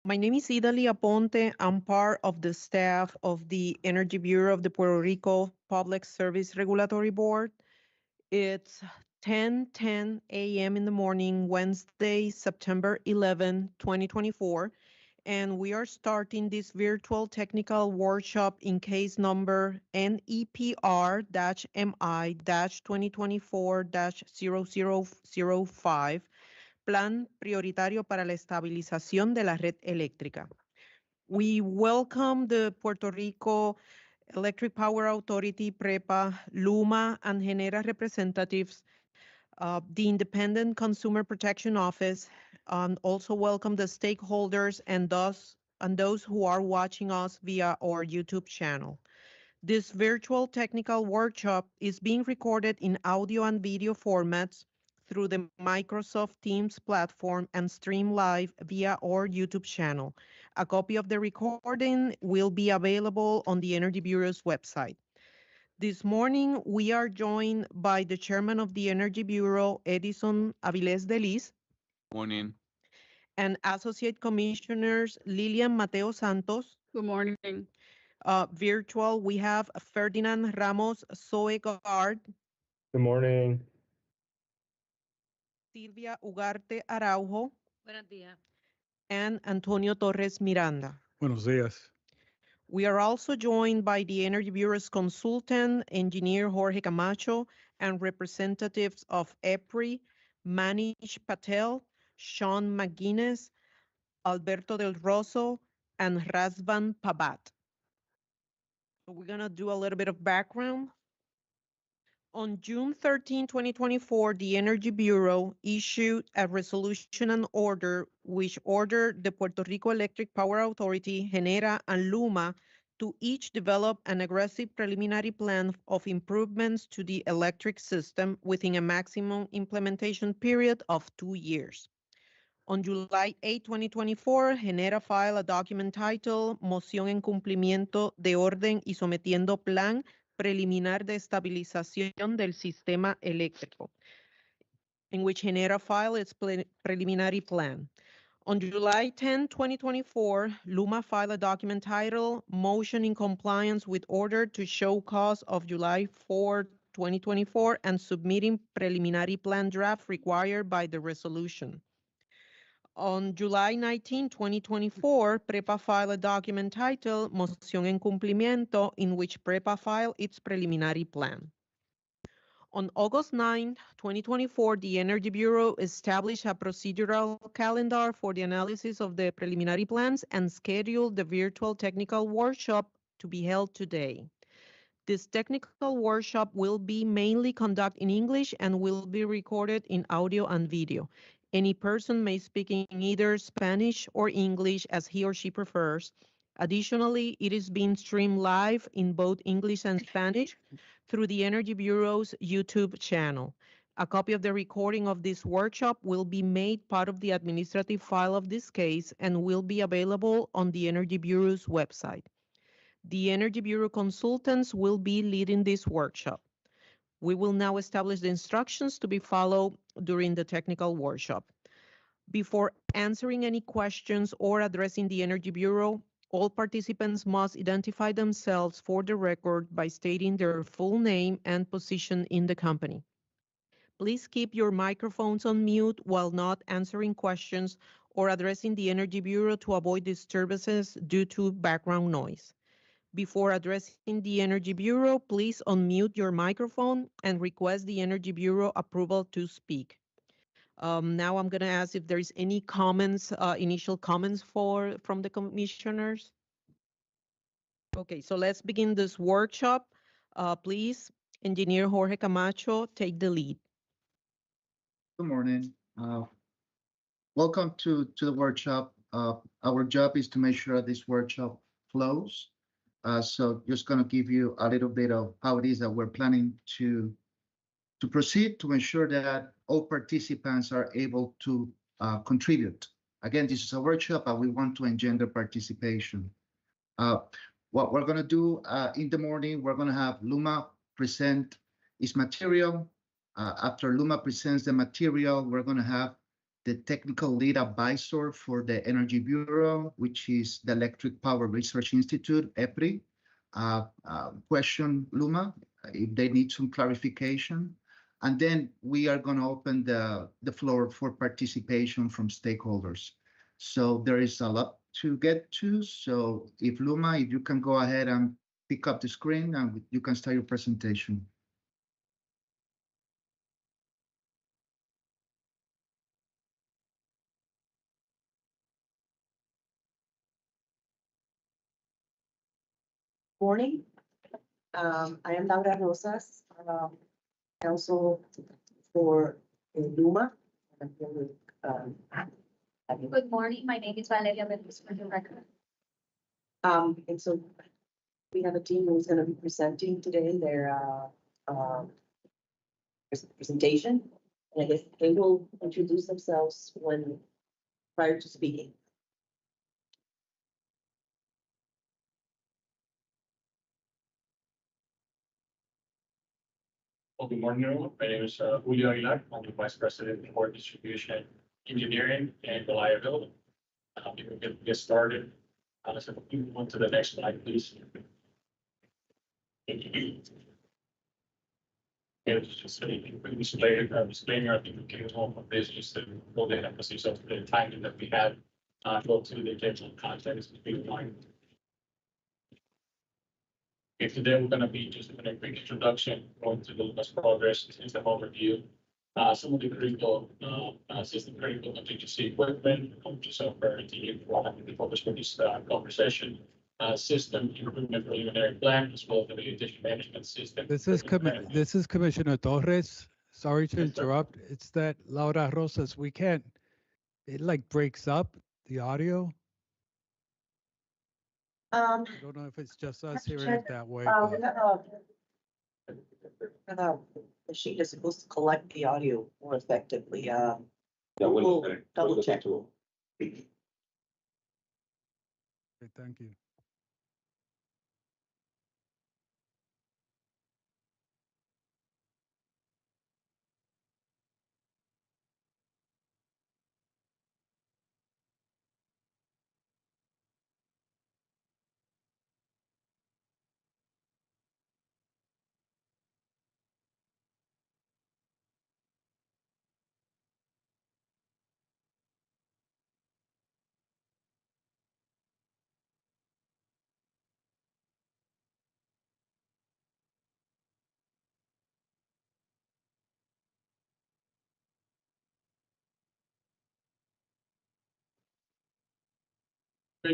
My name is Idalia Aponte. I'm part of the staff of the Energy Bureau of the Puerto Rico Public Service Regulatory Board. It's 10:10 a.m. in the morning, Wednesday, September 11, 2024, and we are starting this virtual technical workshop in case number NEPR-MI-2024-0005, Plan Prioritario para la Estabilización de la Red Eléctrica. We welcome the Puerto Rico Electric Power Authority, PREPA, LUMA, and GENERA representatives, the Independent Consumer Protection Office, and also welcome the stakeholders and those who are watching us via our YouTube channel. This virtual technical workshop is being recorded in audio and video formats through the Microsoft Teams platform and streamed live via our YouTube channel. A copy of the recording will be available on the Energy Bureau's website. This morning, we are joined by the chairman of the Energy Bureau, Edison Avilés de Lis. Morning. And Associate Commissioners Lilian Mateo Santos. Good morning. Virtual, we have Ferdinand Ramos Soegard. Good morning. Silvia Ugarte Araujo. Buenos días. And Antonio Torres Miranda. Buenos días. We are also joined by the Energy Bureau's consultant, engineer Jorge Camacho, and representatives of EPRI, Manish Patel, Sean McGuinness, Alberto Del Rosso, and Razvan Pabat. So we're going to do a little bit of background. On June 13, 2024, the Energy Bureau issued a resolution and order which ordered the Puerto Rico Electric Power Authority, GENERA, and LUMA to each develop an aggressive preliminary plan of improvements to the electric system within a maximum implementation period of 2 years. On July 8, 2024, GENERA filed a document titled Moción en Cumplimiento de Orden y Sometiendo Plan Preliminar de Estabilización del Sistema Eléctrico, in which GENERA filed its preliminary plan. On July 10, 2024, LUMA filed a document titled Motion in Compliance with Order to Show Cause of July 4, 2024, and submitting preliminary plan draft required by the resolution. On July 19, 2024, PREPA filed a document titled Moción en Cumplimiento, in which PREPA filed its preliminary plan. On August 9, 2024, the Energy Bureau established a procedural calendar for the analysis of the preliminary plans and scheduled the virtual technical workshop to be held today. This technical workshop will be mainly conducted in English and will be recorded in audio and video. Any person may speak in either Spanish or English as he or she prefers. Additionally, it is being streamed live in both English and Spanish through the Energy Bureau's YouTube channel. A copy of the recording of this workshop will be made part of the administrative file of this case and will be available on the Energy Bureau's website. The Energy Bureau consultants will be leading this workshop. We will now establish the instructions to be followed during the technical workshop. Before answering any questions or addressing the Energy Bureau, all participants must identify themselves for the record by stating their full name and position in the company. Please keep your microphones on mute while not answering questions or addressing the Energy Bureau to avoid disturbances due to background noise. Before addressing the Energy Bureau, please unmute your microphone and request the Energy Bureau approval to speak. Now I'm going to ask if there's any comments, initial comments from the commissioners. Okay, so let's begin this workshop. Please, Engineer Jorge Camacho, take the lead. Good morning. Welcome to the workshop. Our job is to make sure this workshop flows. So just going to give you a little bit of how it is that we're planning to proceed to ensure that all participants are able to contribute. Again, this is a workshop, but we want to engender participation. What we're going to do in the morning, we're going to have LUMA present its material. After LUMA presents the material, we're going to have the technical lead advisor for the Energy Bureau, which is the Electric Power Research Institute, EPRI. Question, Luma, if they need some clarification. And then we are going to open the floor for participation from stakeholders. So there is a lot to get to. So if Luma, if you can go ahead and pick up the screen and you can start your presentation. Morning. I am Laura Rosas, counsel for Luma. Good morning. My name is Valeria Mendoza for the record. And so we have a team who's going to be presenting today their presentation. And I guess they will introduce themselves prior to speaking. Well, good morning, everyone. My name is Julio Aguilar. I'm the Vice President for Distribution, Engineering, and Reliability. We can get started. Let's move on to the next slide, please. It's just a disclaimer. I think we can home of this just to build the emphasis of the timing that we had. Go to the general context of the line. Okay, today we're going to be just doing a quick introduction, going through the Luma's progress, system overview, some of the critical system critical contingency equipment, just for the focus for this conversation, system improvement preliminary plan, as well as the vegetation management system. This is Commissioner Torres. Sorry to interrupt. It's that Laura Rosas. We can't. It like breaks up the audio. I don't know if it's just us hearing it that way. The sheet is supposed to collect the audio more effectively. Yeah, we'll double check. Okay, thank you.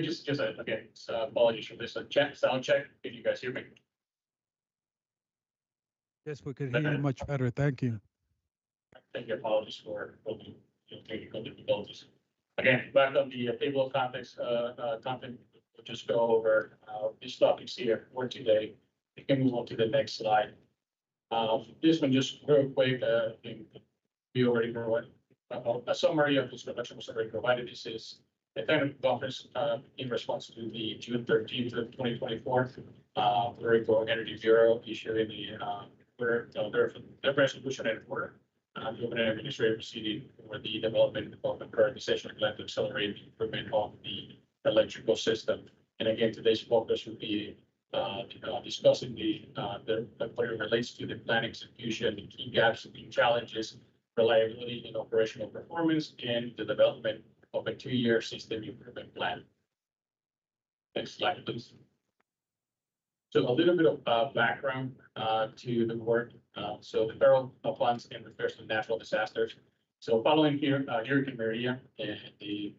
Just again, apologies for this. Sound check. Can you guys hear me? Yes, we could hear you much better. Thank you. Thank you. Apologies for technical difficulties. Again, back on the table of context, content, we'll just go over these topics here for today. We can move on to the next slide. This one just real quick. We already provided a summary of this production was already provided. This is a technical conference in response to the June 13th of 2024 Puerto Energy Bureau issuing the resolution and order. The open administrative proceeding for the development of a prioritization plan to accelerate the improvement of the electrical system. And again, today's focus will be discussing what it relates to the plan execution, the key gaps, the challenges, reliability and operational performance, and the development of a 2-year system improvement plan. Next slide, please. So a little bit of background to the work. So the federal funds and refers to natural disasters. So following here, Hurricane Maria, the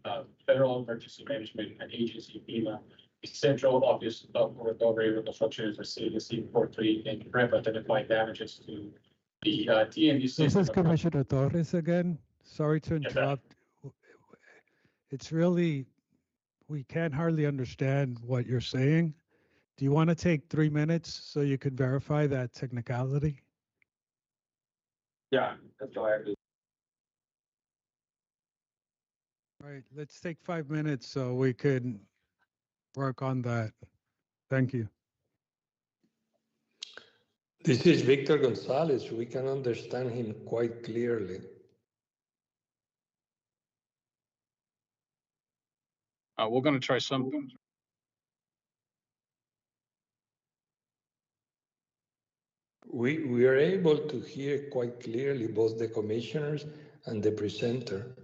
Federal Emergency Management Agency, FEMA, the Central Office of Recovery and Reconstruction is receiving report 3 and PREP identified damages to the T&D system. This is Commissioner Torres again. Sorry to interrupt. It's really, we can't hardly understand what you're saying. Do you want to take 3 minutes so you could verify that technicality? Yeah, that's all I have to. All right, let's take 5 minutes so we could work on that. Thank you. This is Victor Gonzalez. We can understand him quite clearly. We're gonna try something. We are able to hear quite clearly both the commissioners and the presenter.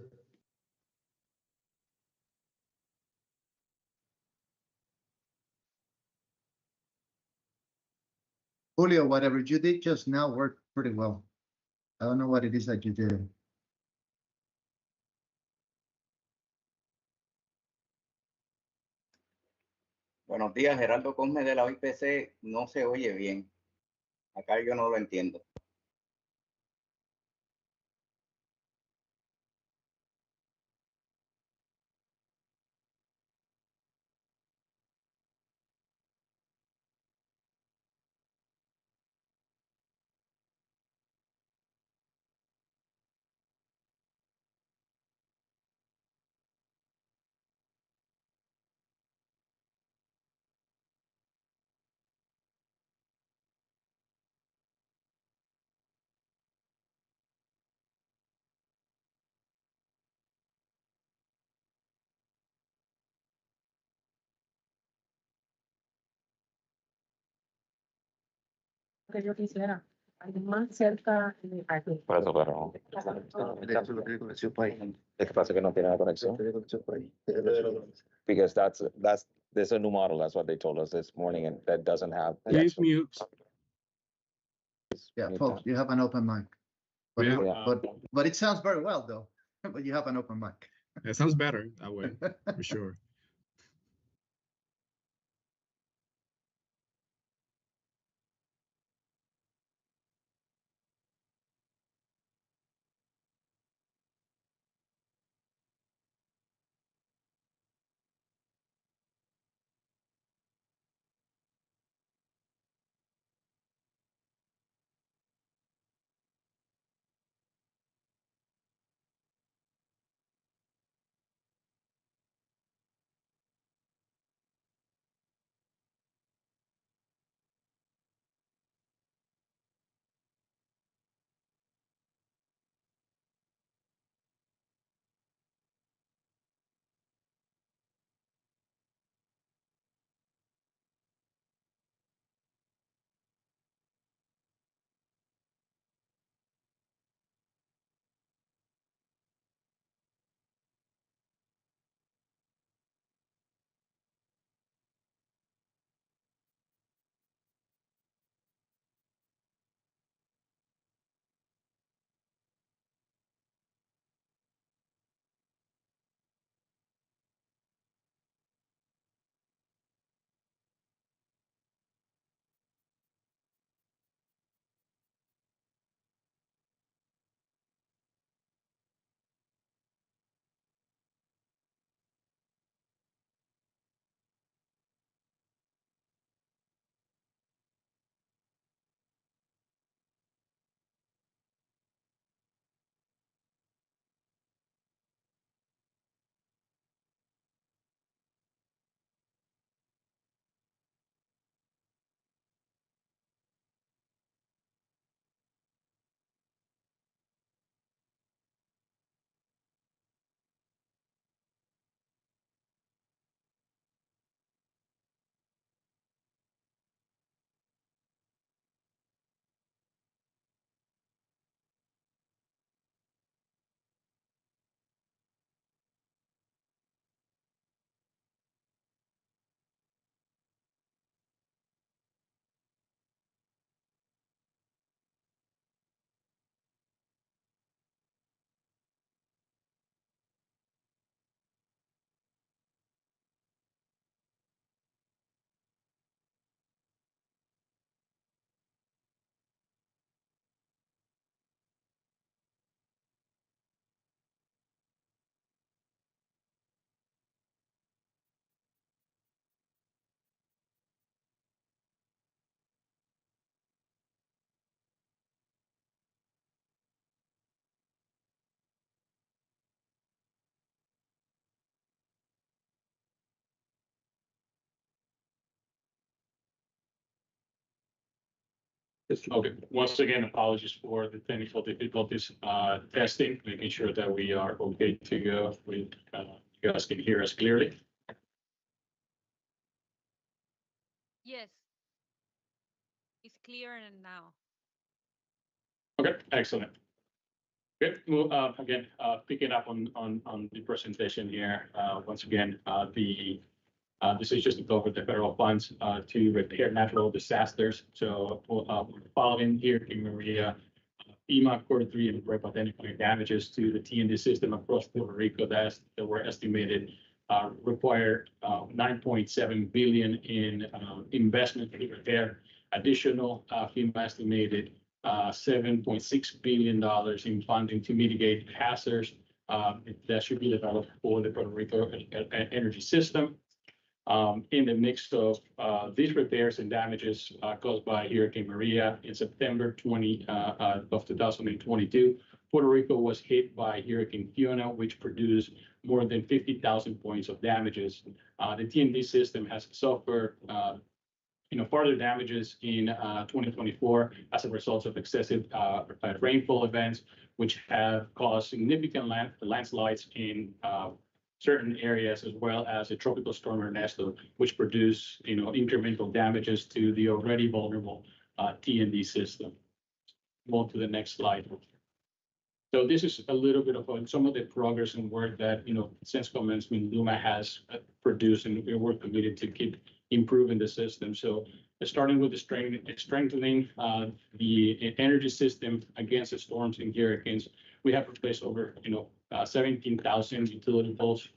Julio, whatever you did just now worked pretty well. I don't know what it is that you did. Buenos días, Gerardo Cosme de la OIPC. No se oye bien. Acá yo no lo entiendo. Que yo quisiera, alguien más cerca aquí. Por eso, pero es que pasa que no tiene la conexión. Because there's a new model. That's what they told us this morning, and that doesn't have. Please mute. Yeah, folks, you have an open mic. But, Yeah. but it sounds very well though, but you have an open mic. It sounds better that way, for sure. Okay, once again, apologies for the technical difficulties, testing, making sure that we are okay to go with, you guys can hear us clearly. Yes, it's clear and now. Okay, excellent. Good. Well, again, picking up on the presentation here, once again, this is just to go over the federal funds to repair natural disasters. So following Hurricane Maria, FEMA quarter three and REP identifying damages to the T&D system across Puerto Rico that were estimated require 9.7 billion in investment to repair. Additional FEMA estimated $7.6 billion in funding to mitigate hazards that should be developed for the Puerto Rico energy system. In the mix of these repairs and damages caused by Hurricane Maria in September 2022, Puerto Rico was hit by Hurricane Fiona, which produced more than 50,000 points of damages. The T&D system has suffered further damages in 2024 as a result of excessive rainfall events, which have caused significant landslides in certain areas, as well as a tropical storm Ernesto, which produced incremental damages to the already vulnerable T&D system. Move to the next slide. So this is a little bit of some of the progress and work that since commencement LUMA has produced, and we're committed to keep improving the system. So starting with the strengthening the energy system against the storms and hurricanes, we have replaced over 17,000 utility poles.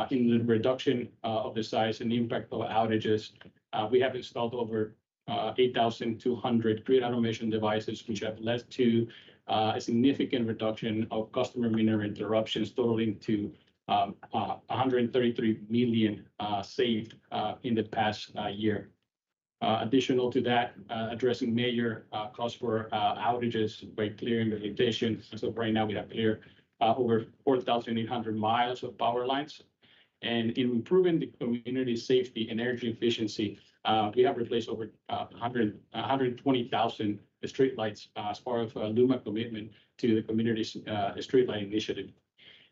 In the reduction of the size and the impact of outages, we have installed over 8,200 grid automation devices, which have led to a significant reduction of customer minute interruptions, totaling to 133 million saved in the past year. Additional to that, addressing major costs for outages by clearing vegetation. So right now we have cleared over 4,800 miles of power lines. And in improving the community safety and energy efficiency, we have replaced over 120,000 streetlights as part of LUMA commitment to the community streetlight initiative.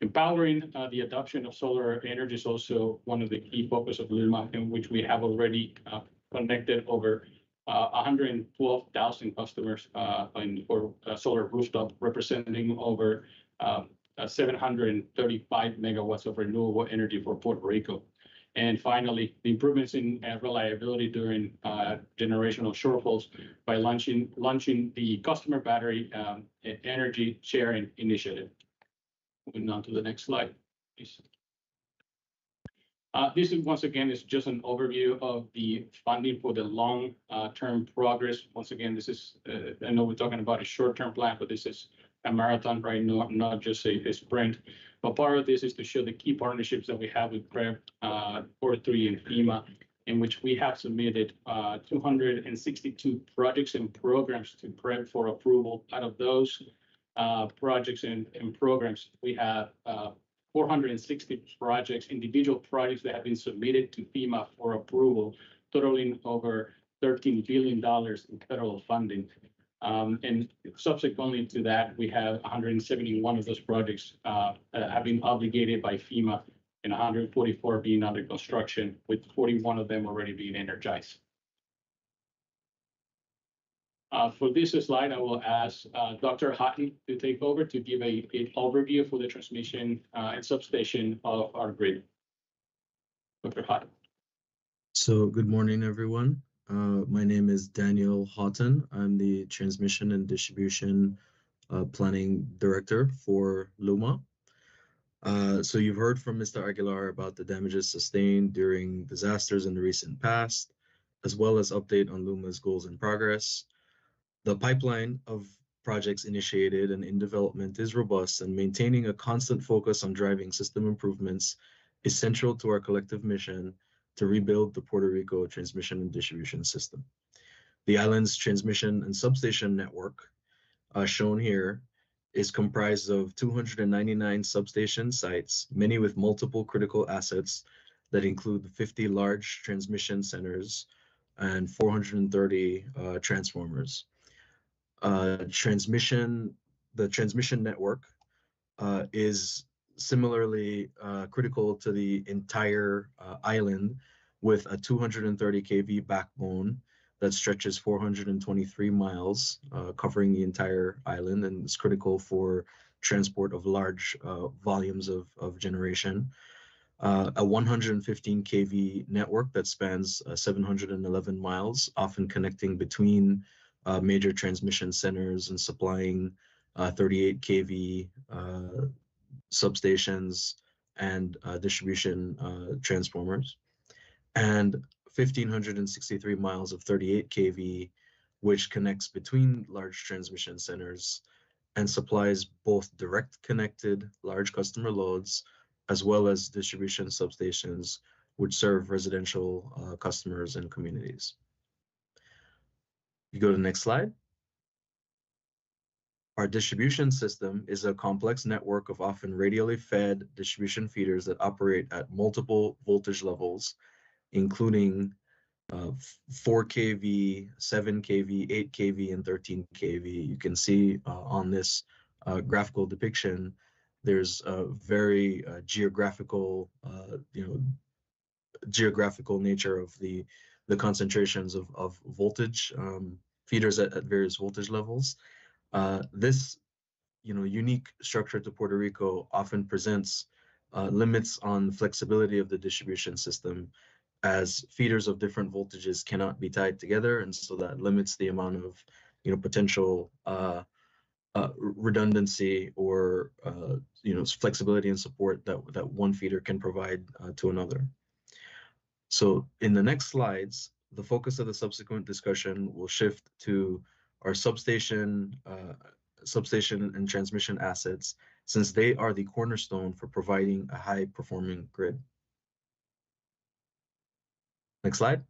Empowering the adoption of solar energy is also one of the key focus of LUMA, in which we have already connected over 112,000 customers for solar rooftop, representing over 735 megawatts of renewable energy for Puerto Rico. And finally, the improvements in reliability during generational shortfalls by launching the customer battery energy sharing initiative. Moving on to the next slide, please. This is once again is just an overview of the funding for the long-term progress. Once again, this is I know we're talking about a short-term plan, but this is a marathon, right? Not just a sprint. But part of this is to show the key partnerships that we have with PREP, Core 3, and FEMA, in which we have submitted 262 projects and programs to PREP for approval. Out of those projects and programs, we have 460 projects, individual projects that have been submitted to FEMA for approval, totaling over $13 billion in federal funding. And subsequently to that, we have 171 of those projects have been obligated by FEMA and 144 being under construction, with 41 of them already being energized. For this slide, I will ask Dr. Houghton to take over to give an overview for the transmission and substation of our grid. Dr. Houghton. So good morning, everyone. My name is Daniel Houghton. I'm the Transmission and Distribution Planning Director for LUMA. So you've heard from Mr. Aguilar about the damages sustained during disasters in the recent past, as well as update on LUMA's goals and progress. The pipeline of projects initiated and in development is robust, and maintaining a constant focus on driving system improvements is central to our collective mission to rebuild the Puerto Rico transmission and distribution system. The island's transmission and substation network, shown here, is comprised of 299 substation sites, many with multiple critical assets that include 50 large transmission centers and 430 transformers. The transmission network is similarly critical to the entire island, with a 230 kV backbone that stretches 423 miles, covering the entire island, and is critical for transport of large volumes of generation. A 115 kV network that spans 711 miles, often connecting between major transmission centers and supplying 38 kV substations and distribution transformers, and 1,563 miles of 38 kV, which connects between large transmission centers and supplies both direct connected large customer loads as well as distribution substations, which serve residential customers and communities. You go to the next slide. Our distribution system is a complex network of often radially fed distribution feeders that operate at multiple voltage levels, including 4 kV, 7 kV, 8 kV, and 13 kV. You can see on this graphical depiction, there's a very geographical nature of the concentrations of voltage feeders at various voltage levels. This unique structure to Puerto Rico often presents limits on flexibility of the distribution system, as feeders of different voltages cannot be tied together, and so that limits the amount of potential redundancy or flexibility and support that one feeder can provide to another. So in the next slides, the focus of the subsequent discussion will shift to our substation and transmission assets, since they are the cornerstone for providing a high-performing grid. Next slide.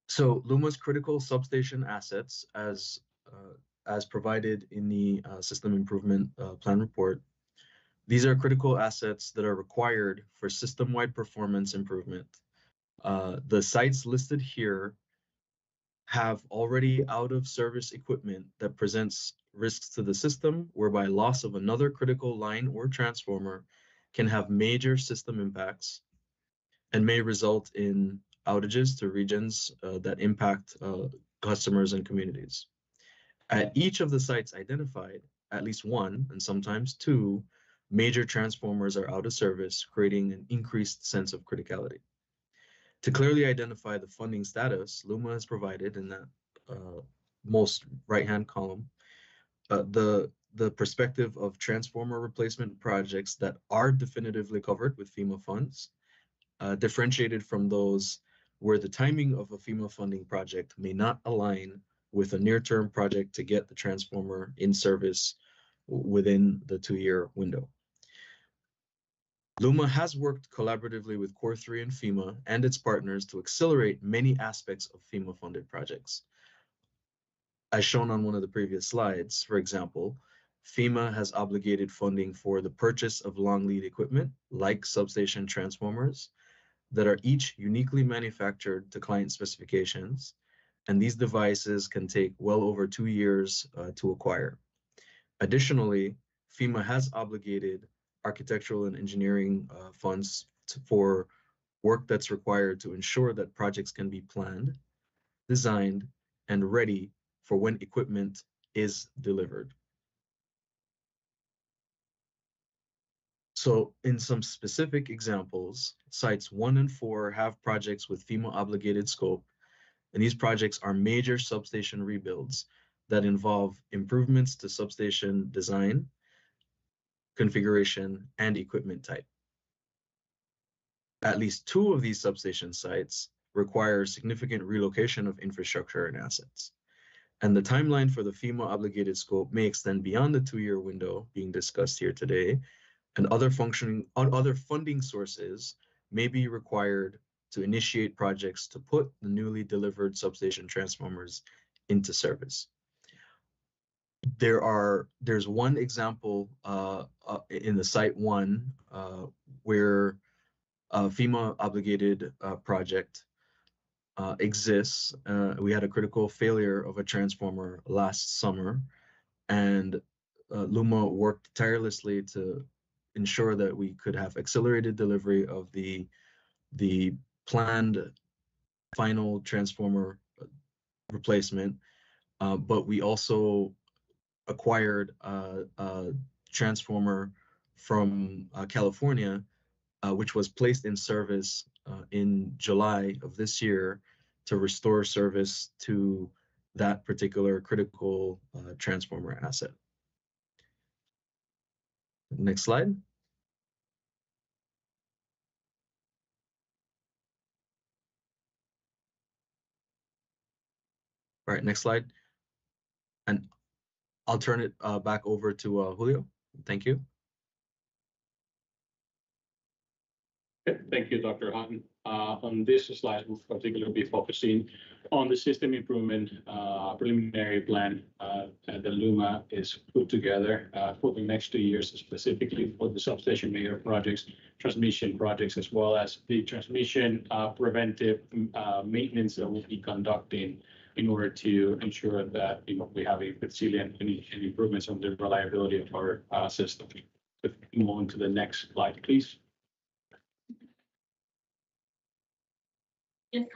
So LUMA's critical substation assets, as provided in the System Improvement Plan report, these are critical assets that are required for system-wide performance improvement. The sites listed here have already out-of-service equipment that presents risks to the system, whereby loss of another critical line or transformer can have major system impacts and may result in outages to regions that impact customers and communities. At each of the sites identified, at least one, and sometimes two, major transformers are out of service, creating an increased sense of criticality. To clearly identify the funding status, LUMA has provided in that most right-hand column the perspective of transformer replacement projects that are definitively covered with FEMA funds, differentiated from those where the timing of a FEMA funding project may not align with a near-term project to get the transformer in service within the 2-year window. LUMA has worked collaboratively with Core 3 and FEMA and its partners to accelerate many aspects of FEMA-funded projects. As shown on one of the previous slides, for example, FEMA has obligated funding for the purchase of long lead equipment, like substation transformers, that are each uniquely manufactured to client specifications, and these devices can take well over 2 years to acquire. Additionally, FEMA has obligated architectural and engineering funds for work that's required to ensure that projects can be planned, designed, and ready for when equipment is delivered. So in some specific examples, sites 1 and 4 have projects with FEMA obligated scope, and these projects are major substation rebuilds that involve improvements to substation design, configuration, and equipment type. At least 2 of these substation sites require significant relocation of infrastructure and assets. And the timeline for the FEMA obligated scope may extend beyond the 2-year window being discussed here today, and other funding sources may be required to initiate projects to put the newly delivered substation transformers into service. There's one example in the site 1 where a FEMA obligated project exists. We had a critical failure of a transformer last summer, and LUMA worked tirelessly to ensure that we could have accelerated delivery of the planned final transformer replacement, but we also acquired a transformer from California, which was placed in service in July of this year to restore service to that particular critical transformer asset. Next slide. All right, next slide. And I'll turn it back over to Julio. Thank you. Okay, thank you, Dr. Hutton. On this slide, we'll particularly be focusing on the system improvement preliminary plan that LUMA is put together for the next 2 years, specifically for the substation major projects, transmission projects, as well as the transmission preventive maintenance that we'll be conducting in order to ensure that we have a resilient and improvements on the reliability of our system. So move on to the next slide, please. Thank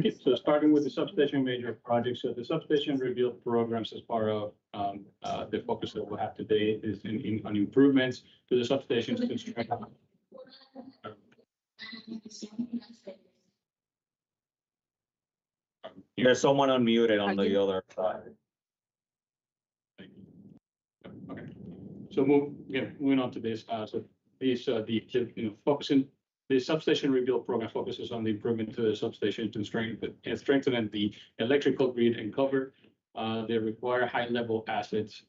you. So starting with the substation major projects, so the substation rebuild programs as part of the focus that we'll have today is on improvements to the substations construction. There's someone unmuted on the other side. Okay. So moving on to this. So these focusing. The substation rebuild program focuses on the improvement to the substation to strengthen the electrical grid and cover. They require high-level assets,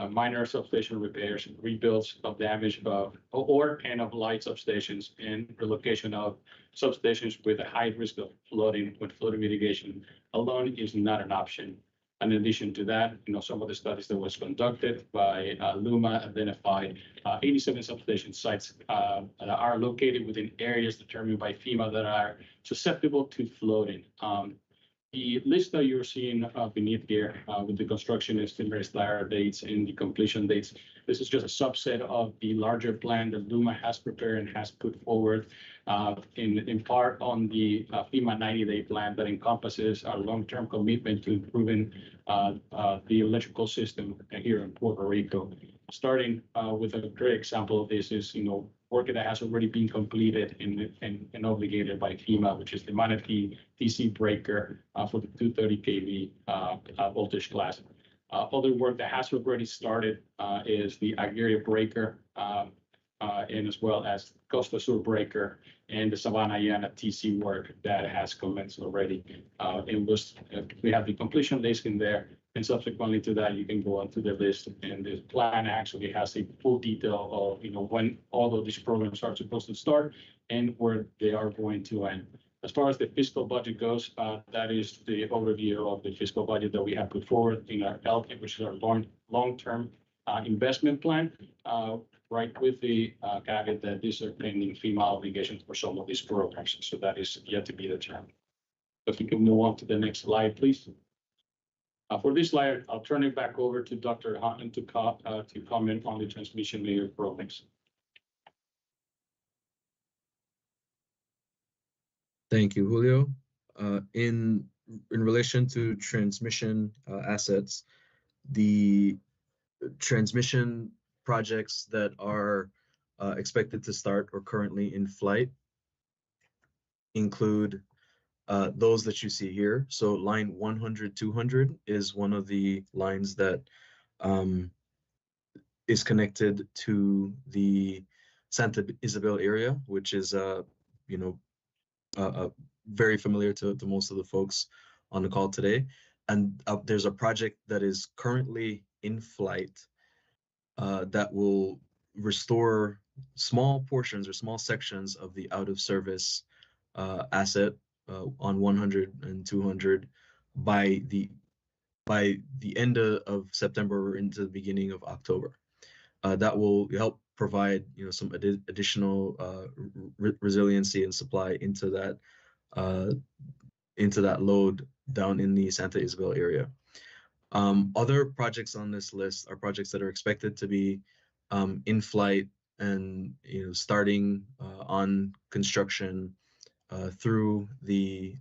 minor substation repairs, rebuilds of damage of end-of-life substations, and relocation of substations with a high risk of flooding, when flooding mitigation alone is not an option. In addition to that, some of the studies that was conducted by LUMA identified 87 substation sites that are located within areas determined by FEMA that are susceptible to flooding. The list that you're seeing beneath here with the construction estimated start dates and the completion dates, this is just a subset of the larger plan that LUMA has prepared and has put forward in part on the FEMA 90-day plan that encompasses our long-term commitment to improving the electrical system here in Puerto Rico. Starting with a great example of this is, work that has already been completed and obligated by FEMA, which is the Manatee DC breaker for the 230 kV voltage class. Other work that has already started is the Aguirre breaker, and as well as Costa Sur breaker and the Savannah Yana TC work that has commenced already. We have the completion list in there, and subsequently to that, you can go onto the list, and the plan actually has a full detail of when all of these programs are supposed to start and where they are going to end. As far as the fiscal budget goes, that is the overview of the fiscal budget that we have put forward in our LTIP, which is our long-term investment plan, right, with the caveat that these are pending FEMA obligations for some of these programs. So that is yet to be determined. If we can move on to the next slide, please. For this slide, I'll turn it back over to Dr. Hutton to comment on the transmission major programs. Thank you, Julio. In relation to transmission assets, the transmission projects that are expected to start or currently in flight include those that you see here. So line 100-200 is one of the lines that is connected to the Santa Isabel area, which is very familiar to most of the folks on the call today. And there's a project that is currently in flight that will restore small portions or small sections of the out of service asset on 100 and 200 by the end of September or into the beginning of October. That will help provide some additional resiliency and supply into that load down in the Santa Isabel area. Other projects on this list are projects that are expected to be in flight, and starting on construction through the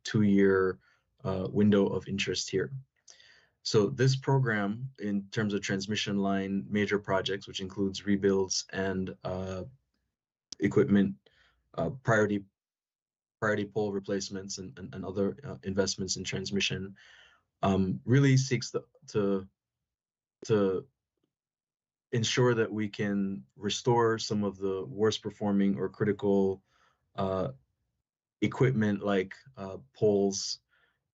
two-year window of interest here. So this program, in terms of transmission line major projects, which includes rebuilds and equipment, priority pole replacements, and other investments in transmission, really seeks to ensure that we can restore some of the worst performing or critical equipment like poles,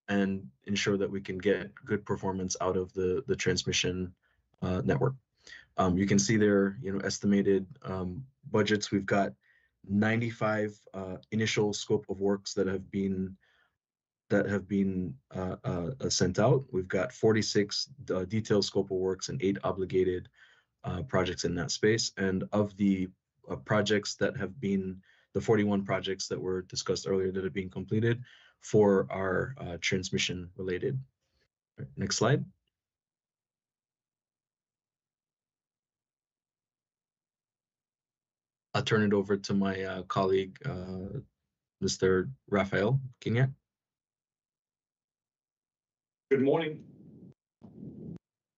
and ensure that we can get good performance out of the transmission network. You can see there, estimated budgets. We've got 95 initial scope of works that have been sent out. We've got 46 detailed scope of works and 8 obligated projects in that space. And of the projects that have been, the 41 projects that were discussed earlier that have been completed, 4 are transmission related. Next slide. I'll turn it over to my colleague, Mr. Rafael Kingat. Good morning.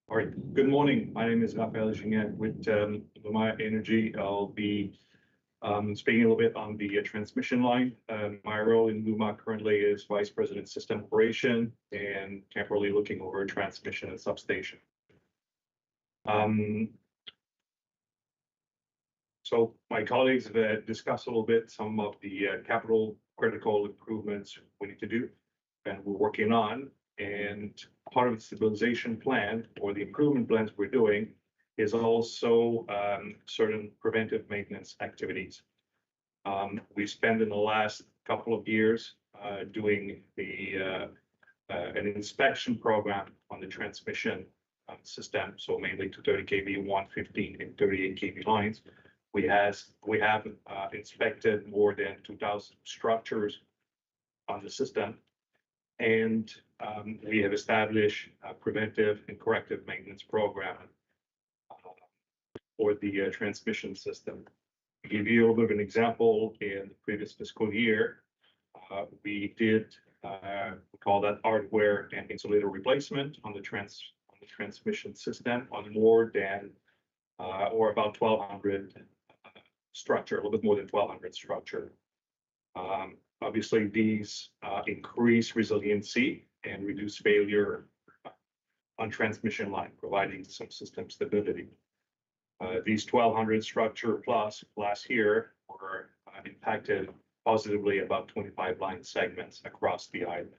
All right, good morning. My name is Rafael Kingat with LUMA Energy. I'll be speaking a little bit on the transmission line. My role in LUMA currently is Vice President System Operation and temporarily looking over transmission and substation. So my colleagues have discussed a little bit some of the capital critical improvements we need to do and we're working on. And part of the stabilization plan or the improvement plans we're doing is also certain preventive maintenance activities. We spent in the last couple of years doing an inspection program on the transmission system, so mainly 230 kV, 115 and 38 kV lines. We have inspected more than 2,000 structures on the system, and we have established a preventive and corrective maintenance program for the transmission system. To give you a little bit of an example, in the previous fiscal year, we did we call that hardware and insulator replacement on the transmission system on more than or about 1,200 structure, a little bit more than 1,200 structure. Obviously, these increase resiliency and reduce failure on transmission line, providing some system stability. These 1,200 structure plus last year were impacted positively about 25 line segments across the island.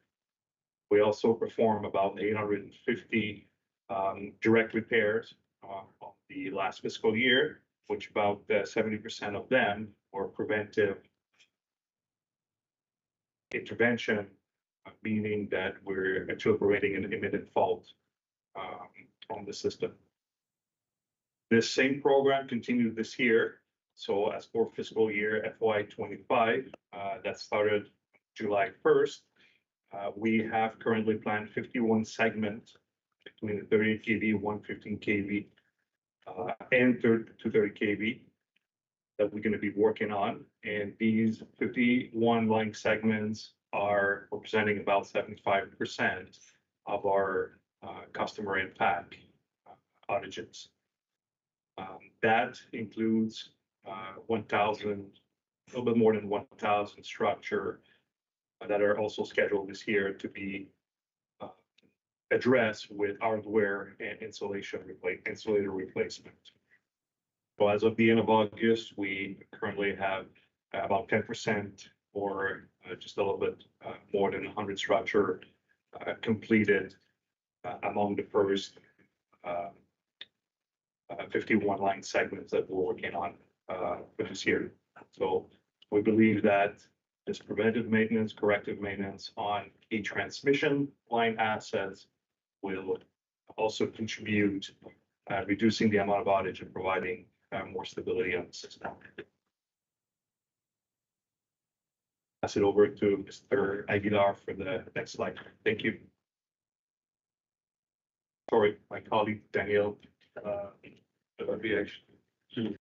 We also perform about 850 direct repairs on the last fiscal year, which about 70% of them were preventive intervention, meaning that we're accelerating an imminent fault on the system. This same program continued this year. So as for fiscal year FY25, that started July 1st, we have currently planned 51 segments between the 38 kV, 115 kV, and 230 kV that we're going to be working on. And these 51 line segments are representing about 75% of our customer impact outages. That includes 1,000, a little bit more than 1,000 structure that are also scheduled this year to be addressed with hardware and insulator replacement. So as of the end of August, we currently have about 10% or just a little bit more than 100 structure completed among the first 51 line segments that we're working on for this year. So we believe that this preventive maintenance, corrective maintenance on key transmission line assets will also contribute reducing the amount of outage and providing more stability on the system. Pass it over to Mr. Aguilar for the next slide. Thank you. Sorry, my colleague Daniel That would be actually.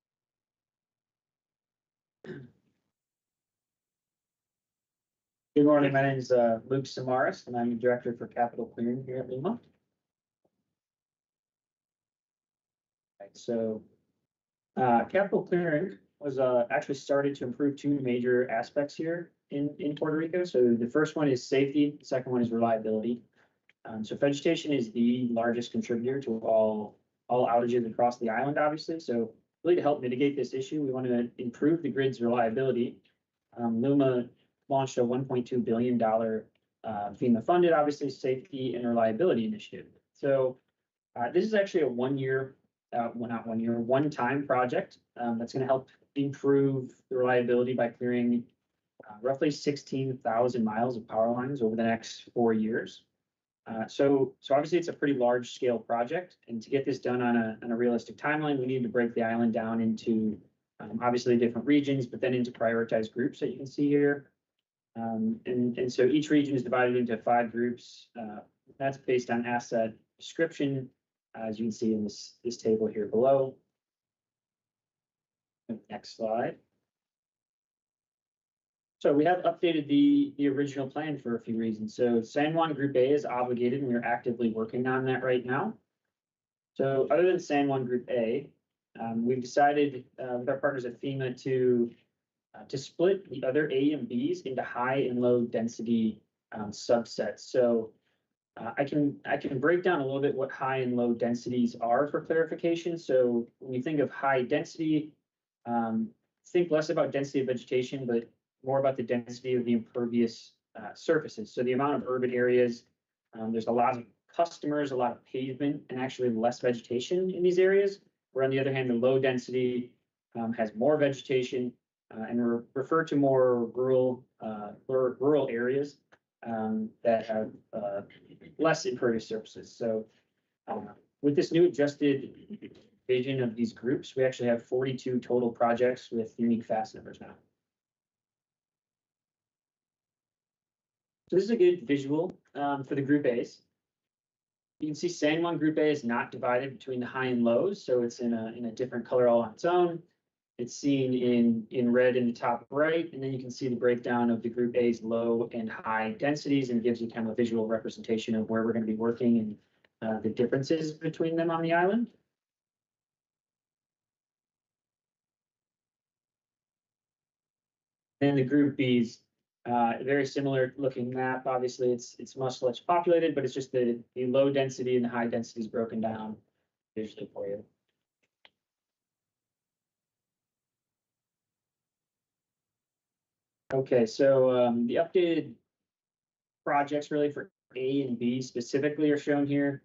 Good morning. My name is Luke Samaras, and I'm the Director for Capital Clearing here at Luma. Right, so capital clearing was actually started to improve two major aspects here in Puerto Rico. So the first one is safety, the second one is reliability. So vegetation is the largest contributor to all outages across the island, obviously. So really to help mitigate this issue, we want to improve the grid's reliability. Luma launched a $1.2 billion FEMA funded, obviously, safety and reliability initiative. So this is actually a one-time project that's going to help improve the reliability by clearing roughly 16,000 miles of power lines over the next 4 years. So obviously it's a pretty large scale project, and to get this done on a realistic timeline, we need to break the island down into obviously different regions, but then into prioritized groups that you can see here. And so each region is divided into 5 groups. That's based on asset description, as you can see in this table here below. Next slide. So we have updated the original plan for a few reasons. So San Juan Group A is obligated, and we're actively working on that right now. So other than San Juan Group A, we've decided with our partners at FEMA to split the other A and Bs into high and low density subsets. So I can break down a little bit what high and low densities are for clarification. So when you think of high density, think less about density of vegetation, but more about the density of the impervious surfaces. So the amount of urban areas, there's a lot of customers, a lot of pavement, and actually less vegetation in these areas. Where on the other hand, the low density has more vegetation and refer to more rural areas that have less impervious surfaces. So with this new adjusted vision of these groups, we actually have 42 total projects with unique fast numbers now. So this is a good visual for the Group A's. You can see San Juan Group A is not divided between the high and lows, so it's in a different color all on its own. It's seen in red in the top right, and then you can see the breakdown of the Group A's low and high densities, and it gives you kind of a visual representation of where we're going to be working and the differences between them on the island. And the Group B's, very similar looking map. Obviously, it's much less populated, but it's just the low density and the high density is broken down visually for you. Okay, so the updated projects really for A and B specifically are shown here.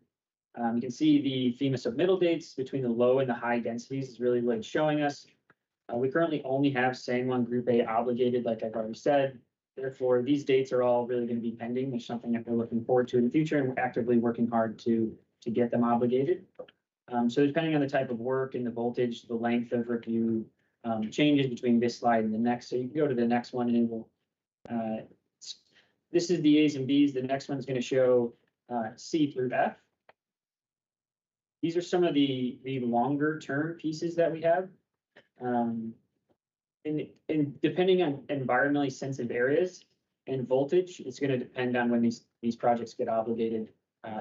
You can see the FEMA submittal dates between the low and the high densities is really what it's showing us. We currently only have San Juan Group A obligated, like I've already said. Therefore, these dates are all really going to be pending. There's something that we're looking forward to in the future, and we're actively working hard to get them obligated. So depending on the type of work and the voltage, the length of review changes between this slide and the next. So you can go to the next one, and it will. This is the A's and B's. The next one's going to show C through F. These are some of the longer term pieces that we have. And depending on environmentally sensitive areas and voltage, it's going to depend on when these projects get obligated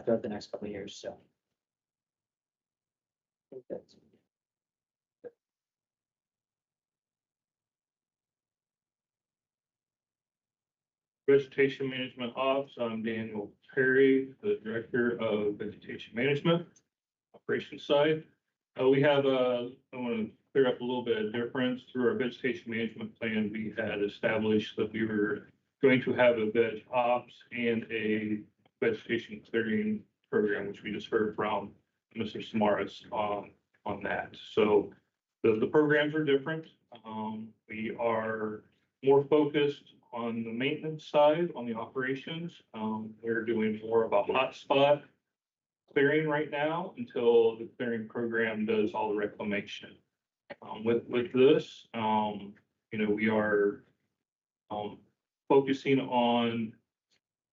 throughout the next couple of years. So. Vegetation Management Ops. I'm Daniel Perry, the Director of Vegetation Management, Operations side. We have I want to clear up a little bit of difference. Through our vegetation management plan, we had established that we were going to have a veg ops and a vegetation clearing program, which we just heard from Mr. Samaras on that. So the programs are different. We are more focused on the maintenance side, on the operations. We're doing more of a hotspot clearing right now until the clearing program does all the reclamation. With this, we are focusing on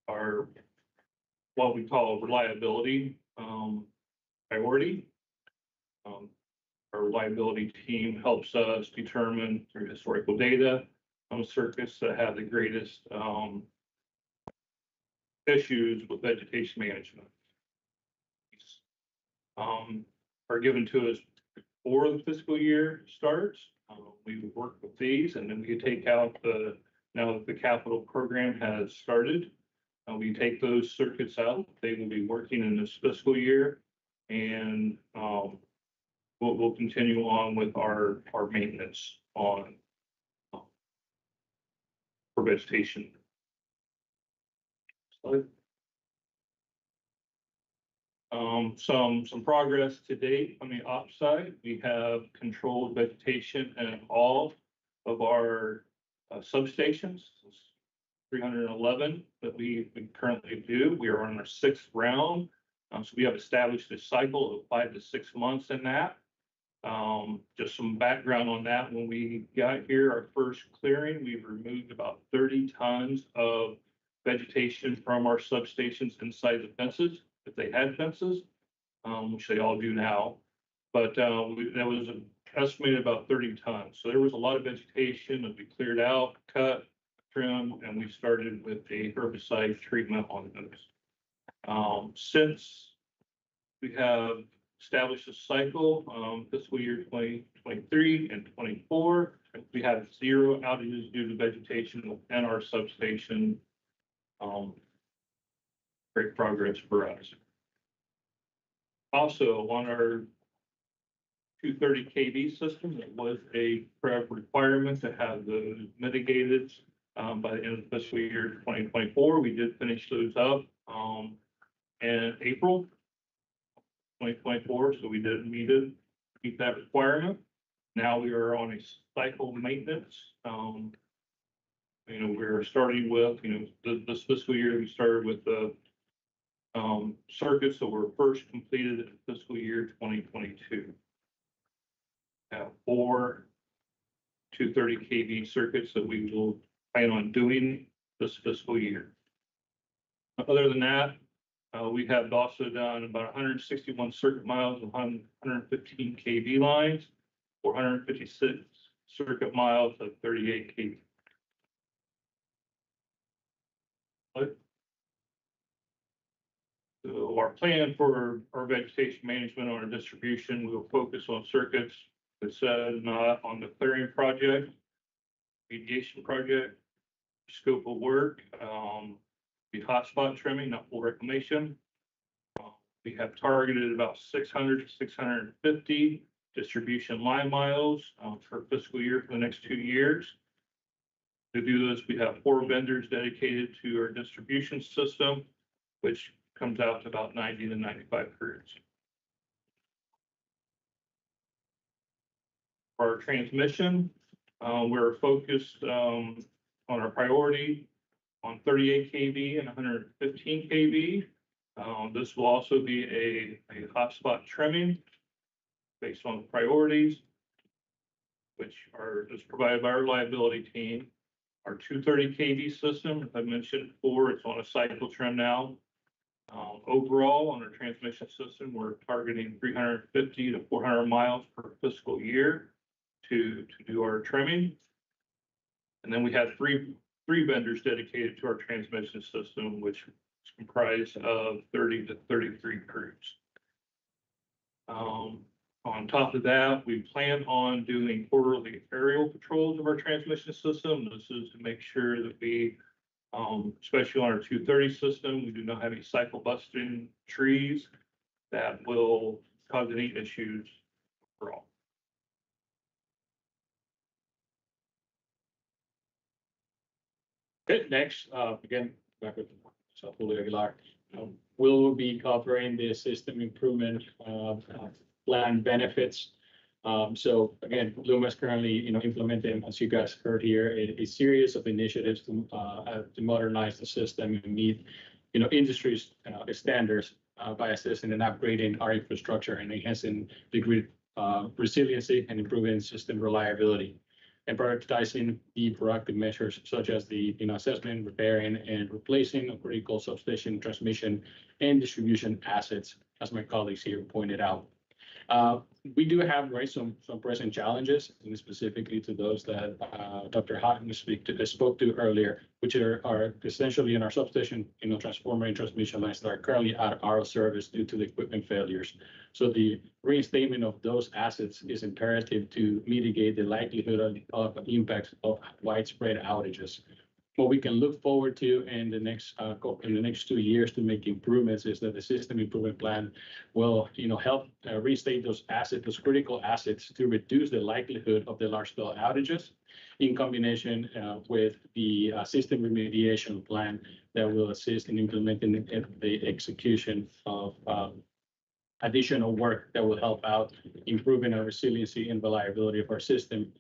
our what we call reliability priority. our reliability team helps us determine through historical data on circuits that have the greatest issues with vegetation management. Are given to us before the fiscal year starts. We would work with these, and then we could take out now that the capital program has started, we take those circuits out. They will be working in this fiscal year, and we'll continue on with our maintenance on for vegetation. So, some progress to date on the ops side. We have controlled vegetation in all of our substations. 311 that we currently do. We are on our 6th round. So we have established a cycle of 5 to 6 months in that. Just some background on that. When we got here, our first clearing, we removed about 30 tons of vegetation from our substations inside the fences, if they had fences, which they all do now. But that was estimated about 30 tons. So there was a lot of vegetation that we cleared out, cut, trimmed, and we started with a herbicide treatment on those. Since we have established a cycle, fiscal year 2023 and 24, we had 0 outages due to vegetation within our substation. Great progress for us. Also, on our 230 kV system, it was a requirement to have those mitigated by the end of the fiscal year 2024. We did finish those up in April 2024, so we did meet that requirement. Now we are on a cycle maintenance. We're starting with, this fiscal year, we started with the circuits that were first completed in fiscal year 2022. Have 4 230 kV circuits that we will plan on doing this fiscal year. Other than that, we have also done about 161 circuit miles of 115 kV lines, 456 circuit miles of 38 kV. So our plan for our vegetation management on our distribution, we'll focus on circuits that said not on the clearing project, mediation project, scope of work, the hotspot trimming, not full reclamation. We have targeted about 600 to 650 distribution line miles for fiscal year for the next 2 years. To do this, we have 4 vendors dedicated to our distribution system, which comes out to about 90 to 95 crews. For our transmission, we're focused on our priority on 38 kV and 115 kV. This will also be a hotspot trimming based on priorities, which is provided by our reliability team. Our 230 kV system, as I mentioned before, it's on a cycle trim now. Overall, on our transmission system, we're targeting 350 to 400 miles per fiscal year to do our trimming. And then we have three vendors dedicated to our transmission system, which is comprised of 30 to 33 crews. On top of that, we plan on doing quarterly aerial patrols of our transmission system. This is to make sure that we, especially on our 230 system, we do not have any cycle busting trees that will cause any issues overall. Okay, next, again, back with Stakeholder Aguilar. We'll be covering the system improvement plan benefits. So again, LUMA is currently, implementing, as you guys heard here, a series of initiatives to modernize the system and meet, industry's standards by assessing and upgrading our infrastructure and enhancing the grid resiliency and improving system reliability, and prioritizing the proactive measures such as the assessment, repairing, and replacing of critical substation transmission and distribution assets, as my colleagues here pointed out. We do have, right, some present challenges, and specifically to those that Dr. Houghton spoke to earlier, which are essentially in our substation, transformer and transmission lines that are currently out of service due to the equipment failures. So the reinstatement of those assets is imperative to mitigate the likelihood of impacts of widespread outages. What we can look forward to in the next 2 years to make improvements is that the system improvement plan will, help restate those critical assets to reduce the likelihood of the large-scale outages, in combination with the system remediation plan that will assist in implementing the execution of additional work that will help out improving our resiliency and reliability of our system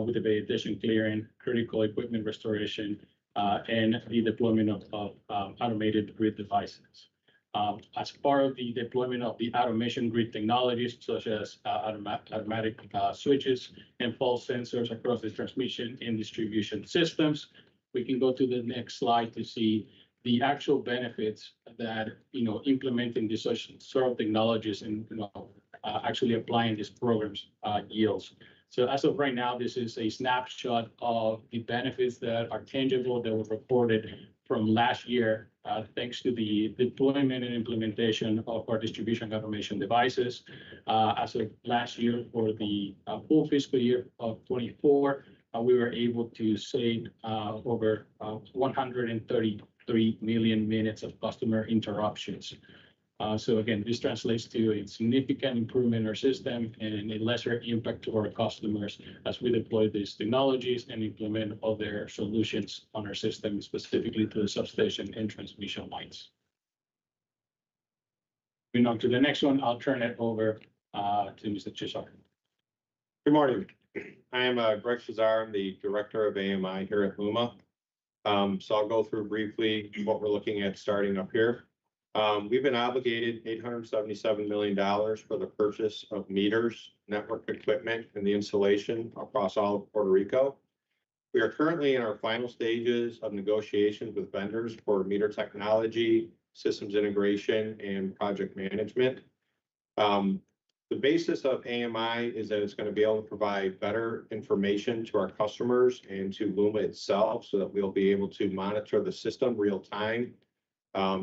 with the vegetation clearing, critical equipment restoration, and the deployment of automated grid devices. As part of the deployment of the automation grid technologies, such as automatic switches and fault sensors across the transmission and distribution systems, we can go to the next slide to see the actual benefits that, implementing these sort of technologies and, actually applying these programs yields. So as of right now, this is a snapshot of the benefits that are tangible that were reported from last year, thanks to the deployment and implementation of our distribution automation devices. As of last year, for the full fiscal year of 24, we were able to save over 133 million minutes of customer interruptions. So again, this translates to a significant improvement in our system and a lesser impact to our customers as we deploy these technologies and implement all their solutions on our system, specifically to the substation and transmission lines. Moving on to the next one, I'll turn it over to Mr. Chisar. Good morning. I am Greg Shazar. I'm the Director of AMI here at LUMA. So I'll go through briefly what we're looking at starting up here. We've been obligated $877 million for the purchase of meters, network equipment, and the installation across all of Puerto Rico. We are currently in our final stages of negotiations with vendors for meter technology, systems integration, and project management. The basis of AMI is that it's going to be able to provide better information to our customers and to LUMA itself, so that we'll be able to monitor the system real time,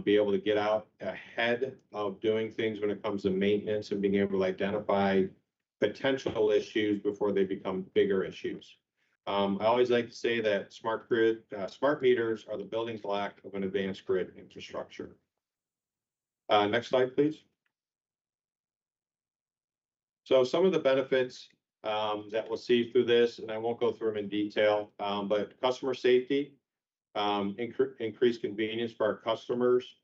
be able to get out ahead of doing things when it comes to maintenance, and being able to identify potential issues before they become bigger issues. I always like to say that smart meters are the building block of an advanced grid infrastructure. Next slide, please. So some of the benefits that we'll see through this, and I won't go through them in detail, but customer safety, increased convenience for our customers,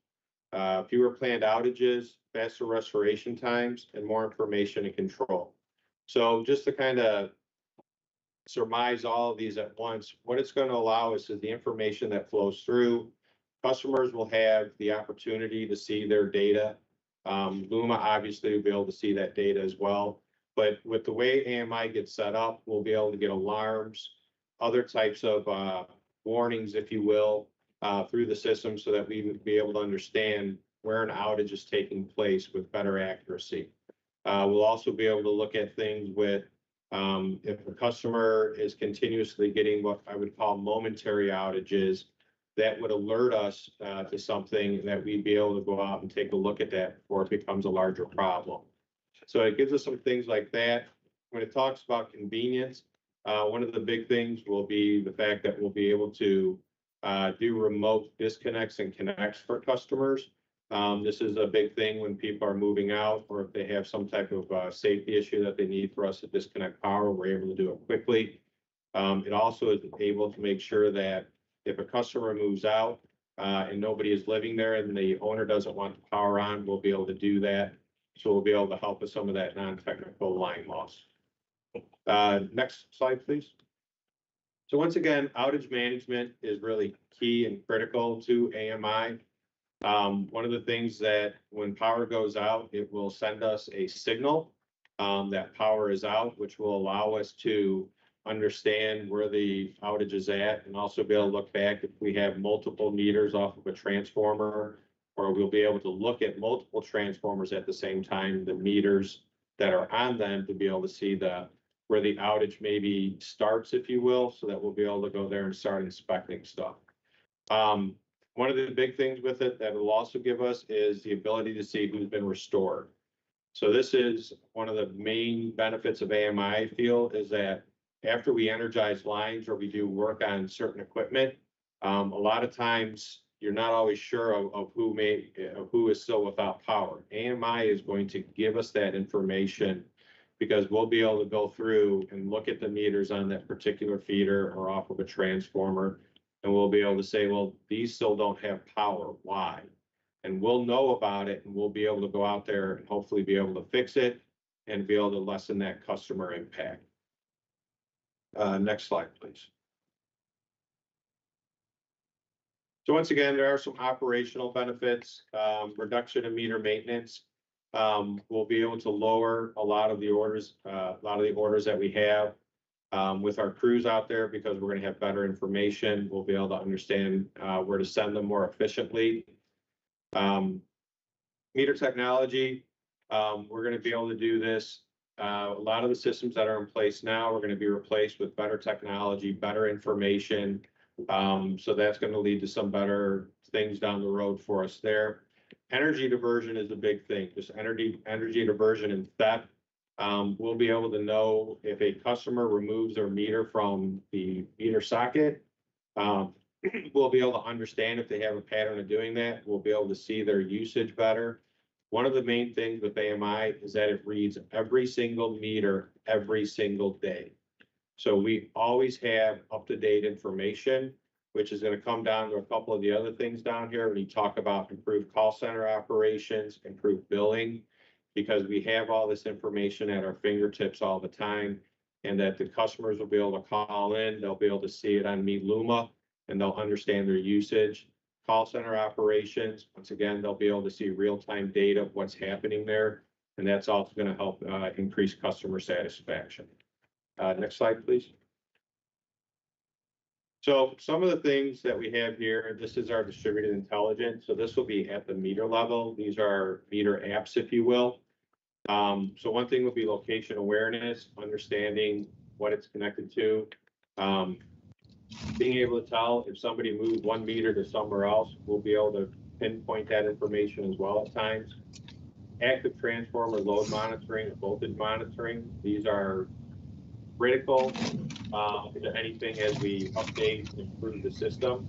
fewer planned outages, faster restoration times, and more information and control. So just to kind of surmise all of these at once, what it's going to allow us is the information that flows through. Customers will have the opportunity to see their data. LUMA obviously will be able to see that data as well. But with the way AMI gets set up, we'll be able to get alarms, other types of warnings, if you will, through the system, so that we would be able to understand where an outage is taking place with better accuracy. We'll also be able to look at things with if a customer is continuously getting what I would call momentary outages, that would alert us to something that we'd be able to go out and take a look at that before it becomes a larger problem. So it gives us some things like that. When it talks about convenience, one of the big things will be the fact that we'll be able to do remote disconnects and connects for customers. This is a big thing when people are moving out, or if they have some type of safety issue that they need for us to disconnect power, we're able to do it quickly. It also is able to make sure that if a customer moves out and nobody is living there and the owner doesn't want the power on, we'll be able to do that. So we'll be able to help with some of that non-technical line loss. Next slide, please. So once again, outage management is really key and critical to AMI. One of the things that when power goes out, it will send us a signal that power is out, which will allow us to understand where the outage is at, and also be able to look back if we have multiple meters off of a transformer, or we'll be able to look at multiple transformers at the same time. The meters that are on them to be able to see where the outage maybe starts, if you will, so that we'll be able to go there and start inspecting stuff. One of the big things with it that will also give us is the ability to see who's been restored. So this is one of the main benefits of AMI, I feel, is that after we energize lines or we do work on certain equipment, a lot of times you're not always sure of who is still without power. AMI is going to give us that information because we'll be able to go through and look at the meters on that particular feeder or off of a transformer, and we'll be able to say, well, these still don't have power. Why? And we'll know about it, and we'll be able to go out there and hopefully be able to fix it and be able to lessen that customer impact. Next slide, please. So once again, there are some operational benefits, reduction in meter maintenance. We'll be able to lower a lot of the orders that we have with our crews out there because we're going to have better information. We'll be able to understand where to send them more efficiently. Meter technology, we're going to be able to do this. A lot of the systems that are in place now are going to be replaced with better technology, better information. So that's going to lead to some better things down the road for us there. Energy diversion is a big thing. Just energy diversion and theft. We'll be able to know if a customer removes their meter from the meter socket. We'll be able to understand if they have a pattern of doing that. We'll be able to see their usage better. One of the main things with AMI is that it reads every single meter every single day. So we always have up-to-date information, which is going to come down to a couple of the other things down here when you talk about improved call center operations, improved billing, because we have all this information at our fingertips all the time, and that the customers will be able to call in, they'll be able to see it on Meet Luma, and they'll understand their usage. Call center operations, once again, they'll be able to see real-time data of what's happening there, and that's also going to help increase customer satisfaction. Next slide, please. So some of the things that we have here, this is our distributed intelligence. So this will be at the meter level. These are meter apps, if you will. So one thing will be location awareness, understanding what it's connected to. Being able to tell if somebody moved one meter to somewhere else, we'll be able to pinpoint that information as well at times. Active transformer load monitoring, voltage monitoring. These are critical to anything as we update and improve the system.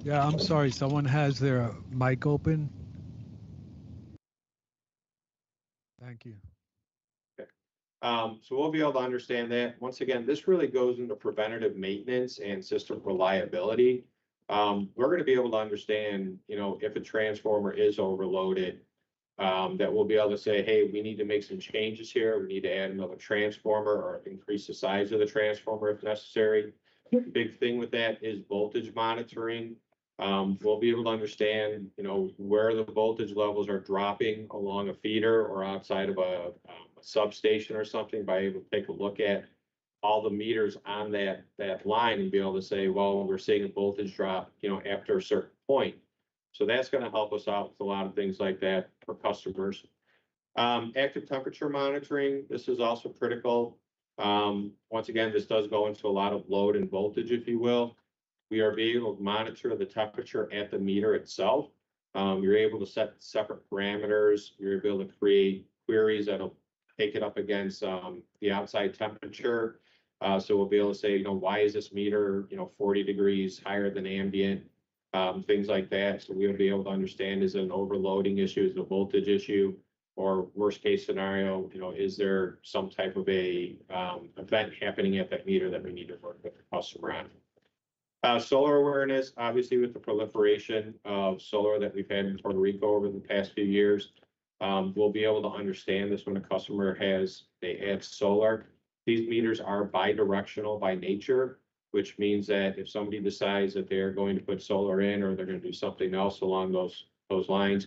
Yeah, I'm sorry. Someone has their mic open. Thank you. Okay. So we'll be able to understand that. Once again, this really goes into preventative maintenance and system reliability. We're going to be able to understand, if a transformer is overloaded, that we'll be able to say, hey, we need to make some changes here. We need to add another transformer or increase the size of the transformer if necessary. Big thing with that is voltage monitoring. We'll be able to understand, where the voltage levels are dropping along a feeder or outside of a substation or something by able to take a look at all the meters on that line and be able to say, well, we're seeing a voltage drop, after a certain point. So that's going to help us out with a lot of things like that for customers. Active temperature monitoring, this is also critical. Once again, this does go into a lot of load and voltage, if you will. We are able to monitor the temperature at the meter itself. You're able to set separate parameters. You're able to create queries that'll take it up against the outside temperature. So we'll be able to say, why is this meter, 40 degrees higher than ambient? Things like that. So we'll be able to understand, is it an overloading issue, is it a voltage issue, or worst case scenario, is there some type of a event happening at that meter that we need to work with the customer on. Solar awareness, obviously with the proliferation of solar that we've had in Puerto Rico over the past few years, we'll be able to understand this when a customer they add solar. These meters are bidirectional by nature, which means that if somebody decides that they're going to put solar in or they're going to do something else along those lines,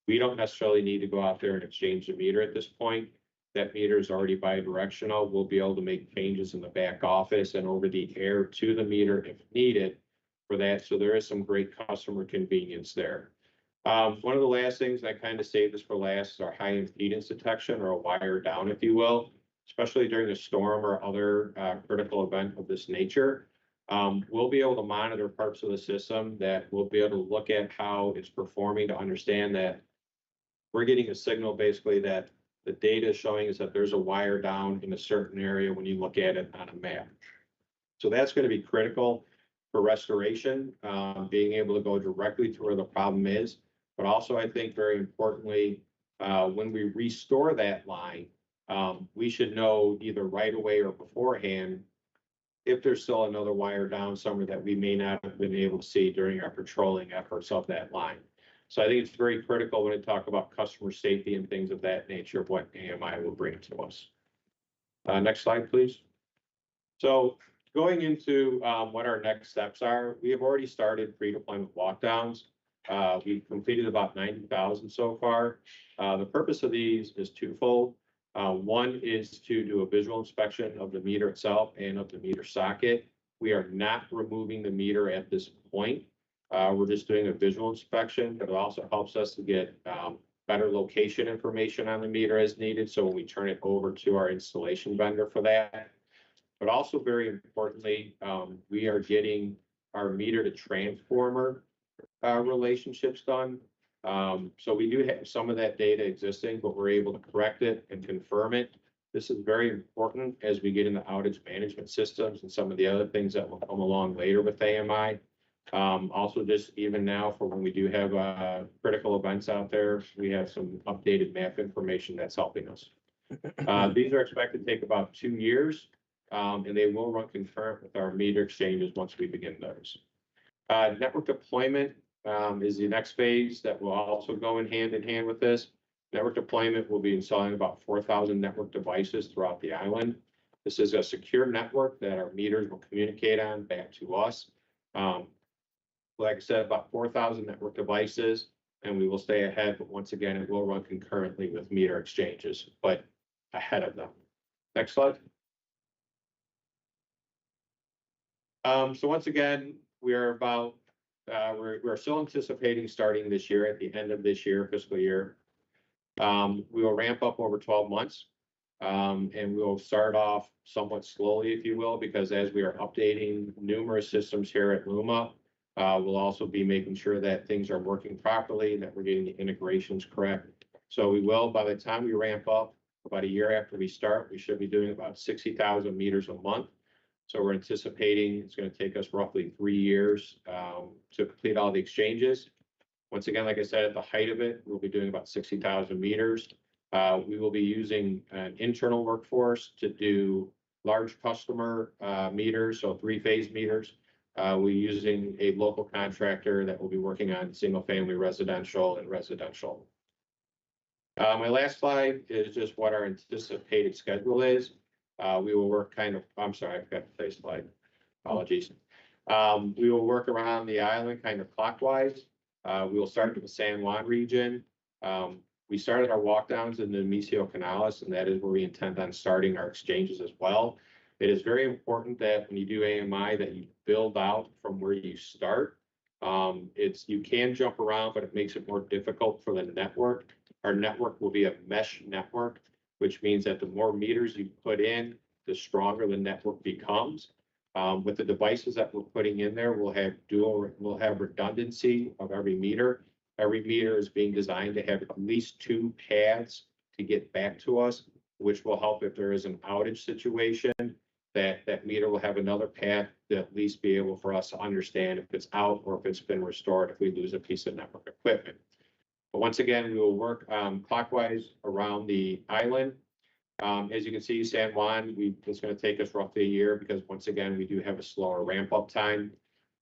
we don't necessarily need to go out there and exchange the meter at this point. That meter is already bidirectional. We'll be able to make changes in the back office and over the air to the meter if needed for that. So there is some great customer convenience there. One of the last things, I kind of saved this for last, is our high impedance detection, or a wire down, if you will, especially during a storm or other critical event of this nature. We'll be able to monitor parts of the system that we'll be able to look at how it's performing to understand that we're getting a signal basically that the data is showing us that there's a wire down in a certain area when you look at it on a map. So that's going to be critical for restoration, being able to go directly to where the problem is. But also, I think very importantly, when we restore that line, we should know either right away or beforehand if there's still another wire down somewhere that we may not have been able to see during our patrolling efforts of that line. So I think it's very critical when we talk about customer safety and things of that nature of what AMI will bring to us. Next slide, please. So going into what our next steps are, we have already started pre-deployment walkdowns. We've completed about 90,000 so far. The purpose of these is twofold. One is to do a visual inspection of the meter itself and of the meter socket. We are not removing the meter at this point. We're just doing a visual inspection, but it also helps us to get better location information on the meter as needed. So when we turn it over to our installation vendor for that, but also very importantly, we are getting our meter to transformer relationships done. So we do have some of that data existing, but we're able to correct it and confirm it. This is very important as we get into outage management systems and some of the other things that will come along later with AMI. Also, just even now for when we do have critical events out there, we have some updated map information that's helping us. These are expected to take about 2 years, and they will run concurrent with our meter exchanges once we begin those. Network deployment is the next phase that will also go in hand with this. Network deployment will be installing about 4,000 network devices throughout the island. This is a secure network that our meters will communicate on back to us. Like I said, about 4,000 network devices, and we will stay ahead, but once again, it will run concurrently with meter exchanges, but ahead of them. Next slide. So once again, we are about, we're still anticipating starting this year at the end of this year, fiscal year. We will ramp up over 12 months, and we'll start off somewhat slowly, if you will, because as we are updating numerous systems here at LUMA, we'll also be making sure that things are working properly, that we're getting the integrations correct. So we will, by the time we ramp up, about a year after we start, we should be doing about 60,000 meters a month. So we're anticipating it's going to take us roughly 3 years to complete all the exchanges. Once again, like I said, at the height of it, we'll be doing about 60,000 meters. We will be using an internal workforce to do large customer meters, so 3-phase meters. We're using a local contractor that will be working on single-family residential and residential. My last slide is just what our anticipated schedule is. We will work I'm sorry, I forgot to say slide. Apologies. We will work around the island kind of clockwise. We will start with the San Juan region. We started our walkdowns in the Misio Canales, and that is where we intend on starting our exchanges as well. It is very important that when you do AMI that you build out from where you start. You can jump around, but it makes it more difficult for the network. Our network will be a mesh network, which means that the more meters you put in, the stronger the network becomes. With the devices that we're putting in there, we'll have redundancy of every meter. Every meter is being designed to have at least 2 paths to get back to us, which will help if there is an outage situation, that meter will have another path to at least be able for us to understand if it's out or if it's been restored if we lose a piece of network equipment. But once again, we will work clockwise around the island. As you can see, San Juan, it's going to take us roughly a year because once again, we do have a slower ramp up time.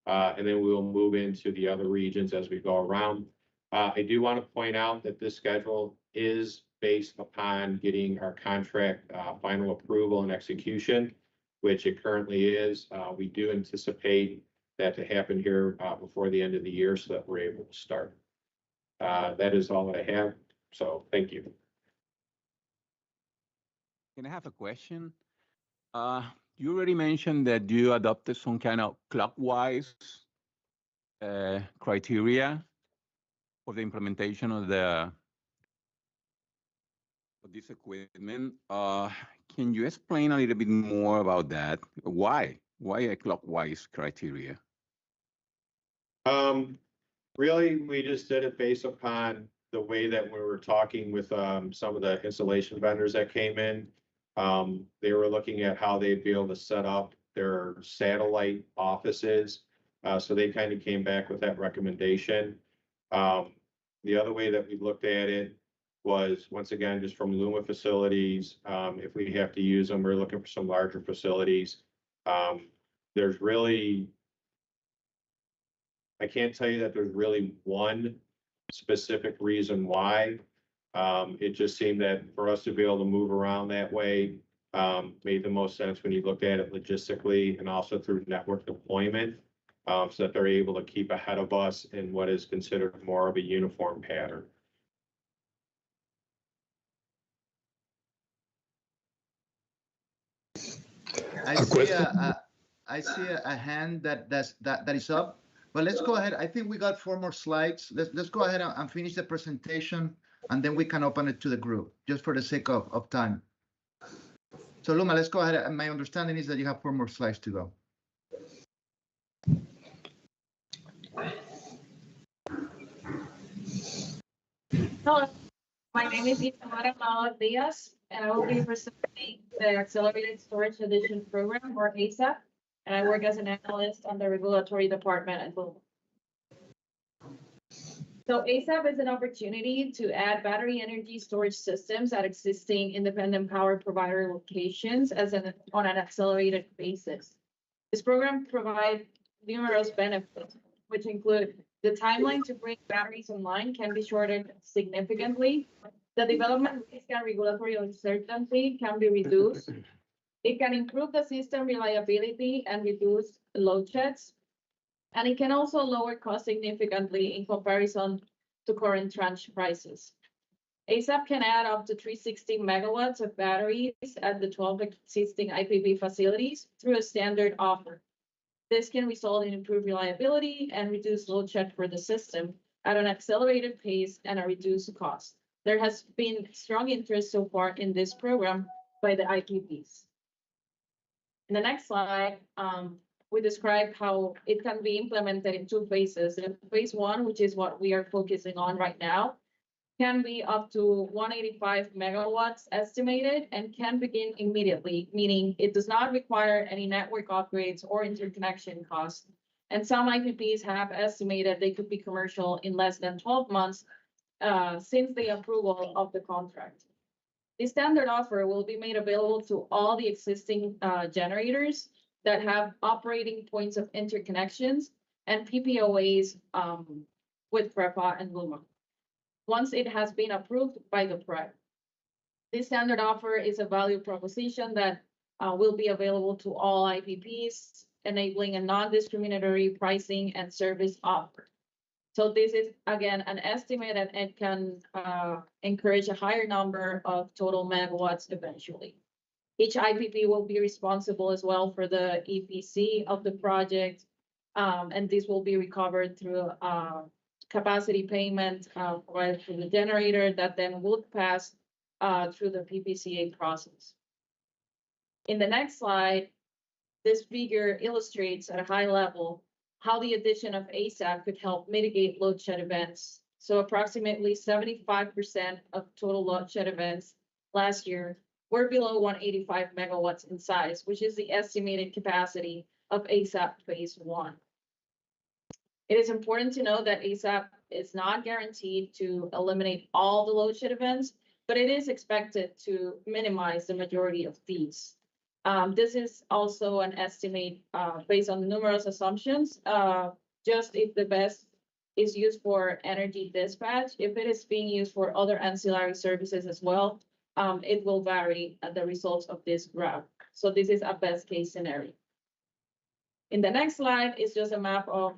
And then we will move into the other regions as we go around. I do want to point out that this schedule is based upon getting our contract final approval and execution, which it currently is. We do anticipate that to happen here before the end of the year so that we're able to start. That is all that I have. So thank you. Can I have a question? You already mentioned that you adopted some kind of clockwise criteria for the implementation of this equipment. Can you explain a little bit more about that? Why a clockwise criteria? Really, we just did it based upon the way that we were talking with some of the installation vendors that came in. They were looking at how they'd be able to set up their satellite offices. So they kind of came back with that recommendation. The other way that we looked at it was, once again, just from Luma facilities. If we have to use them, we're looking for some larger facilities. There's really, I can't tell you that there's really one specific reason why. It just seemed that for us to be able to move around that way made the most sense when you looked at it logistically and also through network deployment, so that they're able to keep ahead of us in what is considered more of a uniform pattern. I see a hand that is up, but let's go ahead. I think we got 4 more slides. Let's go ahead and finish the presentation, and then we can open it to the group, just for the sake of time. So Luma, let's go ahead. My understanding is that you have 4 more slides to go. Hello, my name is Isamara Mala Diaz, and I will be presenting the Accelerated Storage Addition Program, or ASAP, and I work as an analyst on the regulatory department at Luma. So ASAP is an opportunity to add battery energy storage systems at existing independent power provider locations on an accelerated basis. This program provides numerous benefits, which include the timeline to bring batteries online can be shortened significantly. The development risk and regulatory uncertainty can be reduced. It can improve the system reliability and reduce load sheds. And it can also lower costs significantly in comparison to current tranche prices. ASAP can add up to 360 megawatts of batteries at the 12 existing IPP facilities through a standard offer. This can result in improved reliability and reduced load shed for the system at an accelerated pace and a reduced cost. There has been strong interest so far in this program by the IPPs. In the next slide, we describe how it can be implemented in 2 phases. In phase 1, which is what we are focusing on right now, can be up to 185 megawatts estimated and can begin immediately, meaning it does not require any network upgrades or interconnection costs. And some IPPs have estimated they could be commercial in less than 12 months since the approval of the contract. The standard offer will be made available to all the existing generators that have operating points of interconnections and PPOAs with PREPA and Luma, once it has been approved by the PREP. This standard offer is a value proposition that will be available to all IPPs, enabling a non-discriminatory pricing and service offer. So this is, again, an estimate, and it can encourage a higher number of total megawatts eventually. Each IPP will be responsible as well for the EPC of the project, and this will be recovered through capacity payment provided to the generator that then would pass through the PPCA process. In the next slide, this figure illustrates at a high level how the addition of ASAP could help mitigate load shed events. So approximately 75% of total load shed events last year were below 185 megawatts in size, which is the estimated capacity of ASAP phase 1. It is important to note that ASAP is not guaranteed to eliminate all the load shed events, but it is expected to minimize the majority of these. This is also an estimate based on numerous assumptions. Just if the BESS is used for energy dispatch, if it is being used for other ancillary services as well, it will vary at the results of this graph. So this is a best case scenario. In the next slide is just a map of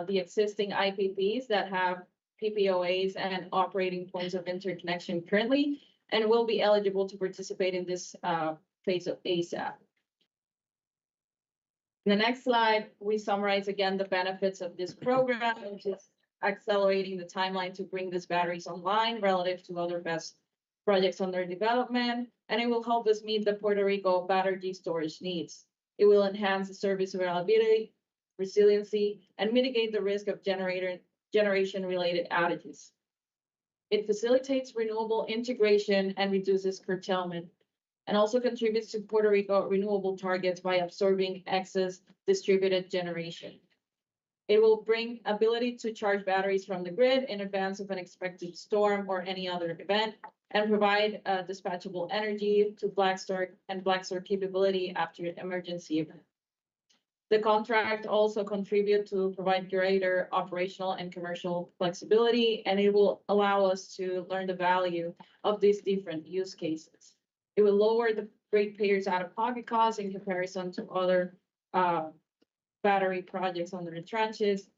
the existing IPPs that have PPOAs and operating points of interconnection currently, and will be eligible to participate in this phase of ASAP. In the next slide, we summarize again the benefits of this program, which is accelerating the timeline to bring these batteries online relative to other best projects under development, and it will help us meet the Puerto Rico battery storage needs. It will enhance the service availability, resiliency, and mitigate the risk of generation-related outages. It facilitates renewable integration and reduces curtailment, and also contributes to Puerto Rico renewable targets by absorbing excess distributed generation. It will bring ability to charge batteries from the grid in advance of an expected storm or any other event, and provide dispatchable energy to Blackstar and Blackstar capability after an emergency event. The contract also contribute to provide greater operational and commercial flexibility, and it will allow us to learn the value of these different use cases. It will lower the ratepayers out-of-pocket costs in comparison to other battery projects under the trenches,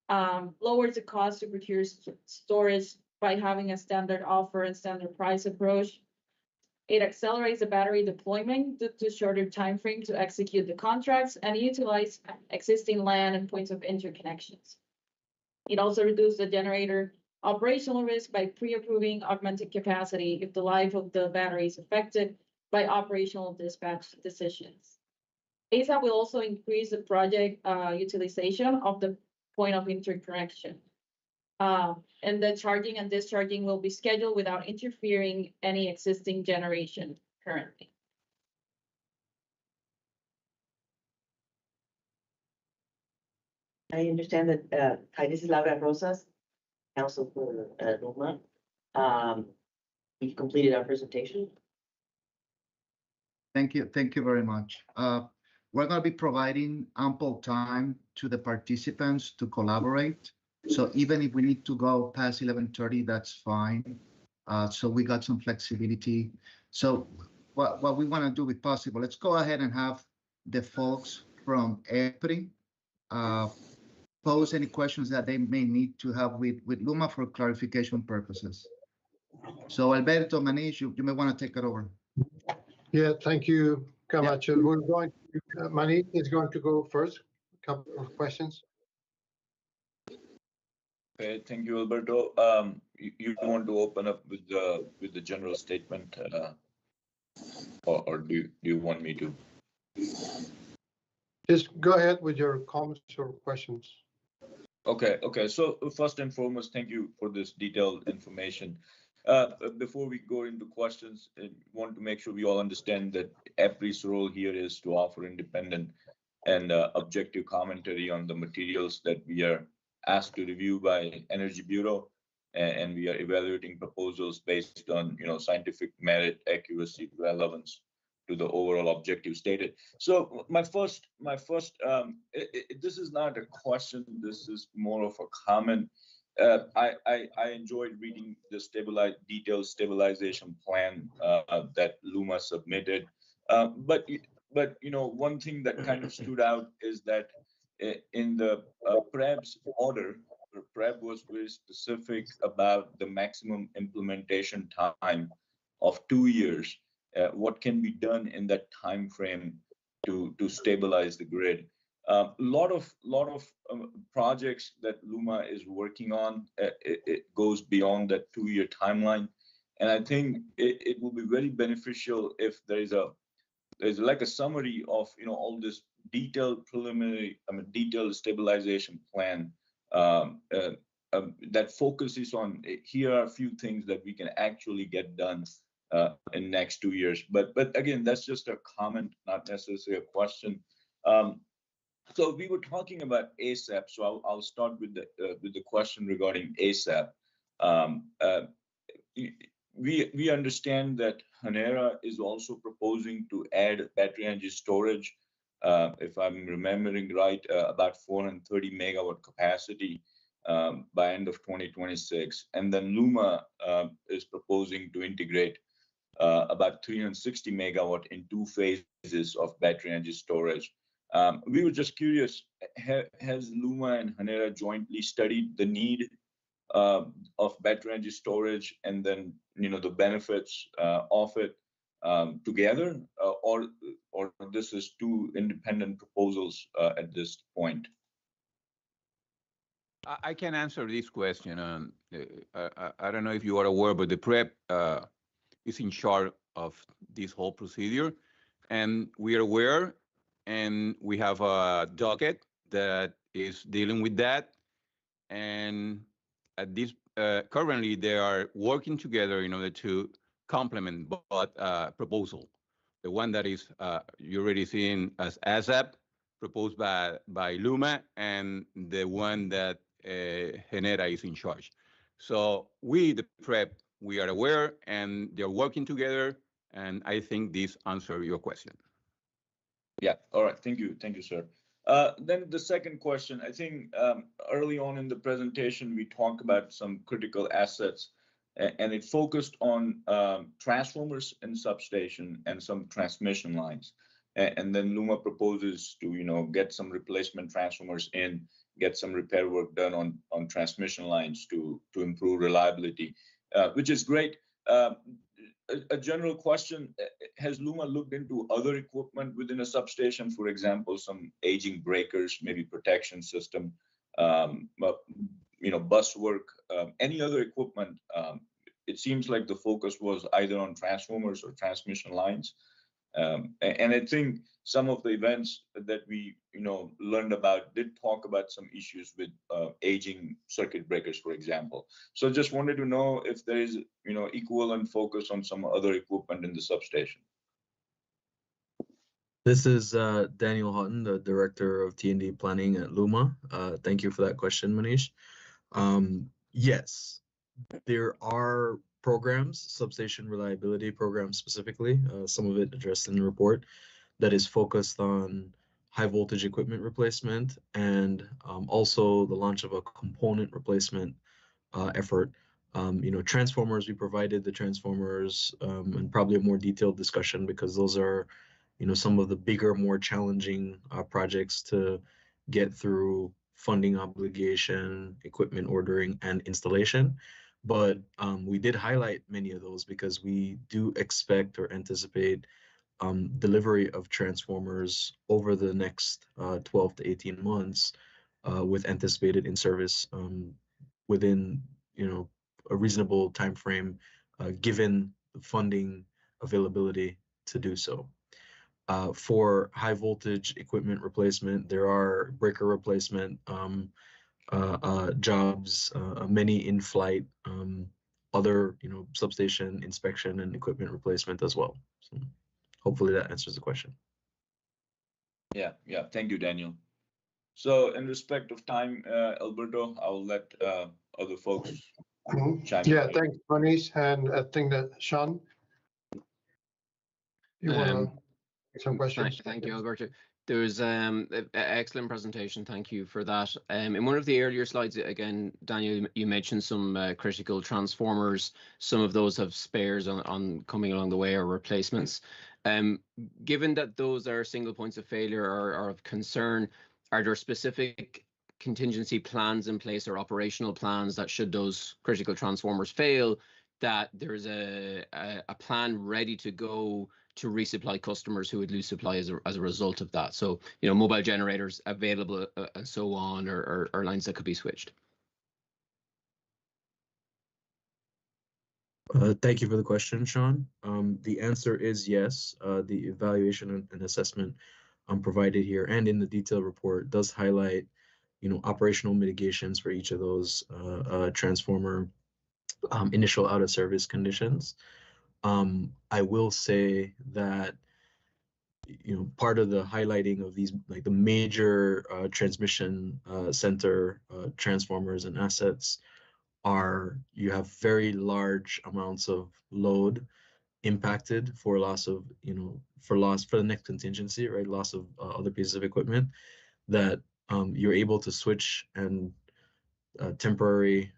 lowers the cost to procure storage by having a standard offer and standard price approach. It accelerates the battery deployment due to shorter timeframe to execute the contracts and utilize existing land and points of interconnections. It also reduces the generator operational risk by pre-approving augmented capacity if the life of the battery is affected by operational dispatch decisions. ASAP will also increase the project utilization of the point of interconnection. And the charging and discharging will be scheduled without interfering any existing generation currently. I understand that, hi, this is Laura Rosas, counsel for Luma. We've completed our presentation. Thank you very much. We're going to be providing ample time to the participants to collaborate. So even if we need to go past 11:30, that's fine. So we got some flexibility. So what we want to do, if possible, let's go ahead and have the folks from EPRI pose any questions that they may need to have with Luma for clarification purposes. So Alberto, Manish, you may want to take it over. Yeah, thank you, Camacho. Yeah. We're going to, Manish is going to go first. A couple of questions. Okay, thank you, Alberto. You want to open up with the general statement, or do you want me to? Just go ahead with your comments or questions. Okay. So first and foremost, thank you for this detailed information. Before we go into questions, I want to make sure we all understand that EPRI's role here is to offer independent and objective commentary on the materials that we are asked to review by Energy Bureau, and we are evaluating proposals based on scientific merit, accuracy, relevance to the overall objective stated. So my first, this is not a question. This is more of a comment. I enjoyed reading the detailed stabilization plan that Luma submitted, but one thing that kind of stood out is that in the PREB's order, PREB was very specific about the maximum implementation time of 2 years. What can be done in that time frame to stabilize the grid? A lot of projects that Luma is working on, it goes beyond that 2-year timeline, and I think it will be very beneficial if there's like a summary of all this detailed detailed stabilization plan that focuses on here are a few things that we can actually get done in next 2 years. But again, that's just a comment, not necessarily a question. So we were talking about ASAP, so I'll start with the question regarding ASAP. We understand that Genera is also proposing to add battery energy storage, if I'm remembering right, about 430 megawatt capacity by end of 2026, and then Luma is proposing to integrate about 360 megawatt in 2 phases of battery energy storage. We were just curious, has Luma and Genera jointly studied the need of battery energy storage and then the benefits of it together, or this is 2 independent proposals at this point? I can answer this question. I don't know if you are aware, but the PREP is in charge of this whole procedure, and we are aware, and we have a docket that is dealing with that. And at this currently, they are working together in order to complement both proposal. The one that is you're already seeing as ASAP proposed by Luma, and the one that Genera is in charge. So we, the PREP, we are aware, and they're working together. And I think this answers your question. Yeah. All right. Thank you, sir. Then the second question, I think early on in the presentation, we talked about some critical assets, and it focused on transformers and substation and some transmission lines. And then Luma proposes to, get some replacement transformers in, get some repair work done on transmission lines to improve reliability, which is great. A general question, has Luma looked into other equipment within a substation, for example, some aging breakers, maybe protection system, bus work, any other equipment? It seems like the focus was either on transformers or transmission lines. And I think some of the events that we learned about did talk about some issues with aging circuit breakers, for example. So just wanted to know if there is equivalent focus on some other equipment in the substation. This is Daniel Houghton, the Director of T&D Planning at Luma. Thank you for that question, Manish. Yes, there are programs, substation reliability programs specifically, some of it addressed in the report, that is focused on high voltage equipment replacement and also the launch of a component replacement effort. Transformers, we provided the transformers and probably a more detailed discussion because those are, some of the bigger, more challenging projects to get through funding obligation, equipment ordering, and installation. But we did highlight many of those because we do expect or anticipate delivery of transformers over the next 12 to 18 months with anticipated in service within a reasonable time frame given the funding availability to do so. For high voltage equipment replacement, there are breaker replacement jobs, many in flight, other substation inspection and equipment replacement as well. So hopefully that answers the question. Yeah. Thank you, Daniel. So in respect of time, Alberto, I'll let other folks chime in. Yeah, thanks, Manish. And I think that Sean, you want to make some questions? Thank you, Alberto. There was an excellent presentation. Thank you for that. In one of the earlier slides, again, Daniel, you mentioned some critical transformers. Some of those have spares on coming along the way or replacements. Given that those are single points of failure or of concern, are there specific contingency plans in place or operational plans that should those critical transformers fail, that there's a plan ready to go to resupply customers who would lose supply as a result of that? So, mobile generators available and so on, or lines that could be switched. Thank you for the question, Sean. The answer is yes. The evaluation and assessment provided here and in the detailed report does highlight, operational mitigations for each of those transformer initial out of service conditions. I will say that, part of the highlighting of these, like the major transmission center transformers and assets are, you have very large amounts of load impacted for loss of, for the next contingency, right? Loss of other pieces of equipment that you're able to switch and temporary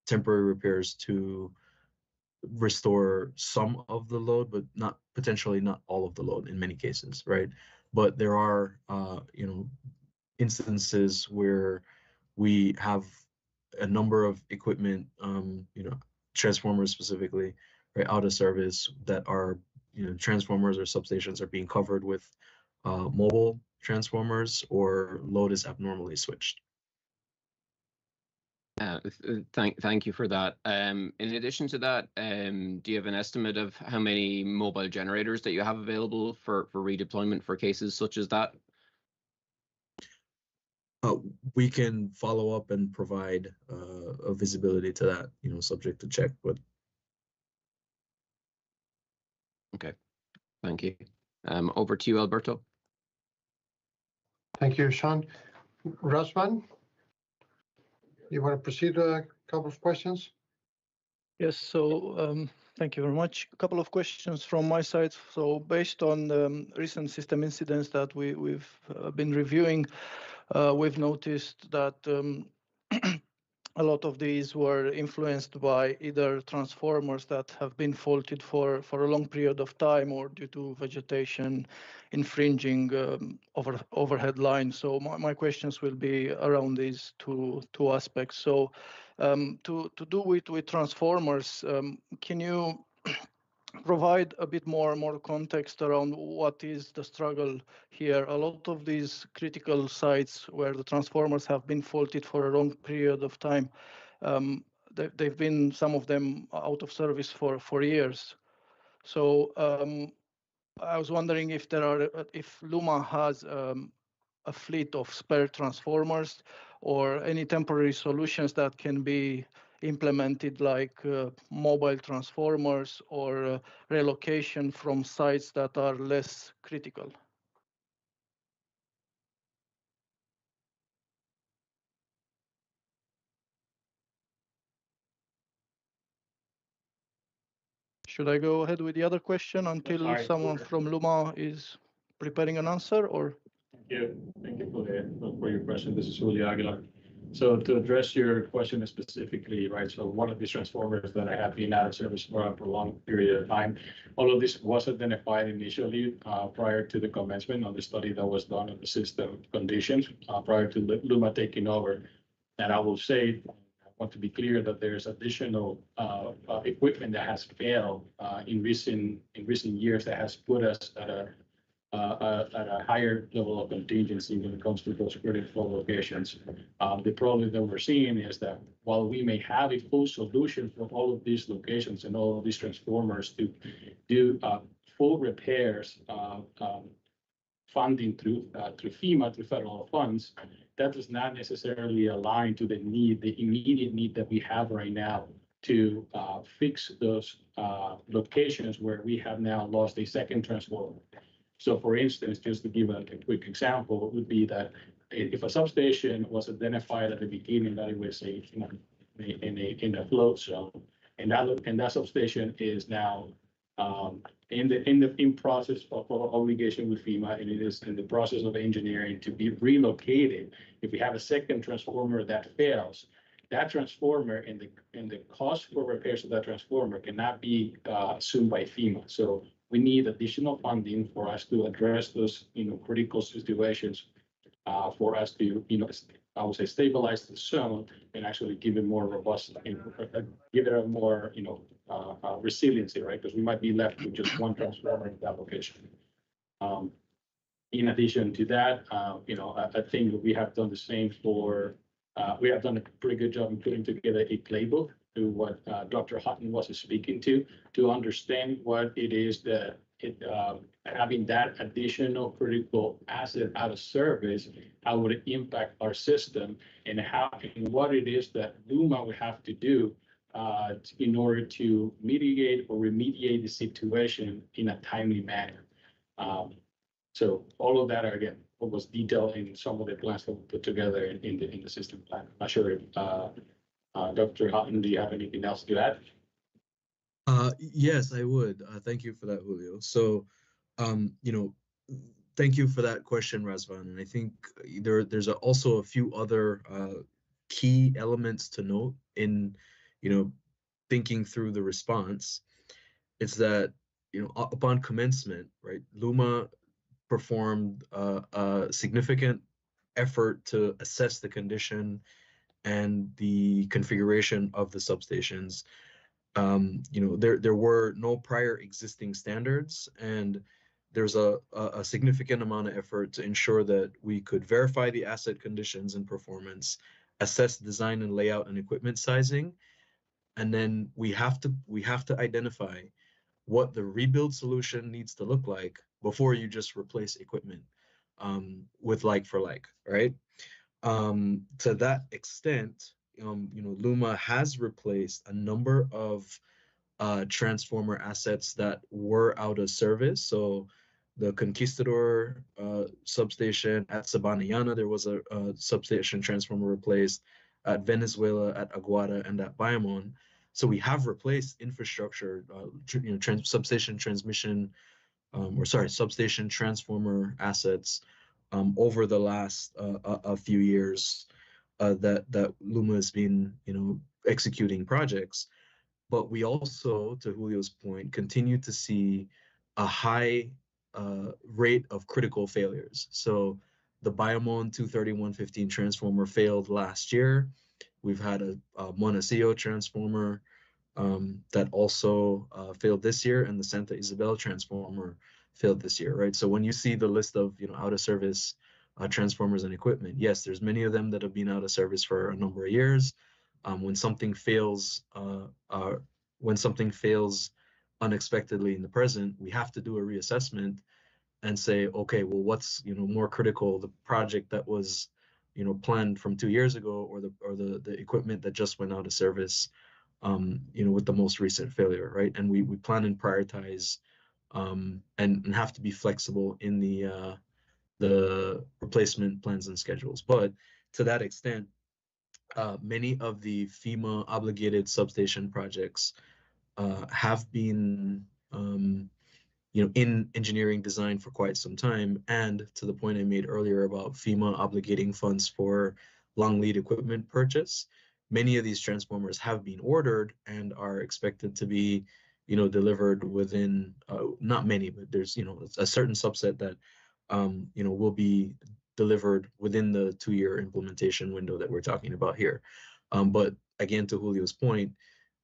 repairs to restore some of the load, but potentially not all of the load in many cases, right? But there are, instances where we have a number of equipment, transformers specifically, right, out of service that are, transformers or substations are being covered with mobile transformers or load is abnormally switched. Thank you for that. In addition to that, do you have an estimate of how many mobile generators that you have available for redeployment for cases such as that? We can follow up and provide a visibility to that, subject to check. But okay, thank you. Over to you, Alberto. Thank you, Sean. Razvan, you want to proceed with a couple of questions? Yes, so thank you very much. A couple of questions from my side. So based on the recent system incidents that we've been reviewing, we've noticed that a lot of these were influenced by either transformers that have been faulted for a long period of time or due to vegetation infringing overhead lines. So my questions will be around these two aspects. So to do with transformers, can you provide a bit more context around what is the struggle here? A lot of these critical sites where the transformers have been faulted for a long period of time, they've been, some of them, out of service for years. So I was wondering if Luma has a fleet of spare transformers or any temporary solutions that can be implemented, like mobile transformers or relocation from sites that are less critical. Should I go ahead with the other question until someone from Luma is preparing an answer, or? Thank you for your question. This is Julio Aguilar. So to address your question specifically, right? So one of these transformers that have been out of service for a prolonged period of time, all of this was identified initially prior to the commencement of the study that was done of the system conditions prior to Luma taking over. And I will say, I want to be clear that there's additional equipment that has failed in recent years that has put us at a higher level of contingency when it comes to those critical locations. The problem that we're seeing is that while we may have a full solution for all of these locations and all of these transformers to do full repairs, funding through FEMA, through federal funds, that does not necessarily align to the immediate need that we have right now to fix those locations where we have now lost a second transformer. So for instance, just to give a quick example, it would be that if a substation was identified at the beginning that it was in a float zone, and that substation is now in process of obligation with FEMA, and it is in the process of engineering to be relocated. If we have a second transformer that fails, that transformer and the cost for repairs of that transformer cannot be assumed by FEMA. So we need additional funding for us to address those, critical situations, for us to, I would say, stabilize the zone and actually give it more robust, give it a more, resiliency, right? Because we might be left with just one transformer in that location. In addition to that, I think we have done the same we have done a pretty good job in putting together a playbook to what Dr. Hutton was speaking to understand what it is that having that additional critical asset out of service, how would it impact our system, and what it is that Luma would have to do in order to mitigate or remediate the situation in a timely manner. So all of that are, again, what was detailed in some of the plans that we put together in the system plan. I'm not sure if Dr. Hutton, do you have anything else to add? Yes, I would. Thank you for that, Julio. So, thank you for that question, Razvan. And I think there's also a few other key elements to note in, thinking through the response. It's that, upon commencement, right, Luma performed a significant effort to assess the condition and the configuration of the substations. There were no prior existing standards, and there's a significant amount of effort to ensure that we could verify the asset conditions and performance assess design and layout and equipment sizing, and then we have to identify what the rebuild solution needs to look like before you just replace equipment with like for like, right? To that extent, Luma has replaced a number of transformer assets that were out of service. So the Conquistador substation at Sabanayana, there was a substation transformer replaced at Venezuela, at Aguada, and at Bayamon. So we have replaced infrastructure, substation transmission, substation transformer assets over the last a few years that Luma has been, executing projects. But we also, to Julio's point, continue to see a high rate of critical failures. So the Bayamon 23115 transformer failed last year. We've had a Montecillo transformer that also failed this year, and the Santa Isabel transformer failed this year, right? So when you see the list of out of service transformers and equipment, yes, there's many of them that have been out of service for a number of years. When something fails unexpectedly in the present, we have to do a reassessment and say, okay, well, what's more critical, the project that was planned from 2 years ago, or the equipment that just went out of service with the most recent failure, right? And we plan and prioritize and have to be flexible in the replacement plans and schedules. But to that extent, many of the FEMA obligated substation projects have been in engineering design for quite some time. And to the point I made earlier about FEMA obligating funds for long lead equipment purchase, many of these transformers have been ordered and are expected to be delivered within not many, but there's a certain subset that will be delivered within the 2-year implementation window that we're talking about here. But again, to Julio's point,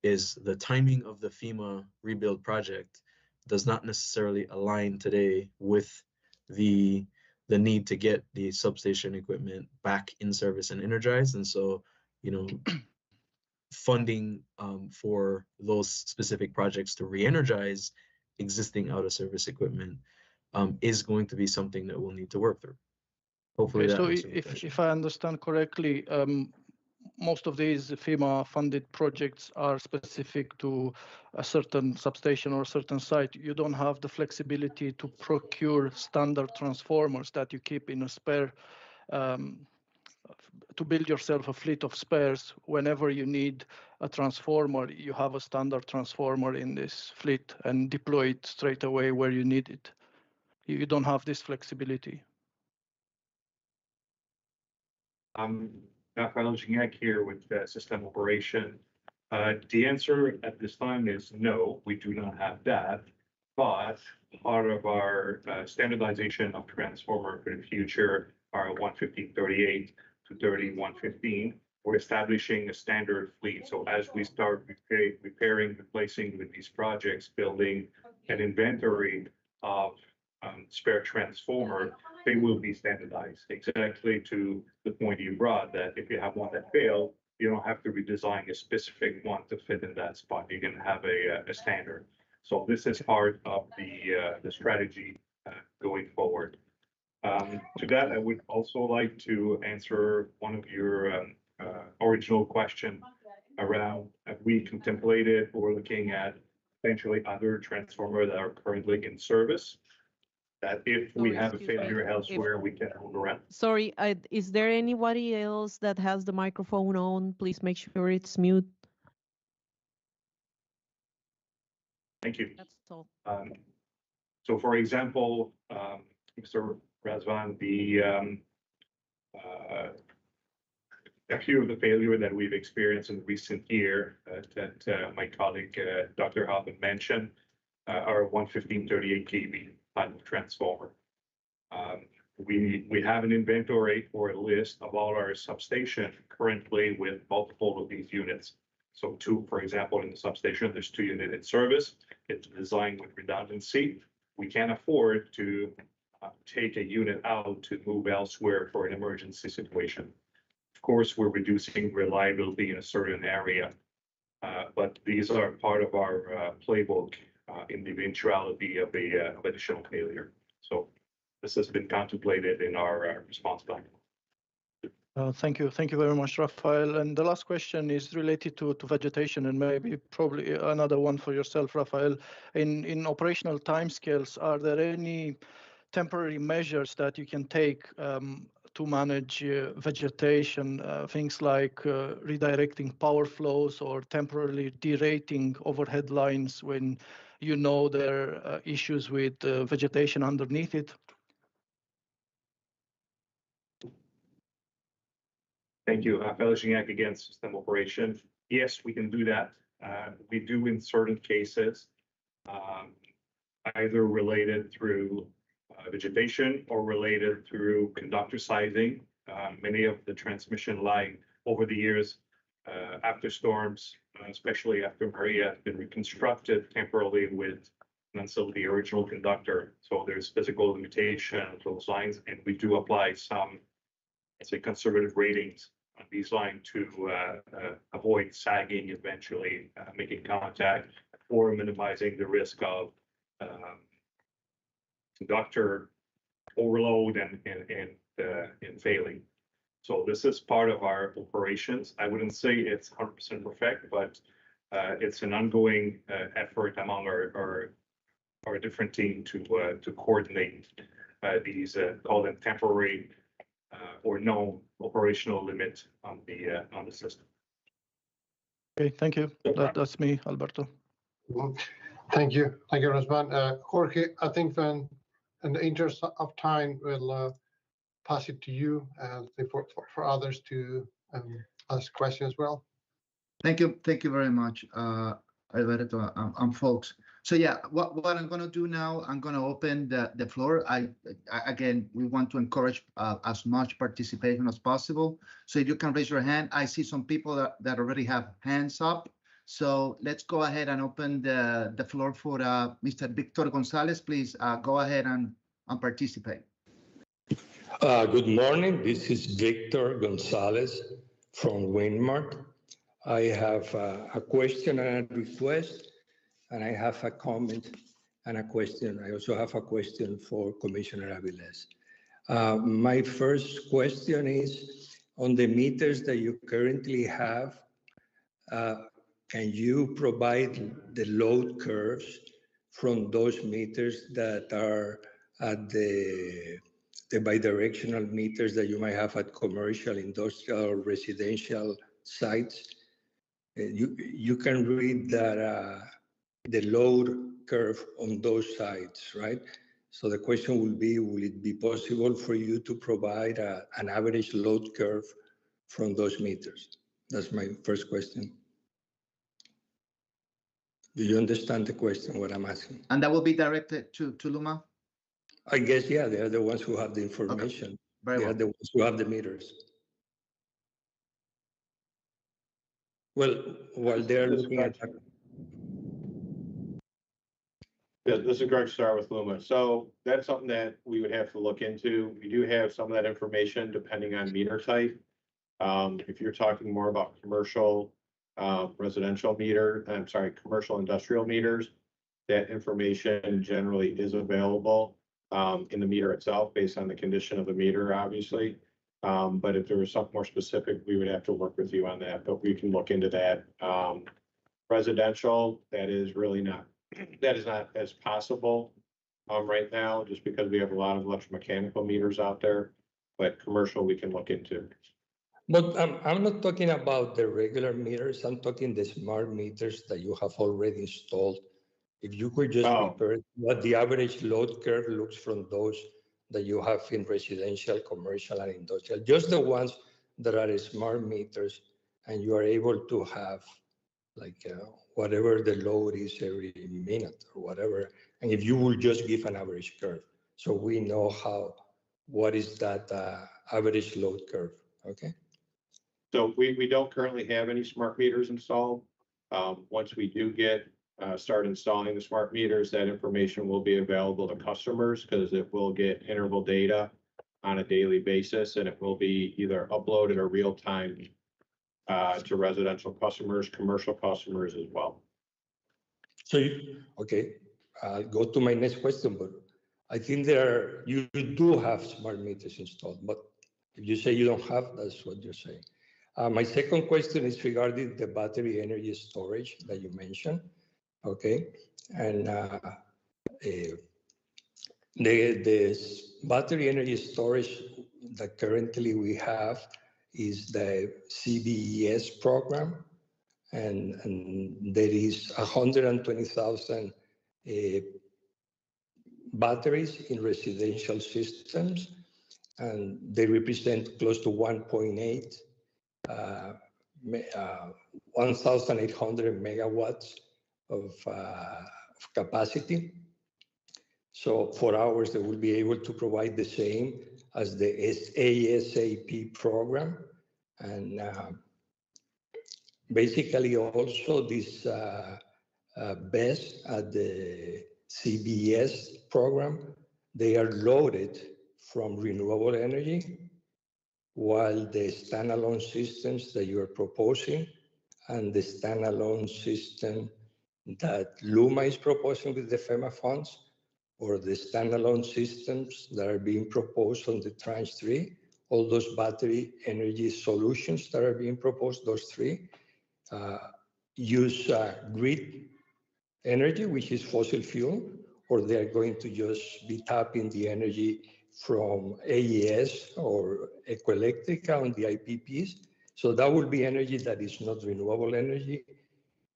is the timing of the FEMA rebuild project does not necessarily align today with the need to get the substation equipment back in service and energized. And so, funding for those specific projects to re-energize existing out of service equipment is going to be something that we'll need to work through. Hopefully, so if I understand correctly, most of these FEMA funded projects are specific to a certain substation or a certain site. You don't have the flexibility to procure standard transformers that you keep in a spare, to build yourself a fleet of spares. Whenever you need a transformer, you have a standard transformer in this fleet and deploy it straight away where you need it. You don't have this flexibility. Rafael Gignac here with System Operation. The answer at this time is no, we do not have that. But part of our standardization of transformer for the future, our 11538 to 3115, we're establishing a standard fleet. So as we start repairing, replacing with these projects, building an inventory of spare transformer, they will be standardized exactly to the point you brought, that if you have one that failed, you don't have to redesign a specific one to fit in that spot. You can have a standard. So this is part of the strategy going forward. To that, I would also like to answer one of your original question around, have we contemplated or looking at potentially other transformers that are currently in service, that if we have a failure elsewhere, we can move around. Sorry, is there anybody else that has the microphone on? Please make sure it's mute. Thank you. That's all. So for example, Mr. Razvan, a few of the failure that we've experienced in recent year that my colleague, Dr. Hoffman mentioned, are 11538 kV type of transformer. We have an inventory or a list of all our substation currently with multiple of these units. So 2, for example, in the substation, there's 2 units in service. It's designed with redundancy. We can't afford to take a unit out to move elsewhere for an emergency situation. Of course, we're reducing reliability in a certain area. But these are part of our playbook in the eventuality of additional failure. So this has been contemplated in our response plan. Thank you. Thank you very much, Rafael. And the last question is related to vegetation, and maybe probably another one for yourself, Rafael. In operational timescales, are there any temporary measures that you can take to manage vegetation, things like redirecting power flows or temporarily derating overhead lines when you know there are issues with vegetation underneath it? Thank you. Felix Gignac again, system operation. Yes, we can do that. We do in certain cases, either related through vegetation or related through conductor sizing. Many of the transmission line over the years after storms, especially after Maria, have been reconstructed temporarily with the original conductor. So there's physical limitation of those lines, and we do apply some, let's say, conservative ratings on these lines to avoid sagging, eventually making contact, or minimizing the risk of conductor overload and failing. So this is part of our operations. I wouldn't say it's 100% perfect, but it's an ongoing effort among our different team to coordinate these call them temporary or no operational limit on the system. Okay, thank you. That's me, Alberto. Thank you, Rosman. Jorge, I think then, in the interest of time, we'll pass it to you for others to ask questions as well. Thank you very much, Alberto and folks. So yeah, what I'm going to do now, I'm going to open the floor. Again, we want to encourage as much participation as possible. So if you can raise your hand, I see some people that already have hands up. So let's go ahead and open the floor for Mr. Victor Gonzalez. Please go ahead and participate. Good morning. This is Victor Gonzalez from Windmark. I have a question and a request, and I have a comment and a question. I also have a question for Commissioner Aviles. My first question is on the meters that you currently have. Can you provide the load curves from those meters that are at the bidirectional meters that you might have at commercial, industrial, or residential sites? You can read that the load curve on those sites, right? So the question will be, will it be possible for you to provide an average load curve from those meters? That's my first question. Do you understand the question, what I'm asking? And that will be directed to Luma? I guess, yeah, they are the ones who have the information. Okay. They are the ones who have the meters. Well, while they're looking at that. Yeah, this is Greg Starr with Luma. So that's something that we would have to look into. We do have some of that information depending on meter type. If you're talking more about commercial, residential commercial industrial meters, that information generally is available in the meter itself based on the condition of the meter, obviously. But if there was something more specific, we would have to work with you on that, but we can look into that. Residential, that is not as possible right now, just because we have a lot of electromechanical meters out there, but commercial we can look into. But I'm not talking about the regular meters. I'm talking the smart meters that you have already installed. If you could just prepare what the average load curve looks from those that you have in residential, commercial, and industrial, just the ones that are smart meters, and you are able to have like whatever the load is every minute or whatever. And if you will just give an average curve, so we know what is that average load curve, okay? So we don't currently have any smart meters installed. Once we do start installing the smart meters, that information will be available to customers because it will get interval data on a daily basis, and it will be either uploaded or real time to residential customers, commercial customers as well. So, okay, I'll go to my next question, but I think you do have smart meters installed, but if you say you don't have, that's what you're saying. My second question is regarding the battery energy storage that you mentioned, okay? And the battery energy storage that currently we have is the CBES program, and there is 120,000 batteries in residential systems, and they represent close to 1.8 1,800 megawatts of capacity. So for ours, they will be able to provide the same as the ASAP program. And basically also this BESS at the CBS program, they are loaded from renewable energy, while the standalone systems that you are proposing and the standalone system that LUMA is proposing with the FEMA funds, or the standalone systems that are being proposed on the tranche 3, all those battery energy solutions that are being proposed, those three, use grid energy, which is fossil fuel, or they're going to just be tapping the energy from AES or Ecoelectrica on the IPPs. So that will be energy that is not renewable energy,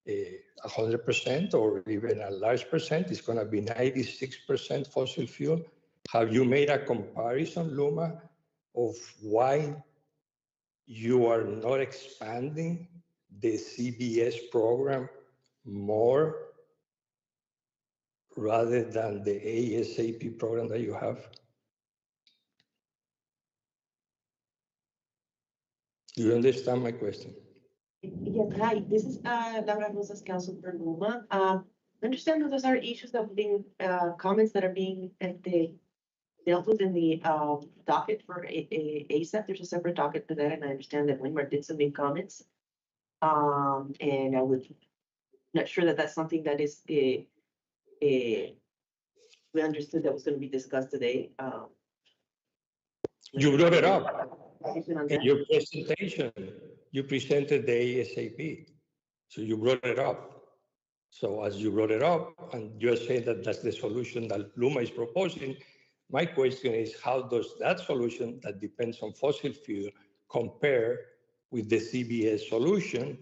100% or even a large percent. It's going to be 96% fossil fuel. Have you made a comparison, Luma, of why you are not expanding the CBS program more rather than the ASAP program that you have? Do you understand my question? Yes, hi, this is Laura Rosas, counsel for Luma. I understand that those are issues that have been, comments that are being dealt with in the docket for ASAP. There's a separate docket for that, and I understand that Windmark did submit comments. And I would not sure that that's something that is we understood that was going to be discussed today. You brought it up in your presentation. You presented the ASAP, so you brought it up. So as you brought it up, and you're saying that that's the solution that Luma is proposing, my question is, how does that solution that depends on fossil fuel compare with the CBS solution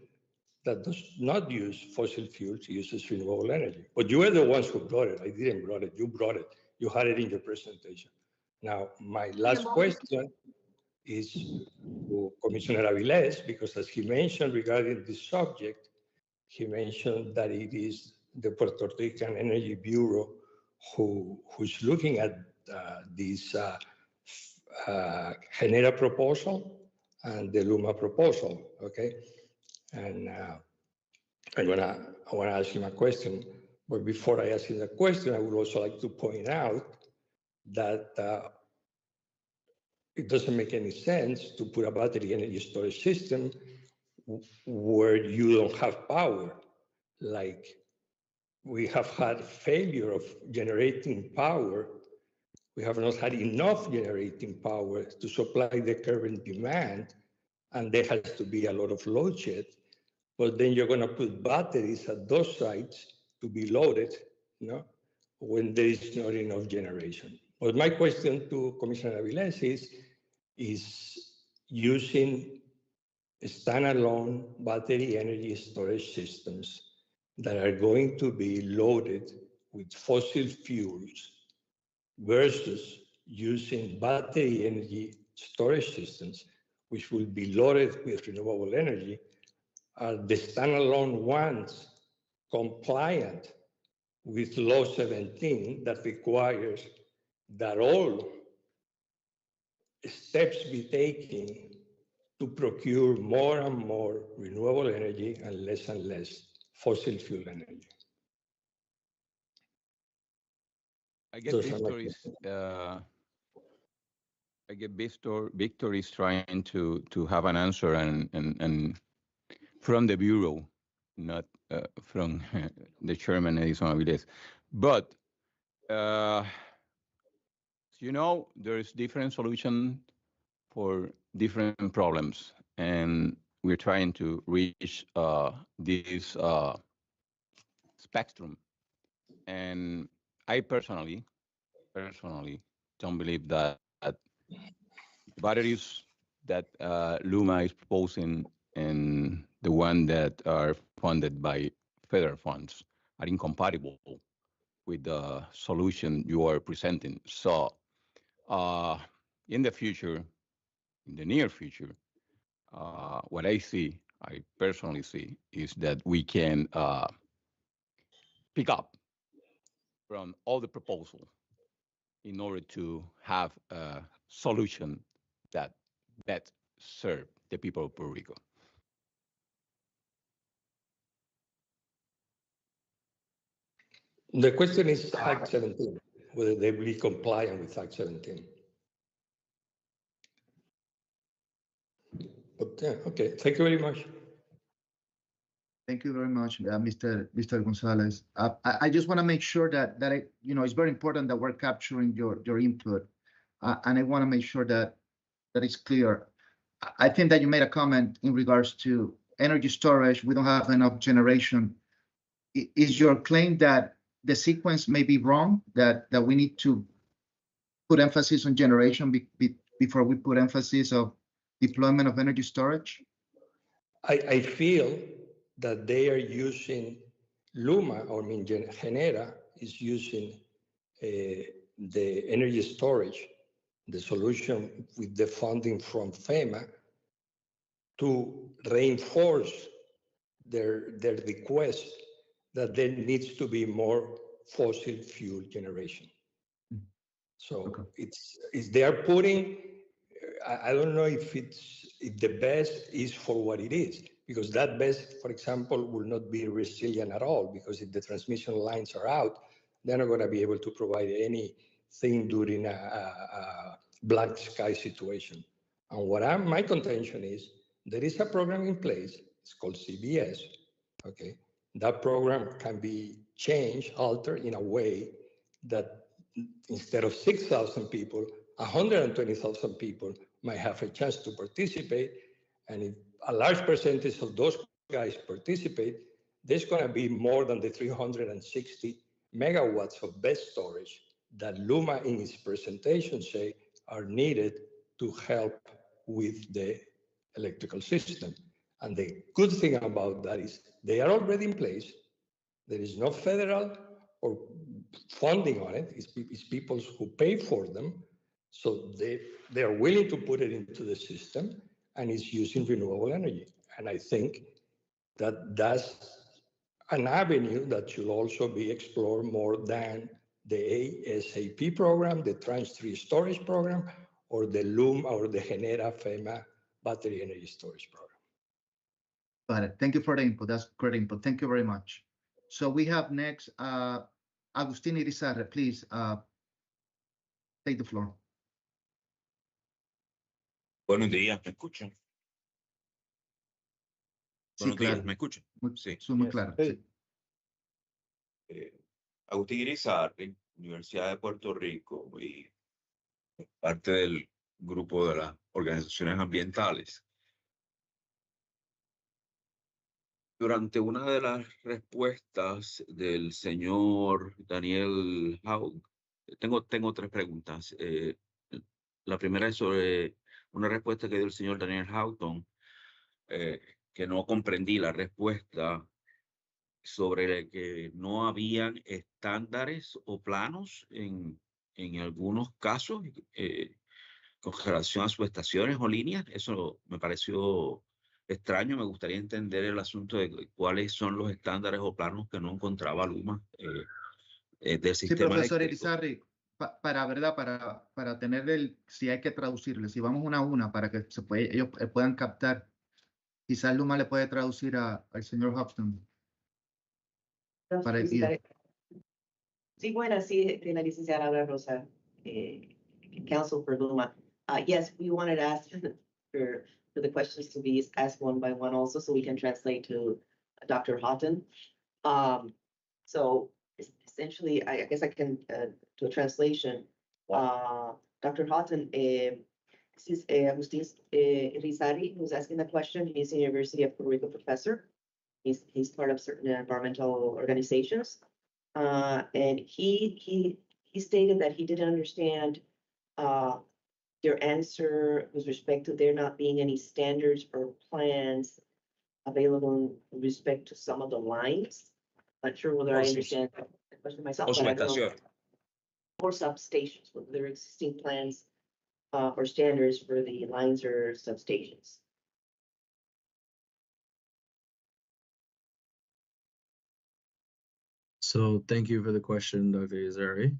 that does not use fossil fuels, uses renewable energy? But you were the ones who brought it. I didn't brought it. You brought it. You had it in your presentation. Now, my last question is to Commissioner Avilés, because as he mentioned regarding this subject, he mentioned that it is the Puerto Rican Energy Bureau who's looking at this Genera proposal and the Luma proposal, okay? And I want to ask him a question, but before I ask him the question, I would also like to point out that it doesn't make any sense to put a battery energy storage system where you don't have power. Like we have had failure of generating power. We have not had enough generating power to supply the current demand, and there has to be a lot of load shed. But then you're going to put batteries at those sites to be loaded, you know, when there is not enough generation. But my question to Commissioner Avilés is using standalone battery energy storage systems that are going to be loaded with fossil fuels versus using battery energy storage systems, which will be loaded with renewable energy. Are the standalone ones compliant with Law 17 that requires that all steps be taken to procure more and more renewable energy and less fossil fuel energy? I guess Victor is I get Victor is trying to have an answer and from the bureau, not from the chairman Edison Avilés. But you know, there's different solution for different problems, and we're trying to reach this spectrum. And I personally don't believe that batteries that Luma is proposing and the one that are funded by federal funds are incompatible with the solution you are presenting. So in the future, in the near future, what I personally see, is that we can pick up from all the proposal in order to have a solution that best serve the people of Puerto Rico. The question is Act 17, whether they will be compliant with Act 17. Okay, thank you very much. Thank you very much, Mr. Gonzalez. I just want to make sure that it's very important that we're capturing your input, and I want to make sure that it's clear. I think that you made a comment in regards to energy storage. We don't have enough generation. Is your claim that the sequence may be wrong? That we need to put emphasis on generation before we put emphasis of deployment of energy storage? I feel that they are using Luma, or Genera is using the energy storage, the solution with the funding from FEMA, to reinforce their request that there needs to be more fossil fuel generation. So it's they are putting, I don't know if the best is for what it is, because that best, for example, will not be resilient at all, because if the transmission lines are out, they're not going to be able to provide anything during a black sky situation. And my contention is, there is a program in place, it's called CBS, okay? That program can be changed, altered in a way that instead of 6,000 people, 120,000 people might have a chance to participate. And if a large percentage of those guys participate, there's going to be more than the 360 megawatts of best storage that Luma in its presentation say are needed to help with the electrical system. And the good thing about that is they are already in place. There is no federal or funding on it. It's people who pay for them. So they are willing to put it into the system, and it's using renewable energy. And I think that that's an avenue that should also be explored more than the ASAP program, the Tranche 3 storage program, or the Luma or the Genera FEMA battery energy storage program. Got it. Thank you for the input. That's great input. Thank you very much. So we have next Agustin Irizarry. Please take the floor. Buenos días, ¿me escuchan? Sí, Buenos días, claro. ¿me escuchan? Sí. Muy claro. Sí. Agustín Irizarry, Universidad de Puerto Rico, y parte del grupo de las organizaciones ambientales. Durante una de las respuestas del señor Daniel Haug, tengo tres preguntas. La primera es sobre una respuesta que dio el señor Daniel Houghton, que no comprendí la respuesta, sobre que no habían estándares o planos en algunos casos con relación a subestaciones o líneas. Eso me pareció extraño. Me gustaría entender el asunto de cuáles son los estándares o planos que no encontraba Luma del sistema. Sí, profesor eléctrico. Irizarry, para tener si hay que traducirle, si vamos una a una para que ellos puedan captar, quizás Luma le puede traducir al señor Houghton. Sí, buenas, sí, la licenciada Laura Rosa, Council for Luma. Yes, we wanted to ask for the questions to be asked one by one also, so we can translate to Dr. Houghton. So essentially, I guess I can do a translation. Dr. Houghton, this is Agustin Rizari who's asking the question. He's a University of Puerto Rico professor. He's part of certain environmental organizations, and he stated that he didn't understand your answer with respect to there not being any standards or plans available with respect to some of the lines. Not sure whether I understand the question myself, but I don't know. Or substations, whether there are existing plans or standards for the lines or substations. So thank you for the question, Dr. Izari.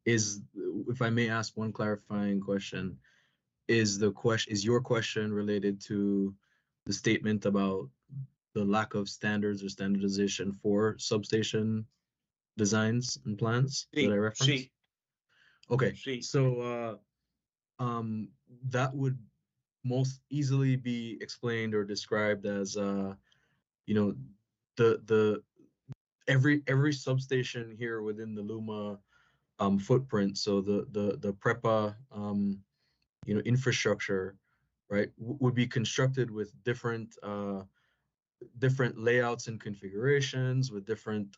If I may ask one clarifying question, is your question related to the statement about the lack of standards or standardization for substation designs and plans that I referenced? Okay, so that would most easily be explained or described as every substation here within the LUMA footprint. So the PREPA infrastructure, right, would be constructed with different layouts and configurations, with different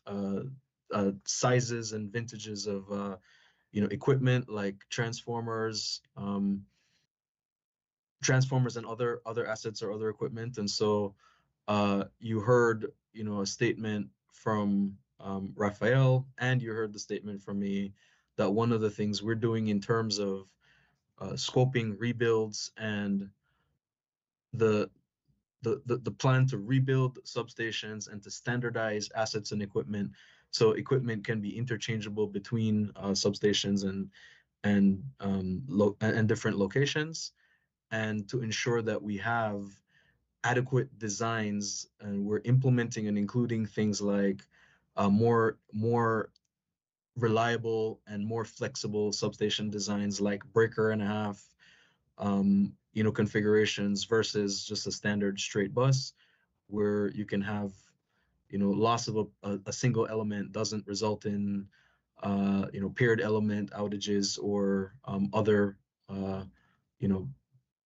sizes and vintages of equipment like transformers and other assets or other equipment. And so you heard a statement from Rafael, and you heard the statement from me that one of the things we're doing in terms of scoping rebuilds and the plan to rebuild substations and to standardize assets and equipment, so equipment can be interchangeable between substations and different locations, and to ensure that we have adequate designs, and we're implementing and including things like more reliable and more flexible substation designs, like breaker and a half configurations versus just a standard straight bus, where you can have loss of a single element doesn't result in paired element outages or other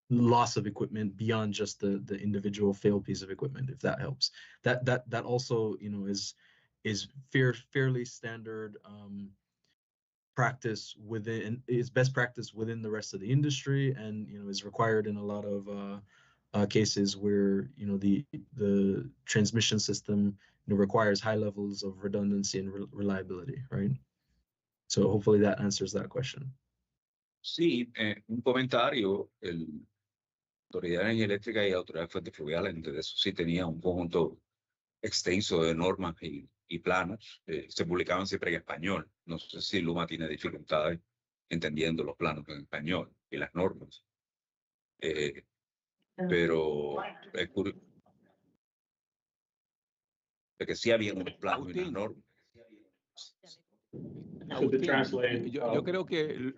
loss of equipment beyond just the individual failed piece of equipment, if that helps. That also is fairly standard practice is best practice within the rest of the industry, and is required in a lot of cases where the transmission system requires high levels of redundancy and reliability, right? So hopefully that answers that question. Sí, un comentario. Autoridad de Energía Eléctrica y Autoridad de Fuentes Fluviales, entre eso sí tenía un conjunto extenso de normas y planos. Se publicaban siempre en español. No sé si Luma tiene dificultades entendiendo los planos en español y las normas. Pero es curioso de que sí había unos planos y unas normas. Agustín, yo creo que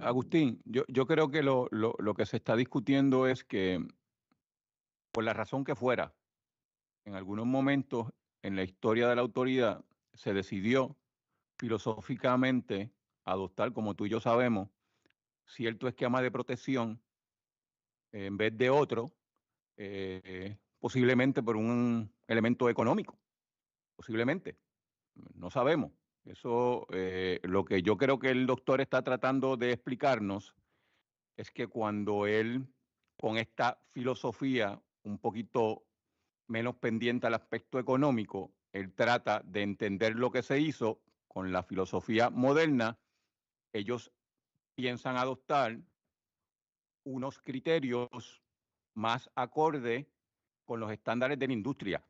Agustín, yo creo que lo que se está discutiendo es que, por la razón que fuera, en algunos momentos en la historia de la autoridad se decidió filosóficamente adoptar, como tú y yo sabemos, cierto esquema de protección en vez de otro, posiblemente por un elemento económico, posiblemente, no sabemos. Eso, lo que yo creo que el doctor está tratando de explicarnos es que cuando él, con esta filosofía un poquito menos pendiente al aspecto económico, él trata de entender lo que se hizo con la filosofía moderna. Ellos piensan adoptar unos criterios más acorde con los estándares de la industria.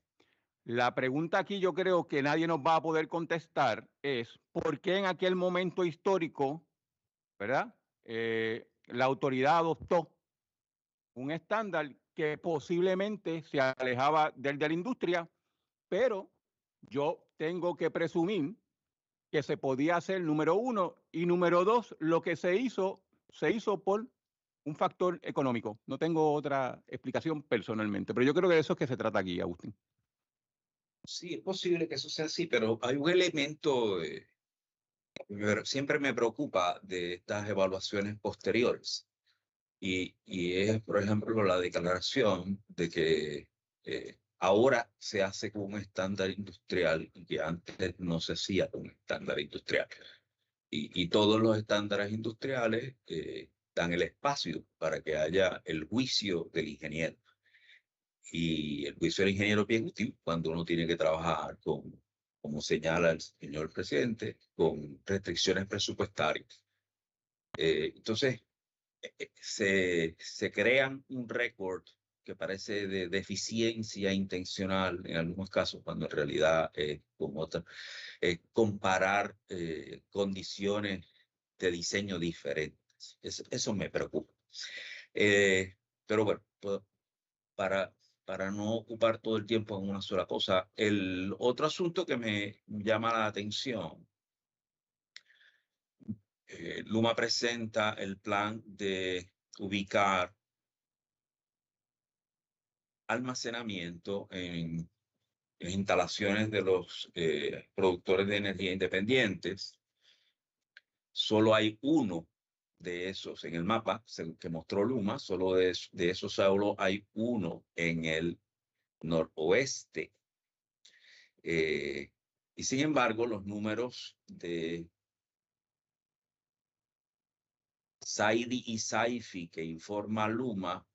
La pregunta aquí yo creo que nadie nos va a poder contestar es ¿por qué en aquel momento histórico, ¿verdad? La autoridad adoptó un estándar que posiblemente se alejaba del de la industria, pero yo tengo que presumir que se podía hacer, número uno, y número dos, lo que se hizo se hizo por un factor económico. No tengo otra explicación personalmente, pero yo creo que de eso es que se trata aquí, Agustín. Sí, es posible que eso sea así, pero hay un elemento que siempre me preocupa de estas evaluaciones posteriores. Y es, por ejemplo, la declaración de que ahora se hace con un estándar industrial y que antes no se hacía con un estándar industrial. Y todos los estándares industriales dan el espacio para que haya el juicio del ingeniero. Y el juicio del ingeniero es bien útil cuando uno tiene que trabajar con, como señala el señor presidente, con restricciones presupuestarias. Entonces, se crean un récord que parece de deficiencia intencional en algunos casos, cuando en realidad con otra, comparar condiciones de diseño diferentes. Eso me preocupa. Pero bueno, para no ocupar todo el tiempo en una sola cosa, el otro asunto que me llama la atención, Luma presenta el plan de ubicar almacenamiento en instalaciones de los productores de energía independientes. Solo hay uno de esos en el mapa que mostró Luma, solo de esos solo hay uno en el noroeste. Y sin embargo, los números de SAIDI y SAIFI que informa Luma,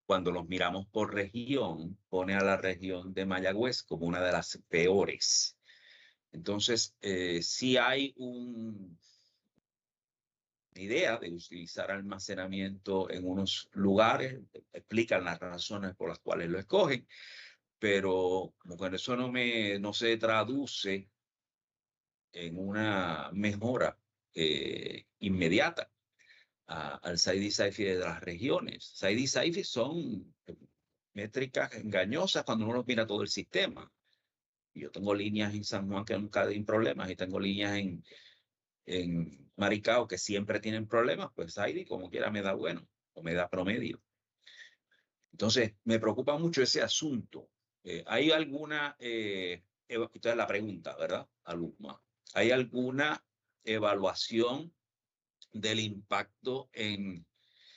cuando los miramos por región, pone a la región de Mayagüez como una de las peores. Entonces, sí hay una idea de utilizar almacenamiento en unos lugares, explican las razones por las cuales lo escogen, pero como que eso no se traduce en una mejora inmediata al SAIDI y SAIFI de las regiones. SAIDI y SAIFI son métricas engañosas cuando uno mira todo el sistema. Yo tengo líneas en San Juan que nunca tienen problemas y tengo líneas en Maricao que siempre tienen problemas, pues SAIDI como quiera me da bueno o me da promedio. Entonces, me preocupa mucho ese asunto. ¿Hay alguna, esta es la pregunta, ¿verdad? Alumna, ¿hay alguna evaluación del impacto en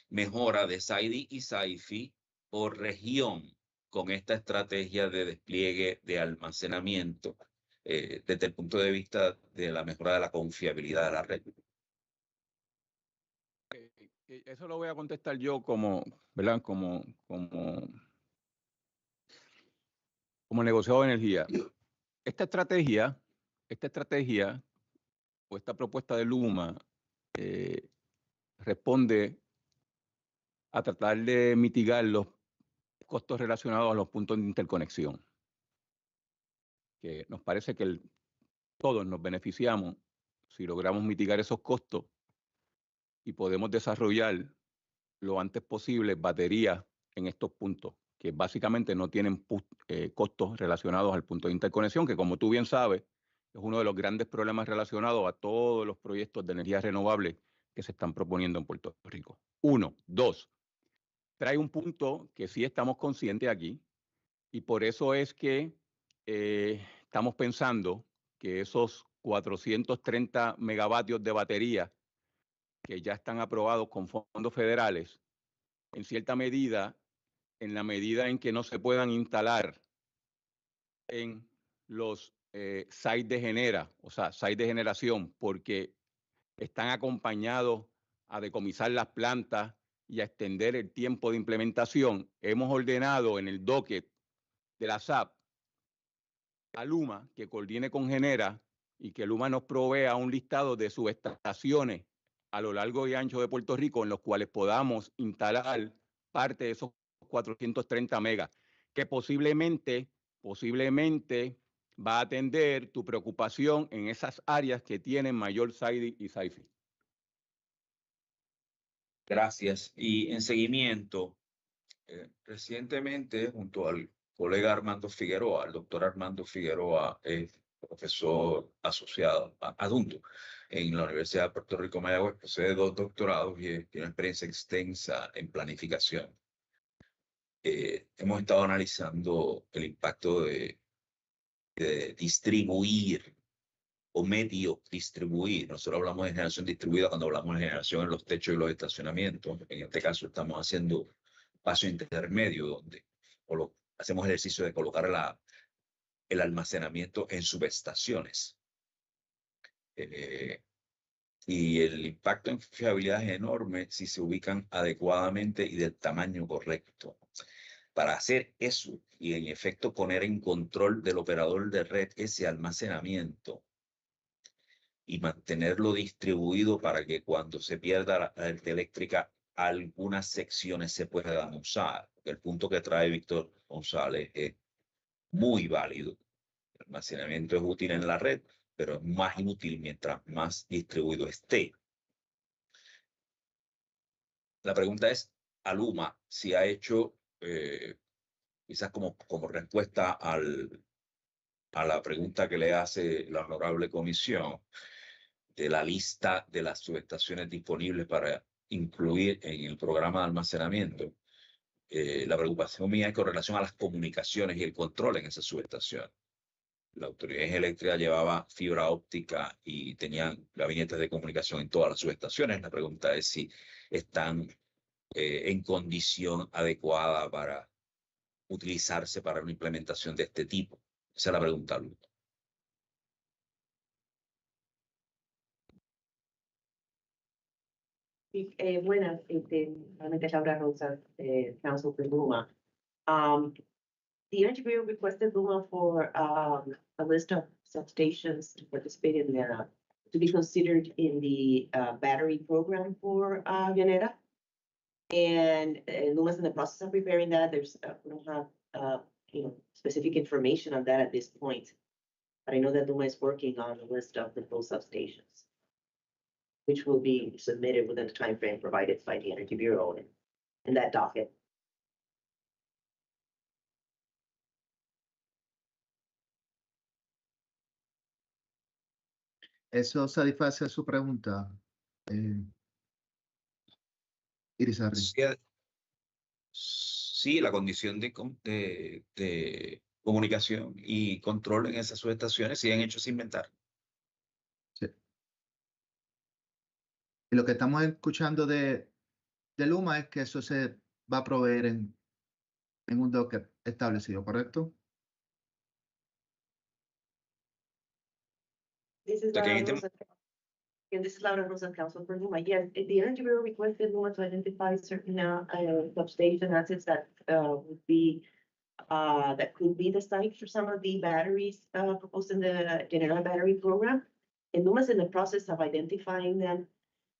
mejora de SAIDI y SAIFI por región con esta estrategia de despliegue de almacenamiento desde el punto de vista de la mejora de la confiabilidad de la red? Eso lo voy a contestar yo como, ¿verdad? Como negociador de energía. Esta estrategia o esta propuesta de Luma responde a tratar de mitigar los costos relacionados a los puntos de interconexión. Que nos parece que todos nos beneficiamos si logramos mitigar esos costos y podemos desarrollar lo antes posible baterías en estos puntos, que básicamente no tienen costos relacionados al punto de interconexión, que como tú bien sabes, es uno de los grandes problemas relacionados a todos los proyectos de energía renovable que se están proponiendo en Puerto Rico. 1. 2. Trae un punto que sí estamos conscientes aquí, y por eso es que estamos pensando que esos 430 megavatios de batería que ya están aprobados con fondos federales, en cierta medida, en la medida en que no se puedan instalar en los sites de generación, porque están acompañados a decomisar las plantas y a extender el tiempo de implementación, hemos ordenado en el docket de la SAP a Luma que coordine con Genera y que Luma nos provea un listado de subestaciones a lo largo y ancho de Puerto Rico en los cuales podamos instalar parte de esos 430 megas, que posiblemente va a atender tu preocupación en esas áreas que tienen mayor SAIDI y SAIFI. Gracias. Y en seguimiento, recientemente, junto al colega Armando Figueroa, el doctor Armando Figueroa, profesor asociado, adjunto, en la Universidad de Puerto Rico, Mayagüez, posee 2 doctorados y tiene una experiencia extensa en planificación. Hemos estado analizando el impacto de distribuir o medio distribuir. Nosotros hablamos de generación distribuida cuando hablamos de generación en los techos y los estacionamientos. En este caso estamos haciendo paso intermedio donde hacemos ejercicio de colocar el almacenamiento en subestaciones. Y el impacto en fiabilidad es enorme si se ubican adecuadamente y del tamaño correcto. Para hacer eso y en efecto poner en control del operador de red ese almacenamiento y mantenerlo distribuido para que cuando se pierda la red eléctrica algunas secciones se puedan usar. El punto que trae Víctor González es muy válido. El almacenamiento es útil en la red, pero es más inútil mientras más distribuido esté. La pregunta es, Luma, si ha hecho, quizás como respuesta a la pregunta que le hace la honorable comisión, de la lista de las subestaciones disponibles para incluir en el programa de almacenamiento. La preocupación mía es con relación a las comunicaciones y el control en esa subestación. La autoridad eléctrica llevaba fibra óptica y tenían gabinetes de comunicación en todas las subestaciones. La pregunta es si están en condición adecuada para utilizarse para una implementación de este tipo. Esa es la pregunta, Luz. Buenas, realmente Laura Rosa, Council for Luma. The Energy Bureau requested Luma for a list of substations to participate in to be considered in the battery program for Llanera. And Luma's in the process of preparing that. We don't have specific information on that at this point. But I know that Luma is working on a list of those substations, which will be submitted within the time frame provided by the Energy Bureau in that docket. Eso satisface su pregunta, Irizarry. Sí, la condición de comunicación y control en esas subestaciones sí han hecho ese inventario. Sí. Y lo que estamos escuchando de Luma es que eso se va a proveer en un docker establecido, ¿correcto? This is Laura Rosa. And this is Laura Rosa, Council for Luma. Yes, the Energy Bureau requested Luma to identify certain substation assets that would be that could be the site for some of the batteries proposed in the general battery program. And Luma's in the process of identifying them.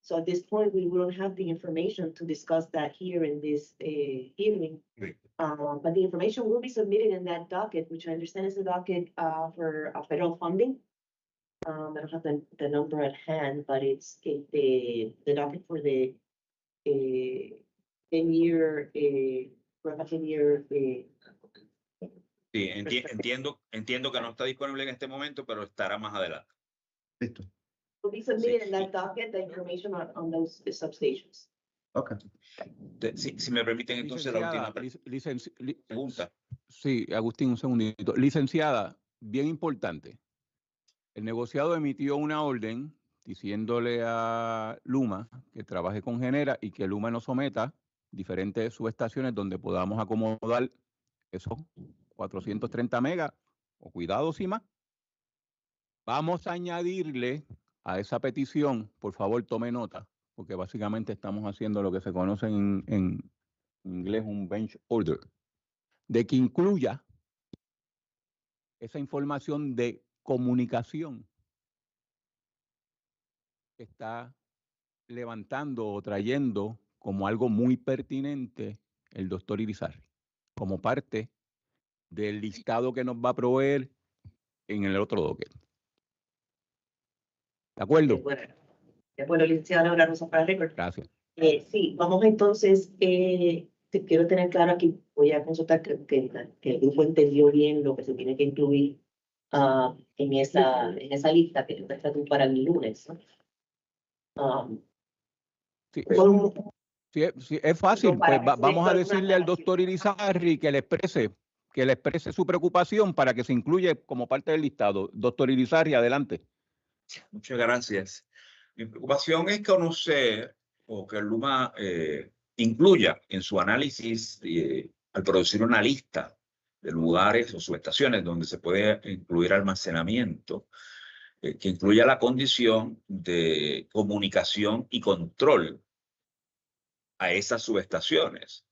So at this point, we don't have the information to discuss that here in this hearing. But the information will be submitted in that docket, which I understand is a docket for federal funding. I don't have the number at hand, but it's the docket for the 10-year, for a 10-year. Sí, entiendo que no está disponible en este momento, pero estará más adelante. Listo. Will be submitted in that docket, the information on those substations. Okay. Si me permiten entonces la última pregunta. Sí, Agustín, un segundito. Licenciada, bien importante. El negociado emitió una orden diciéndole a Luma que trabaje con Genera y que Luma nos someta diferentes subestaciones donde podamos acomodar esos 430 megas o cuidado, sí más. Vamos a añadirle a esa petición, por favor tome nota, porque básicamente estamos haciendo lo que se conoce en inglés un bench order, de que incluya esa información de comunicación que está levantando o trayendo como algo muy pertinente el doctor Irizarry, como parte del listado que nos va a proveer en el otro docket. ¿De acuerdo? Bueno, licenciada Laura Rosa para récord. Gracias. Sí, vamos entonces, te quiero tener claro aquí, voy a consultar que el grupo entendió bien lo que se tiene que incluir en esa lista que tú tú para el lunes, ¿no? Sí, Son- sí, es fácil. No, para Pues vamos a alguna decirle al doctor Irizarry que le exprese su preocupación para que se incluya como parte del listado. Doctor Irizarry, adelante. Muchas gracias. Mi preocupación es conocer o que el Luma incluya en su análisis al producir una lista de lugares o subestaciones donde se puede incluir almacenamiento, que incluya la condición de comunicación y control a esas subestaciones.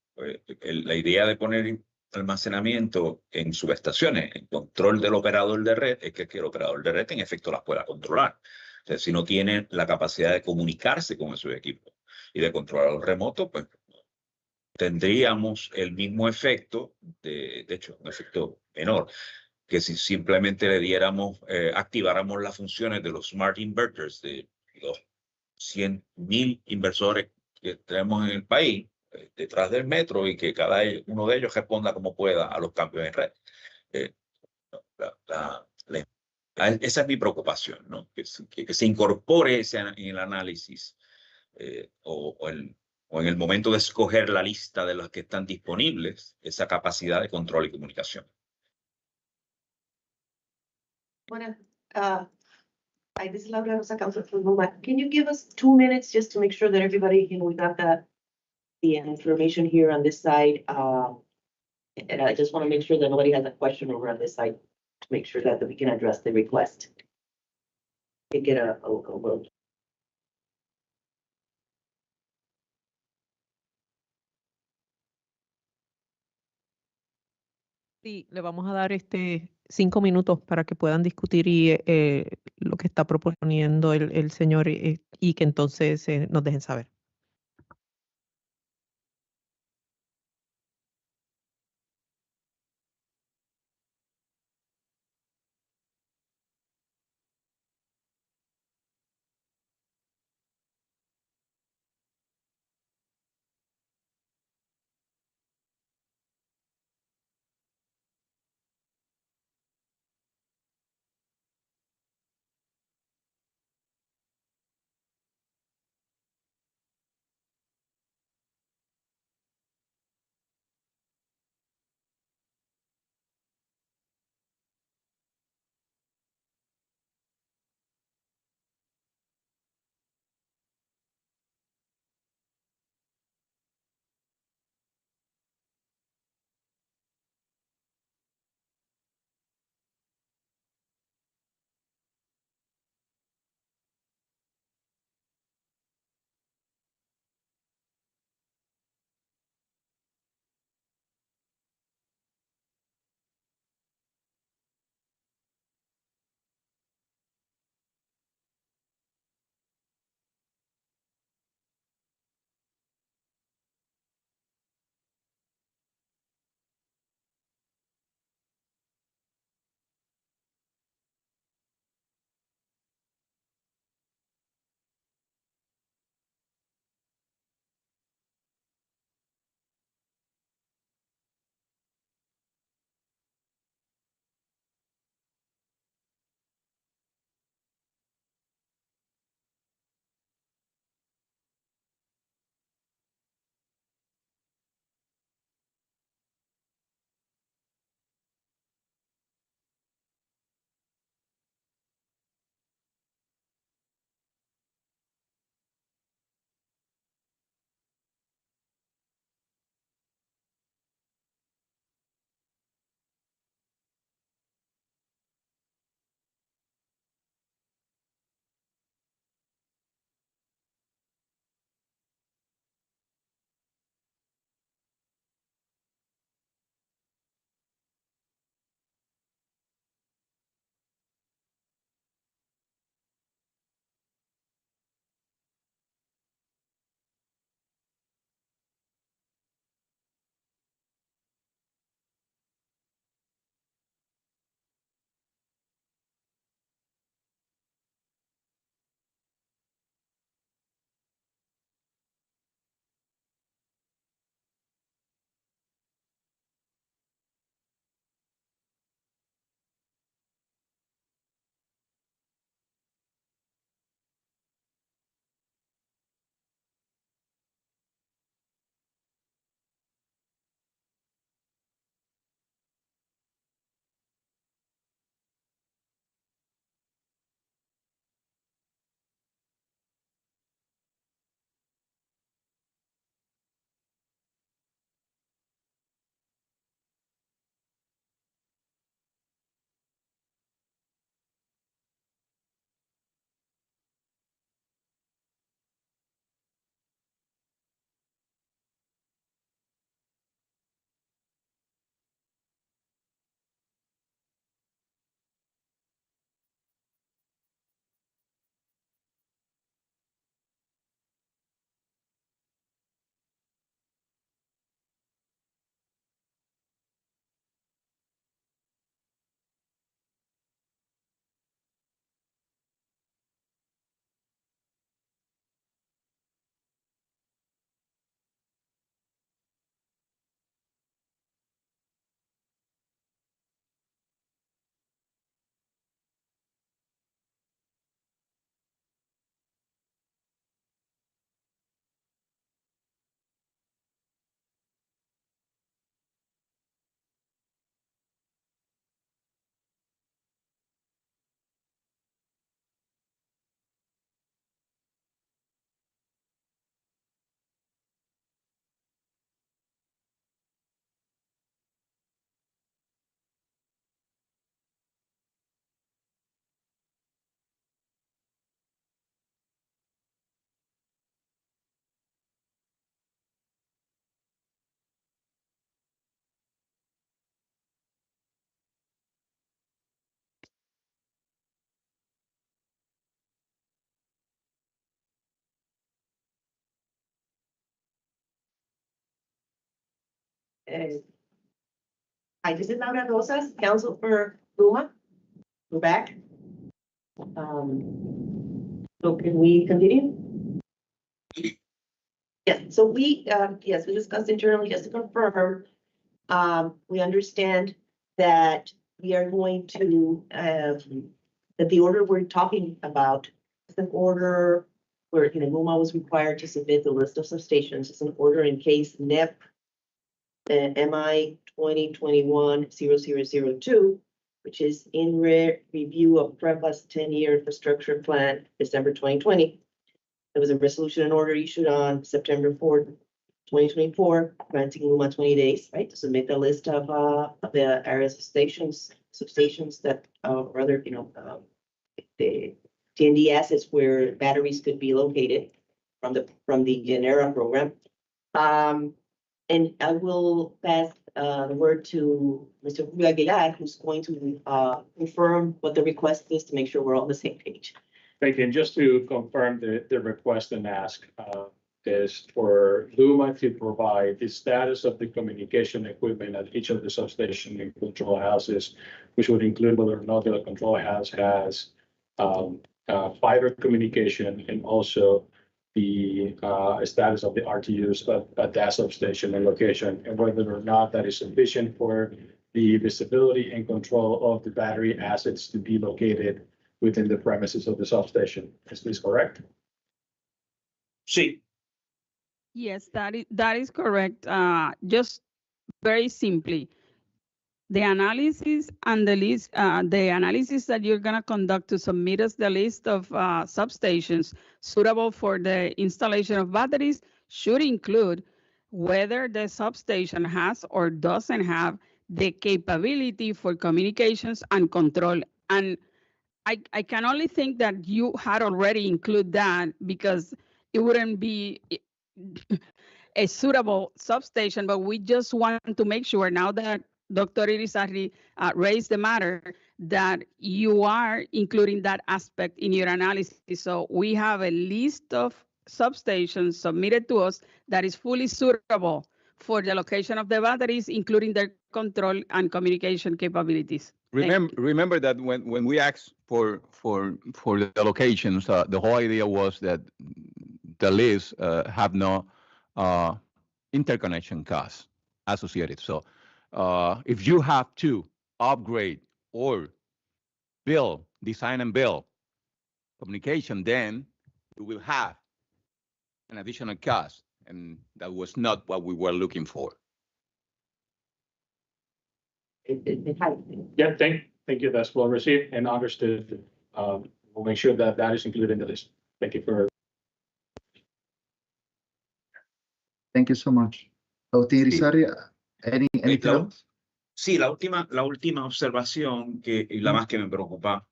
La idea de poner almacenamiento en subestaciones, en control del operador de red, es que el operador de red en efecto las pueda controlar. O sea, si no tiene la capacidad de comunicarse con esos equipos y de controlar remoto, pues tendríamos el mismo efecto, de hecho, un efecto menor, que si simplemente le diéramos, activáramos las funciones de los smart inverters, de los 100.000 inversores que tenemos en el país, detrás del metro, y que cada uno de ellos responda como pueda a los cambios en red. Esa es mi preocupación, ¿no? Que se incorpore en el análisis o en el momento de escoger la lista de los que están disponibles, esa capacidad de control y comunicación. Bueno, this is Laura Rosa, Council for Luma. Can you give us 2 minutes just to make sure that everybody, we got the information here on this side? And I just want to make sure that nobody has a question over on this side to make sure that we can address the request. And get a vote. Sí, le vamos a dar 5 minutos para que puedan discutir lo que está proponiendo el señor y que entonces nos dejen saber. Hi, this is Laura Rosas, counsel for Luma. We're back. So can we continue? Yes, so yes, we discussed internally, just to confirm, we understand that we are going to, that the order we're talking about is an order where, Luma was required to submit the list of substations. It's an order in case NEPR-MI-2024-0005, which is in review of PREPA's 10-year infrastructure plan, December 2020. There was a resolution and order issued on September 4th, 2024, granting Luma 20 days, right, to submit the list of the areas of substations that, or other, the T&D assets where batteries could be located from the NEPR program. And I will pass the word to Mr. Julio Aguilar, who's going to confirm what the request is to make sure we're all on the same page. Thank you. And just to confirm the request and ask is for Luma to provide the status of the communication equipment at each of the substation and control houses, which would include whether or not the control house has fiber communication, and also the status of the RTUs at that substation and location, and whether or not that is sufficient for the visibility and control of the battery assets to be located within the premises of the substation. Is this correct? Sí. Yes, that is correct. Just very simply, the analysis and the list, the analysis that you're going to conduct to submit us the list of substations suitable for the installation of batteries should include whether the substation has or doesn't have the capability for communications and control. And I can only think that you had already included that, because it wouldn't be a suitable substation, but we just want to make sure now that Dr. Irizarry raised the matter that you are including that aspect in your analysis. So we have a list of substations submitted to us that is fully suitable for the location of the batteries, including their control and communication capabilities. Remember that when we asked for the locations, the whole idea was that the list have no interconnection costs associated. So if you have to upgrade or design and build communication, then you will have an additional cost, and that was not what we were looking for. Yeah, thank you. That's well received and understood. We'll make sure that that is included in the list. Thank you for. Thank you so much. Dr. Irizarry, any thoughts? Sí, la última observación y la más que me preocupa,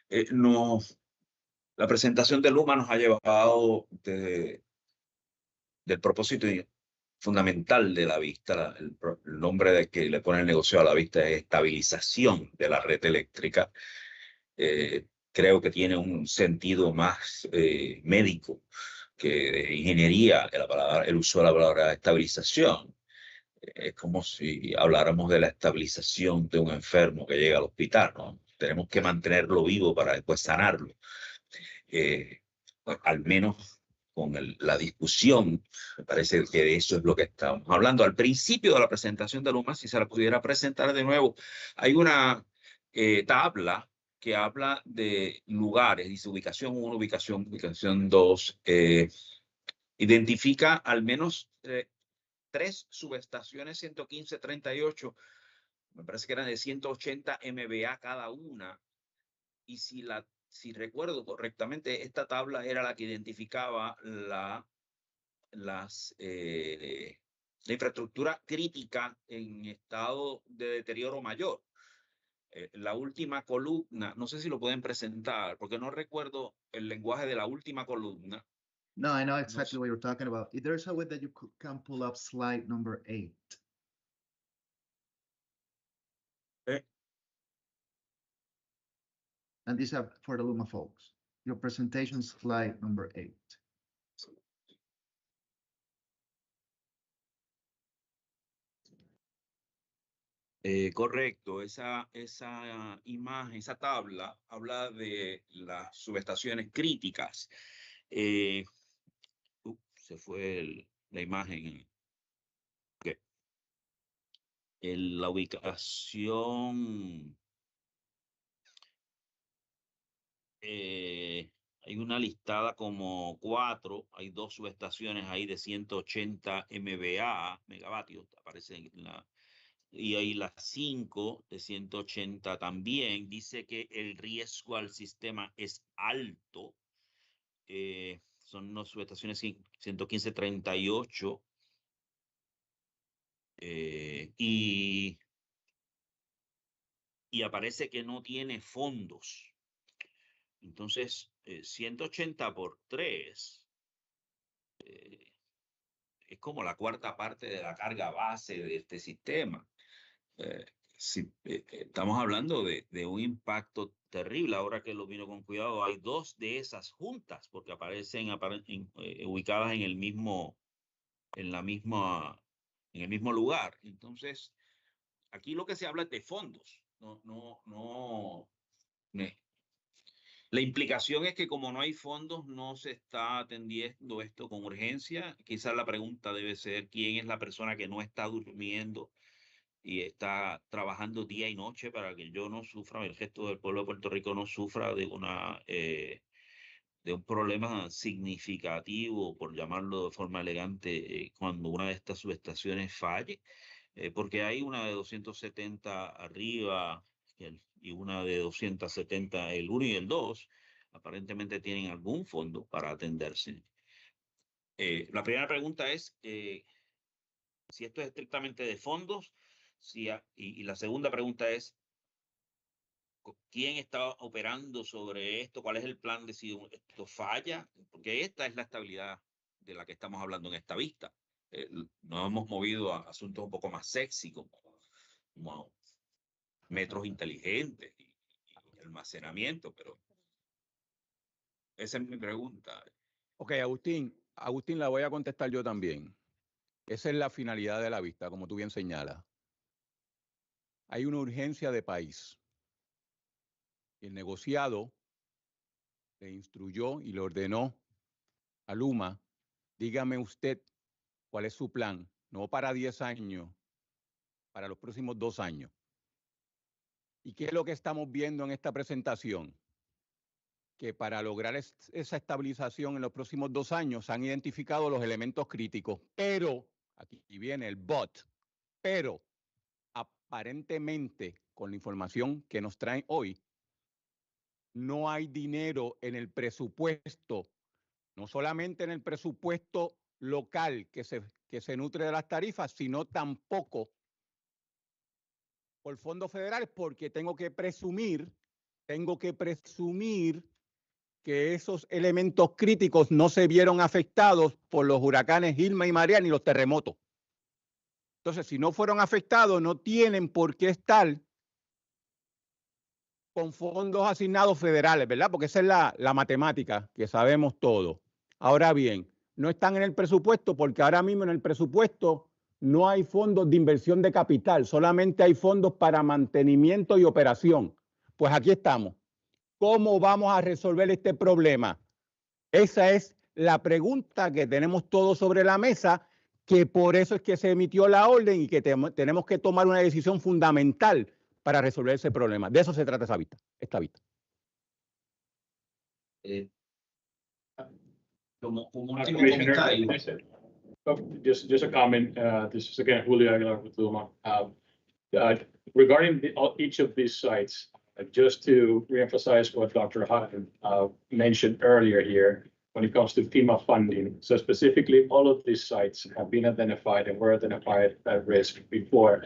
la presentación de Luma nos ha llevado del propósito fundamental de la vista. El nombre de que le pone el negocio a la vista es estabilización de la red eléctrica. Creo que tiene un sentido más médico que de ingeniería, el uso de la palabra estabilización. Es como si habláramos de la estabilización de un enfermo que llega al hospital, ¿no? Tenemos que mantenerlo vivo para después sanarlo. Al menos con la discusión, me parece que de eso es lo que estamos hablando. Al principio de la presentación de Luma, si se la pudiera presentar de nuevo, hay una tabla que habla de lugares, dice ubicación 1, ubicación 2, identifica al menos 3 subestaciones 115-38, me parece que eran de 180 MVA cada una, y si recuerdo correctamente, esta tabla era la que identificaba la infraestructura crítica en estado de deterioro mayor. La última columna, no sé si lo pueden presentar, porque no recuerdo el lenguaje de la última columna. No, I know exactly what you're talking about. If there's a way that you can pull up slide number 8. And these are for the Luma folks. Your presentation slide number 8. Correcto, esa imagen, esa tabla habla de las subestaciones críticas. Se fue la imagen. Okay. La ubicación. Hay una listada como 4, hay 2 subestaciones ahí de 180 megavatios, aparece en la. Y hay las 5 de 180 también. Dice que el riesgo al sistema es alto. Son unas subestaciones 115-38. Y aparece que no tiene fondos. Entonces, 180 por 3 es como la cuarta parte de la carga base de este sistema. Estamos hablando de un impacto terrible. Ahora que lo miro con cuidado, hay 2 de esas juntas porque aparecen ubicadas en el mismo lugar. Entonces, aquí lo que se habla es de fondos. La implicación es que como no hay fondos, no se está atendiendo esto con urgencia. Quizás la pregunta debe ser quién es la persona que no está durmiendo y está trabajando día y noche para que yo no sufra, el resto del pueblo de Puerto Rico no sufra de un problema significativo, por llamarlo de forma elegante, cuando una de estas subestaciones falle, porque hay una de 270 arriba y una de 270, el 1 y el 2, aparentemente tienen algún fondo para atenderse. La primera pregunta es si esto es estrictamente de fondos, y la segunda pregunta es ¿quién está operando sobre esto? ¿Cuál es el plan de si esto falla? Porque esta es la estabilidad de la que estamos hablando en esta vista. Nos hemos movido a asuntos un poco más sexy, como metros inteligentes y almacenamiento, pero esa es mi pregunta. Ok, Agustín, la voy a contestar yo también. Esa es la finalidad de la vista, como tú bien señalas. Hay una urgencia de país. El negociado le instruyó y le ordenó a Luma, dígame usted cuál es su plan, no para 10 años, para los próximos 2 años. ¿Y qué es lo que estamos viendo en esta presentación? Que para lograr esa estabilización en los próximos 2 años se han identificado los elementos críticos, pero, aquí viene el but, pero aparentemente con la información que nos traen hoy, no hay dinero en el presupuesto, no solamente en el presupuesto local que se nutre de las tarifas, sino tampoco por fondos federales, porque tengo que presumir que esos elementos críticos no se vieron afectados por los huracanes Irma y María ni los terremotos. Entonces, si no fueron afectados, no tienen por qué estar con fondos asignados federales, ¿verdad? Porque esa es la matemática que sabemos todos. Ahora bien, no están en el presupuesto porque ahora mismo en el presupuesto no hay fondos de inversión de capital, solamente hay fondos para mantenimiento y operación. Pues aquí estamos. ¿Cómo vamos a resolver este problema? Esa es la pregunta que tenemos todos sobre la mesa, que por eso es que se emitió la orden y que tenemos que tomar una decisión fundamental para resolver ese problema. De eso se trata esta vista. Como último Commissioner, comentario. Just a comment. This is again Julio Aguilar with Luma. Regarding each of these sites, just to reemphasize what Dr. Hutton mentioned earlier here, when it comes to FEMA funding. So specifically, all of these sites have been identified and were identified at risk before,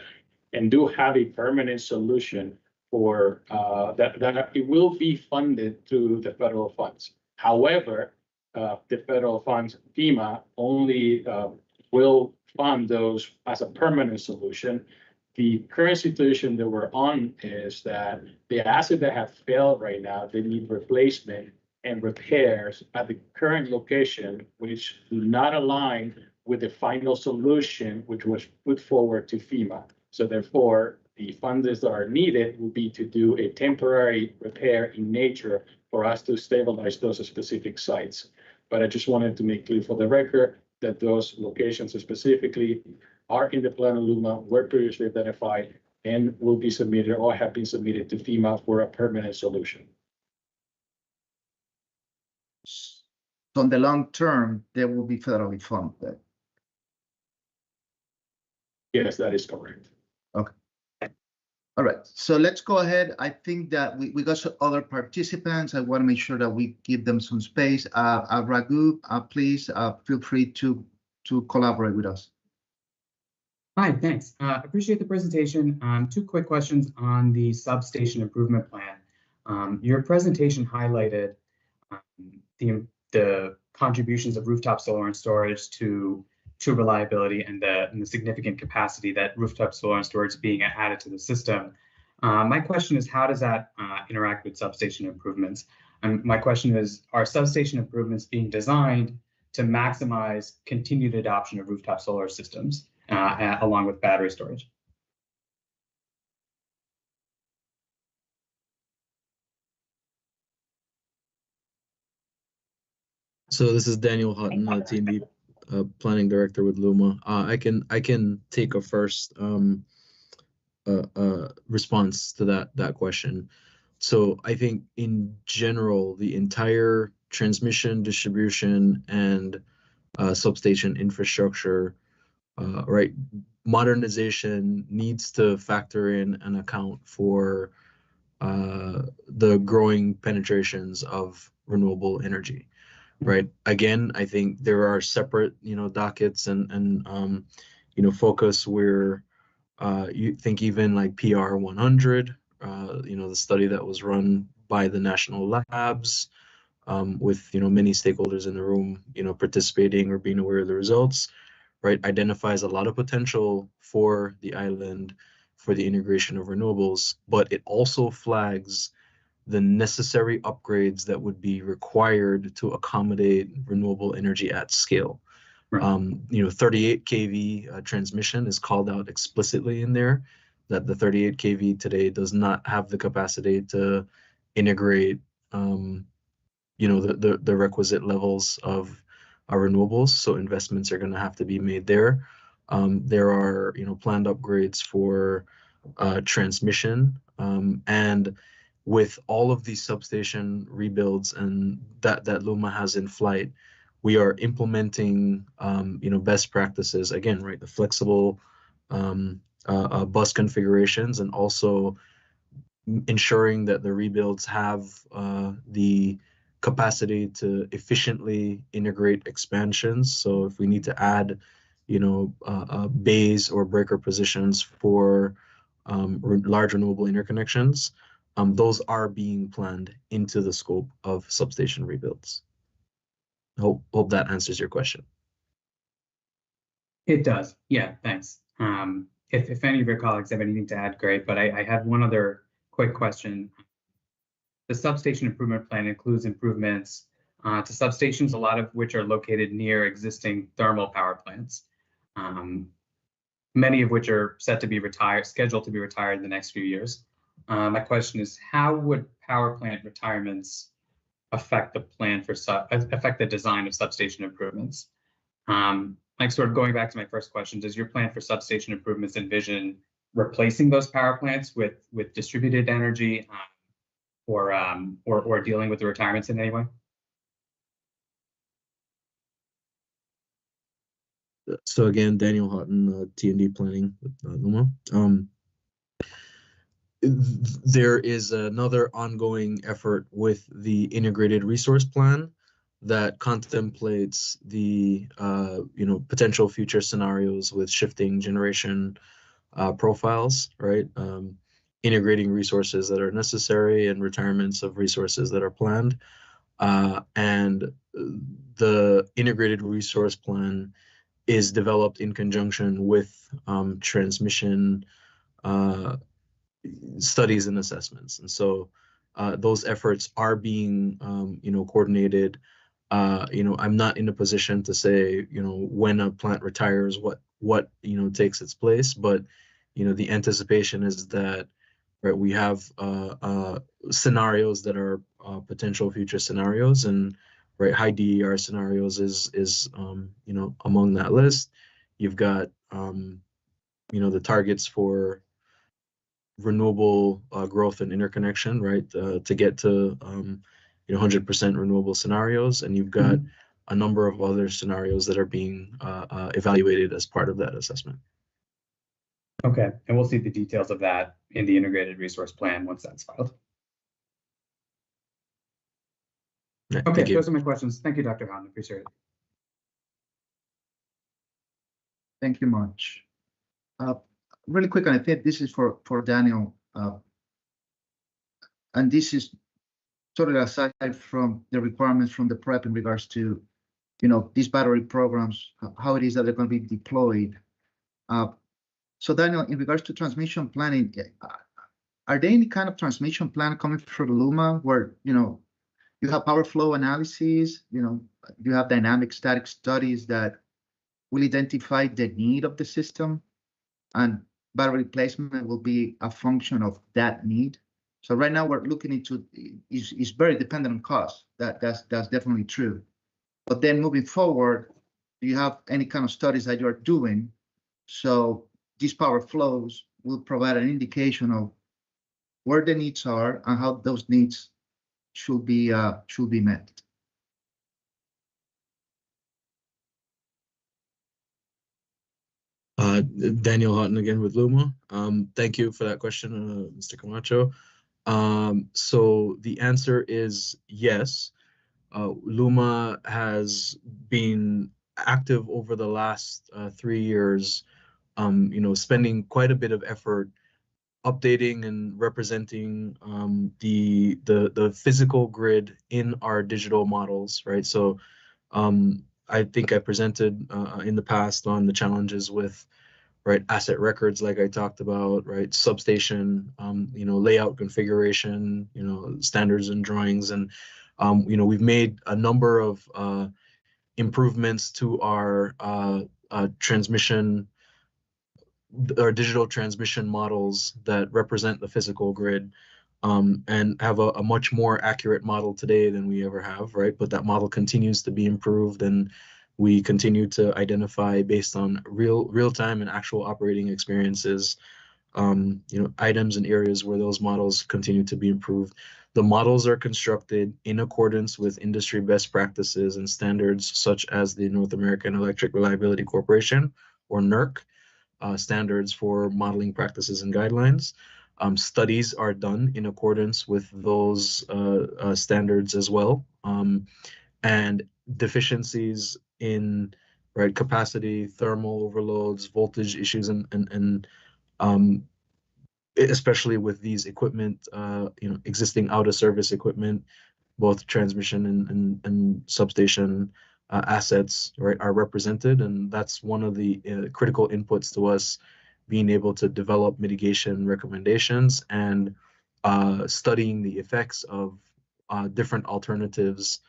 and do have a permanent solution for that it will be funded through the federal funds. However, the federal funds, FEMA, only will fund those as a permanent solution. The current situation that we're on is that the assets that have failed right now, they need replacement and repairs at the current location, which do not align with the final solution, which was put forward to FEMA. So therefore, the funds that are needed will be to do a temporary repair in nature for us to stabilize those specific sites. But I just wanted to make clear for the record that those locations specifically are in the plan of LUMA, were previously identified, and will be submitted or have been submitted to FEMA for a permanent solution. So in the long term, they will be federally funded. Yes, that is correct. Okay. All right, so let's go ahead. I think that we got some other participants. I want to make sure that we give them some space. Raghu, please feel free to collaborate with us. Hi, thanks. Appreciate the presentation. 2 quick questions on the substation improvement plan. Your presentation highlighted the contributions of rooftop solar and storage to reliability and the significant capacity that rooftop solar and storage is being added to the system. My question is, how does that interact with substation improvements? And my question is, are substation improvements being designed to maximize continued adoption of rooftop solar systems along with battery storage? So this is Daniel Houghton, T&D planning director with LUMA. I can take a first response to that question. So I think in general, the entire transmission, distribution, and substation infrastructure, right, modernization needs to factor in and account for the growing penetrations of renewable energy. Right. Again, I think there are separate, dockets and focus where you think even like PR 100, the study that was run by the national labs with, many stakeholders in the room, participating or being aware of the results, right, identifies a lot of potential for the island for the integration of renewables, but it also flags the necessary upgrades that would be required to accommodate renewable energy at scale. Right. 38 kV transmission is called out explicitly in there, that the 38 kV today does not have the capacity to integrate, the requisite levels of our renewables. So investments are going to have to be made there. There are, planned upgrades for transmission, and with all of these substation rebuilds and that LUMA has in flight, we are implementing, best practices, again, right, the flexible bus configurations, and also ensuring that the rebuilds have the capacity to efficiently integrate expansions. So if we need to add, bays or breaker positions for large renewable interconnections, those are being planned into the scope of substation rebuilds. Hope that answers your question. It does. Yeah, thanks. If any of your colleagues have anything to add, great. But I have one other quick question. The substation improvement plan includes improvements to substations, a lot of which are located near existing thermal power plants, many of which are scheduled to be retired in the next few years. My question is, how would power plant retirements affect the plan for affect the design of substation improvements? Like sort of going back to my first question, does your plan for substation improvements envision replacing those power plants with distributed energy, or dealing with the retirements in any way? So again, Daniel Houghton, T&D planning with LUMA. There is another ongoing effort with the integrated resource plan that contemplates the potential future scenarios with shifting generation profiles, right? Integrating resources that are necessary and retirements of resources that are planned. And the integrated resource plan is developed in conjunction with transmission studies and assessments. And so those efforts are being, coordinated. I'm not in a position to say, when a plant retires, what takes its place, but the anticipation is that, right, we have scenarios that are potential future scenarios, and right, high DER scenarios is among that list. You've got the targets for renewable growth and interconnection, right, to get to 100% renewable scenarios, and you've got a number of other scenarios that are being evaluated as part of that assessment. Okay, and we'll see the details of that in the integrated resource plan once that's filed. Yeah, okay, those are my questions. Thank you, Dr. Hahn. Appreciate it. Thank you much. Really quick, and I think this is for Daniel, and this is totally aside from the requirements from the prep in regards to, these battery programs, how it is that they're going to be deployed. So Daniel, in regards to transmission planning, are there any kind of transmission plan coming from LUMA where, you have power flow analyses, you have dynamic static studies that will identify the need of the system, and battery placement will be a function of that need? So right now we're looking into is very dependent on cost. That's definitely true. But then moving forward, do you have any kind of studies that you're doing so these power flows will provide an indication of where the needs are and how those needs should be met? Daniel Houghton again with LUMA. Thank you for that question, Mr. Camacho. So the answer is yes. LUMA has been active over the last 3 years, spending quite a bit of effort updating and representing the physical grid in our digital models, right? So I think I presented in the past on the challenges with, right, asset records, like I talked about, right, substation, layout configuration, standards and drawings, and we've made a number of improvements to our digital transmission models that represent the physical grid, and have a much more accurate model today than we ever have, right? But that model continues to be improved, and we continue to identify, based on real-time and actual operating experiences, items and areas where those models continue to be improved. The models are constructed in accordance with industry best practices and standards, such as the North American Electric Reliability Corporation, or NERC, standards for modeling practices and guidelines. Studies are done in accordance with those standards as well. And deficiencies in, right, capacity, thermal overloads, voltage issues, and especially with these equipment, existing out of service equipment, both transmission and substation assets, right, are represented, and that's one of the critical inputs to us being able to develop mitigation recommendations and studying the effects of different alternatives.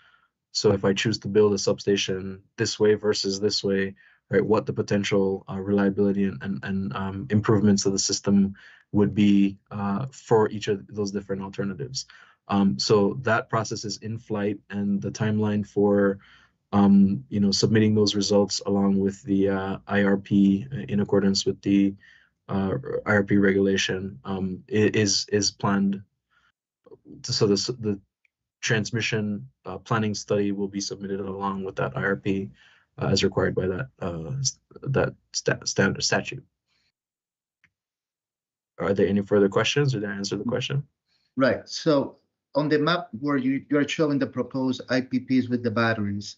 So if I choose to build a substation this way versus this way, right, what the potential reliability and improvements of the system would be for each of those different alternatives. So that process is in flight, and the timeline for submitting those results along with the IRP in accordance with the IRP regulation is planned. So the transmission planning study will be submitted along with that IRP as required by that statute. Are there any further questions, or did I answer the question? Right. So on the map where you're showing the proposed IPPs with the batteries,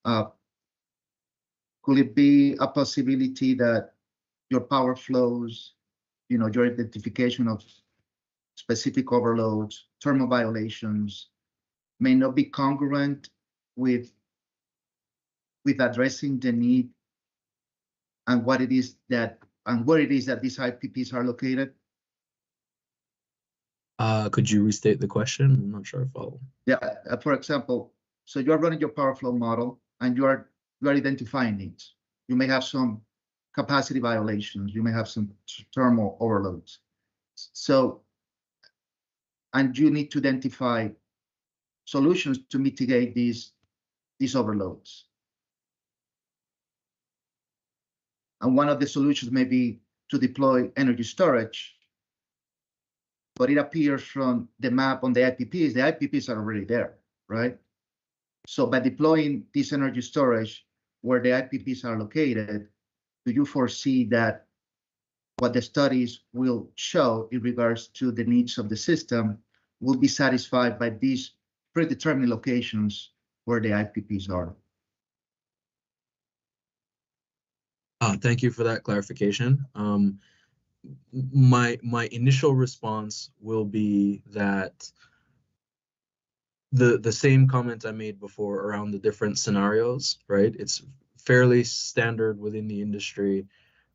could it be a possibility that your power flows, your identification of specific overloads, thermal violations, may not be congruent with addressing the need and what it is that and where it is that these IPPs are located? Could you restate the question? I'm not sure if I'll. Yeah. For example, so you are running your power flow model and you are identifying needs. You may have some capacity violations. You may have some thermal overloads. So, and you need to identify solutions to mitigate these overloads. And one of the solutions may be to deploy energy storage, but it appears from the map on the IPPs are already there, right? So by deploying this energy storage where the IPPs are located, do you foresee that what the studies will show in regards to the needs of the system will be satisfied by these predetermined locations where the IPPs are? Thank you for that clarification. My initial response will be that the same comment I made before around the different scenarios, right? It's fairly standard within the industry,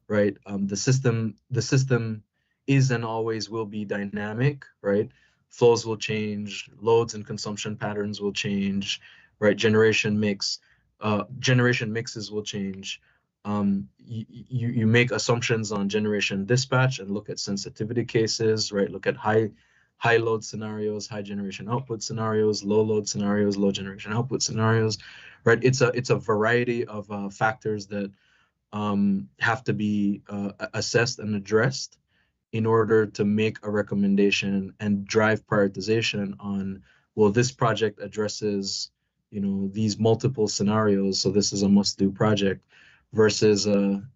right? The system is and always will be dynamic, right? Flows will change, loads and consumption patterns will change, right? Generation mixes will change. You make assumptions on generation dispatch and look at sensitivity cases, right? Look at high load scenarios, high generation output scenarios, low load scenarios, low generation output scenarios, right? It's a variety of factors that have to be assessed and addressed in order to make a recommendation and drive prioritization on, well, this project addresses, these multiple scenarios, so this is a must-do project, versus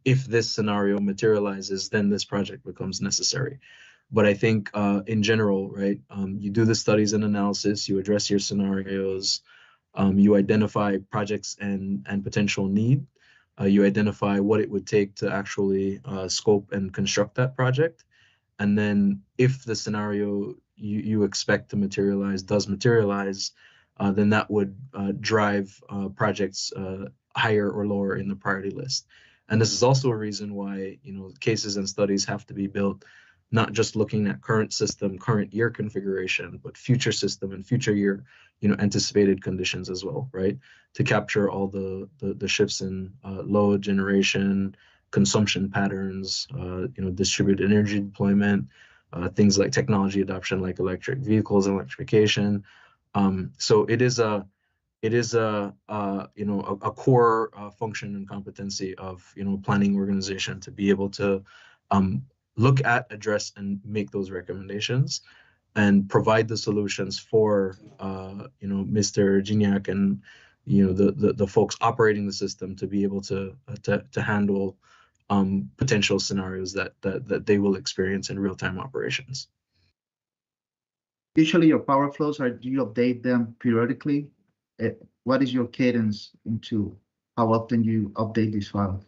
if this scenario materializes, then this project becomes necessary. But I think in general, right, you do the studies and analysis, you address your scenarios, you identify projects and potential need, you identify what it would take to actually scope and construct that project. And then if the scenario you expect to materialize does materialize, then that would drive projects higher or lower in the priority list. And this is also a reason why, cases and studies have to be built not just looking at current system, current year configuration, but future system and future year, anticipated conditions as well, right? To capture all the shifts in load generation, consumption patterns, distributed energy deployment, things like technology adoption, like electric vehicles, electrification. So it is a core function and competency of planning organization to be able to look at, address, and make those recommendations, and provide the solutions for Mr. Gignac and the folks operating the system to be able to handle potential scenarios that they will experience in real-time operations. Usually your power flows do you update them periodically? What is your cadence into how often you update these files?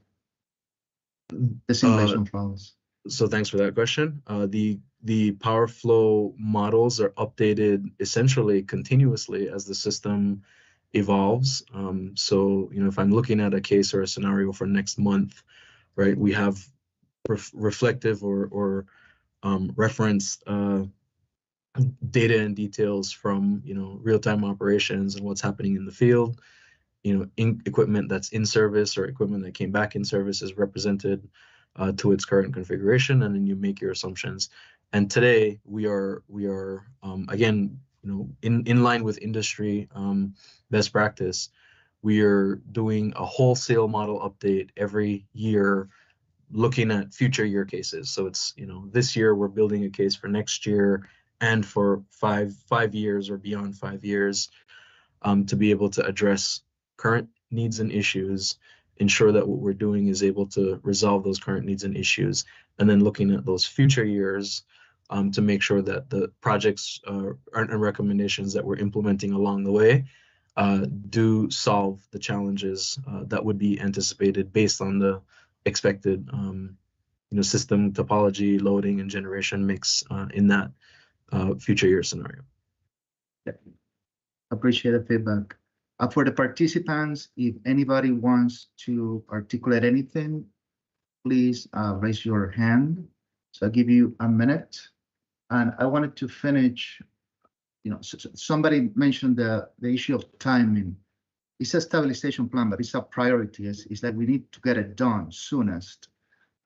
The simulation files. So thanks for that question. The power flow models are updated essentially continuously as the system evolves. So if I'm looking at a case or a scenario for next month, right, we have reflective or referenced data and details from real-time operations and what's happening in the field. Equipment that's in service or equipment that came back in service is represented to its current configuration, and then you make your assumptions. And today we are again, in line with industry best practice, we are doing a wholesale model update every year, looking at future year cases. So it's this year we're building a case for next year and for five years or beyond 5 years, to be able to address current needs and issues, ensure that what we're doing is able to resolve those current needs and issues, and then looking at those future years to make sure that the projects and recommendations that we're implementing along the way do solve the challenges that would be anticipated based on the expected system topology, loading, and generation mix in that future year scenario. Yeah. Appreciate the feedback. For the participants, if anybody wants to articulate anything, please raise your hand. So I'll give you a minute. And I wanted to finish, somebody mentioned the issue of timing. It's a stabilization plan, but it's a priority. It's like we need to get it done soonest.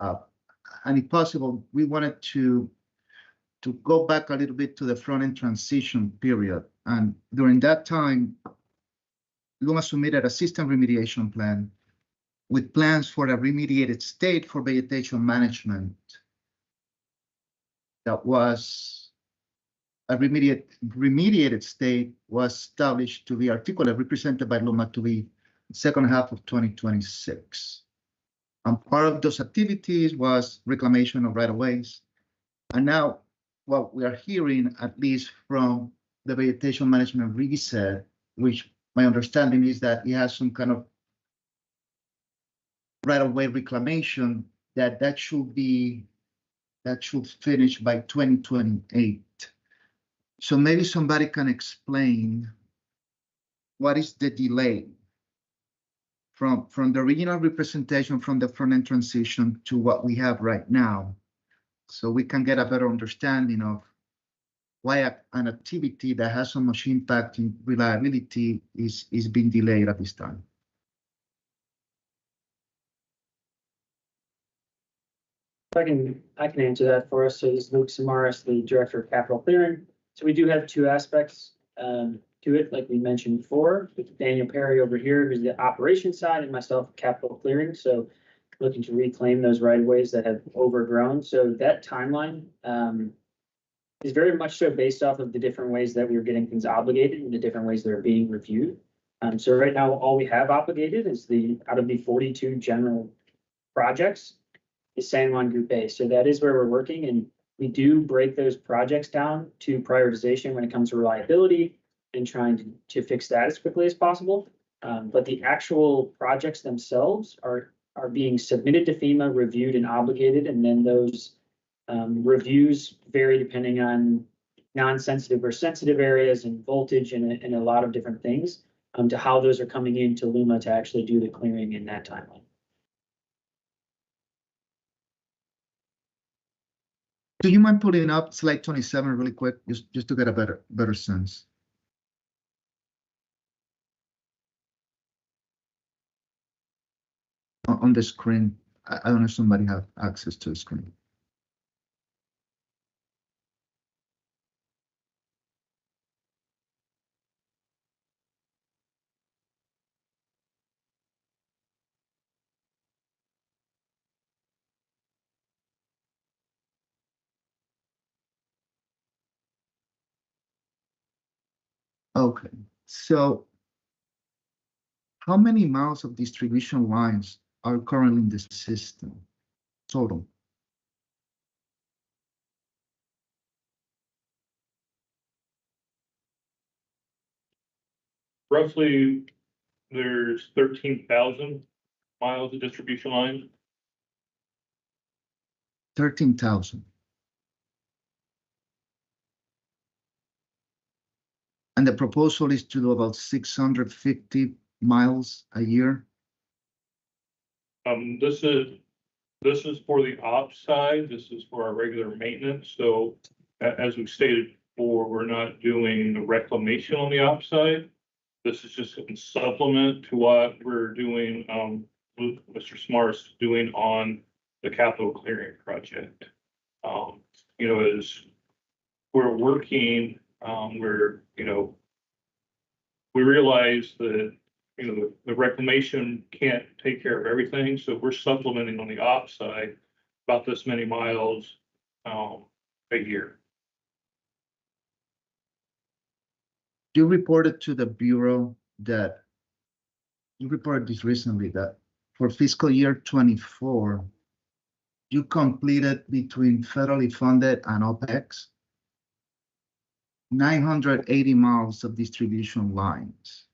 And if possible, we wanted to go back a little bit to the front-end transition period. And during that time, Luma submitted a system remediation plan with plans for a remediated state for vegetation management. That was a remediated state was established to be articulated, represented by Luma to be second half of 2026. And part of those activities was reclamation of right-of-ways. And now what we are hearing, at least from the vegetation management reset, which my understanding is that it has some kind of right-of-way reclamation, that should finish by 2028. So maybe somebody can explain what is the delay from the original representation from the front-end transition to what we have right now, so we can get a better understanding of why an activity that has so much impact in reliability is being delayed at this time. I can answer that for us. So this is Luke Samaras, the Director of Capital Clearing. So we do have two aspects to it, like we mentioned before, with Daniel Perry over here, who's the operations side, and myself, Capital Clearing. So looking to reclaim those right-of-ways that have overgrown. So that timeline is very much so based off of the different ways that we are getting things obligated and the different ways that are being reviewed. So right now, all we have obligated is out of the 42 general projects is San Juan Group A. So that is where we're working, and we do break those projects down to prioritization when it comes to reliability and trying to fix that as quickly as possible. But the actual projects themselves are being submitted to FEMA, reviewed and obligated, and then those reviews vary depending on non-sensitive or sensitive areas and voltage and a lot of different things to how those are coming into Luma to actually do the clearing in that timeline. Do you mind pulling up slide 27 really quick, just to get a better sense? On the screen, I don't know if somebody have access to the screen. Okay, so how many miles of distribution lines are currently in the system total? Roughly, there's 13,000 miles of distribution line. 13,000. And the proposal is to do about 650 miles a year. This is for the ops side. This is for our regular maintenance. So as we stated before, we're not doing the reclamation on the ops side. This is just a supplement to what we're doing, Mr. Smart's doing on the capital clearing project. You know, as we're working, we realize that, you know, the reclamation can't take care of everything. So we're supplementing on the ops side about this many miles a year. You reported to the Bureau that you reported this recently, that for fiscal year 24, you completed between federally funded and OPEX 980 miles of distribution lines.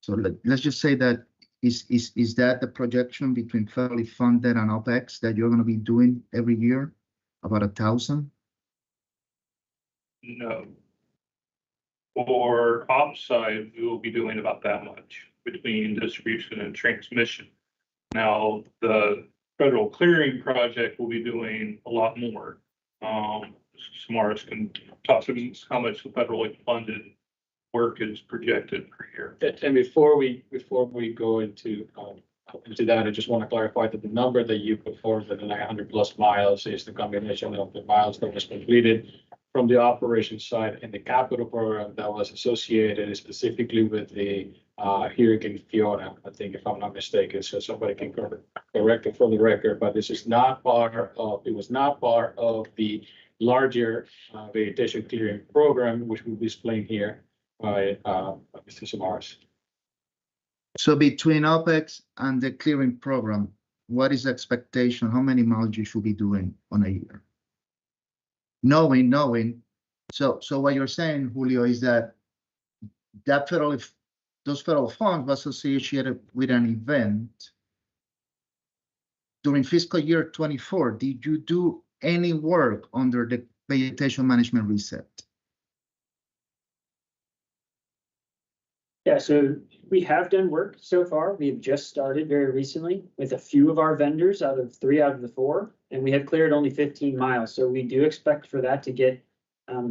So let's just say that is that the projection between federally funded and OPEX that you're going to be doing every year, about 1,000? No. For ops side, we will be doing about that much between distribution and transmission. Now, the federal clearing project will be doing a lot more. Smarts can talk to how much the federally funded work is projected per year. And before we go into To that, I just want to clarify that the number that you put forward, the 900+ miles, is the combination of the miles that was completed from the operations side and the capital program that was associated specifically with the Hurricane Fiona, I think, if I'm not mistaken. So somebody can correct it for the record, but this is not part of, it was not part of the larger vegetation clearing program, which we'll be explained here by Mr. Samaras. So between OpEx and the clearing program, what is the expectation? How many miles you should be doing on a year? Knowing. So what you're saying, Julio, is that those federal funds were associated with an event during fiscal year 24. Did you do any work under the vegetation management reset? Yeah, so we have done work so far. We've just started very recently with a few of our vendors out of 3 out of the 4, and we have cleared only 15 miles. So we do expect for that to get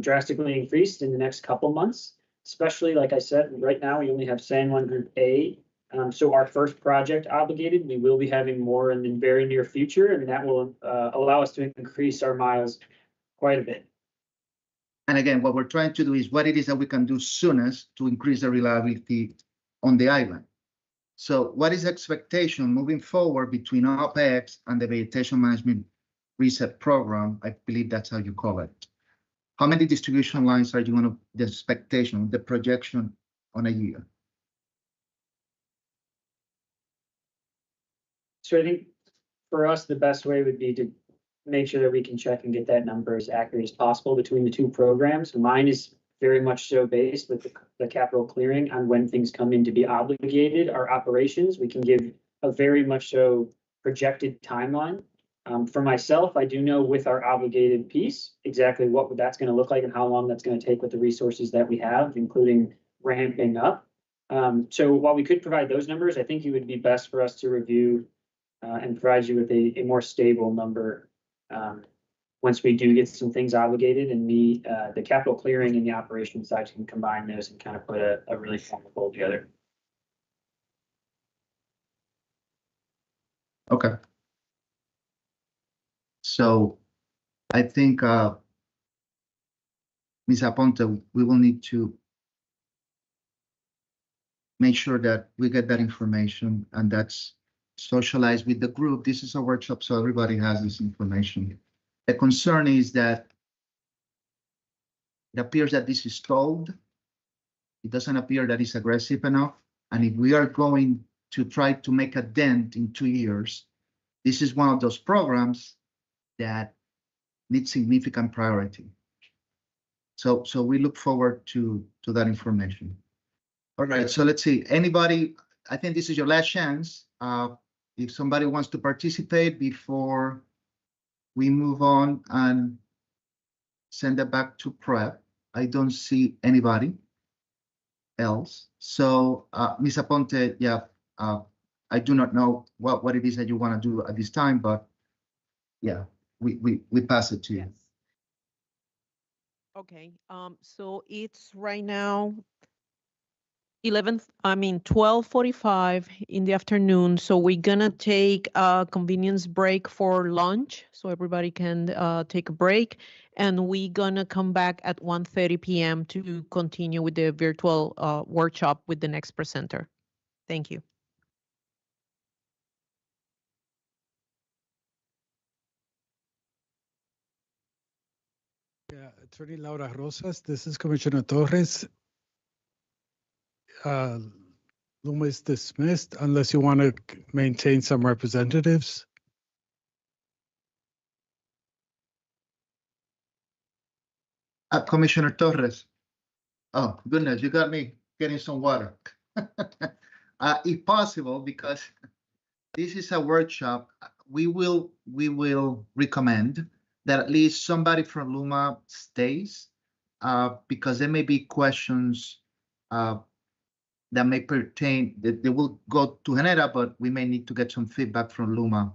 drastically increased in the next couple months, especially, like I said, right now we only have San Juan Group A. So our first project obligated, we will be having more in the very near future, and that will allow us to increase our miles quite a bit. And again, what we're trying to do is what it is that we can do soonest to increase the reliability on the island. So what is the expectation moving forward between OpEx and the vegetation management reset program? I believe that's how you call it. How many distribution lines are you going to, the expectation, the projection on a year? So I think for us, the best way would be to make sure that we can check and get that number as accurate as possible between the 2 programs. Mine is very much so based with the capital clearing on when things come in to be obligated. Our operations, we can give a very much so projected timeline. For myself, I do know with our obligated piece exactly what that's going to look like and how long that's going to take with the resources that we have, including ramping up. So while we could provide those numbers, I think it would be best for us to review and provide you with a more stable number once we do get some things obligated, and the capital clearing and the operations side can combine those and kind of put a really formal goal together. Okay. So I think, Ms. Aponte, we will need to make sure that we get that information and that's socialized with the group. This is a workshop, so everybody has this information. The concern is that it appears that this is stalled. It doesn't appear that it's aggressive enough. And if we are going to try to make a dent in 2 years, this is one of those programs that needs significant priority. So we look forward to that information. All right, so let's see. Anybody, I think this is your last chance. If somebody wants to participate before we move on and send it back to prep. I don't see anybody else. So, Ms. Aponte, yeah, I do not know what it is that you want to do at this time, but yeah, we pass it to you. Yes. Okay, so it's right now 12:45 in the afternoon. So we're gonna take a convenience break for lunch, so everybody can take a break, and we're gonna come back at 1:30 p.m. to continue with the virtual workshop with the next presenter. Thank you. Yeah, Attorney Laura Rosas, this is Commissioner Torres. Luma is dismissed unless you want to maintain some representatives. Commissioner Torres. Oh, goodness, you got me getting some water. If possible, because this is a workshop, we will recommend that at least somebody from Luma stays, because there may be questions that may pertain, that they will go to Genera, but we may need to get some feedback from Luma.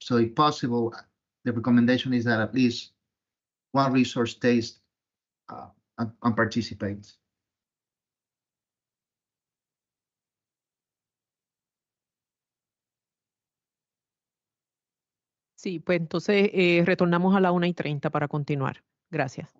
So if possible, the recommendation is that at least one resource stays and participates. Sí, pues entonces retornamos a la 1:30 para continuar. Gracias.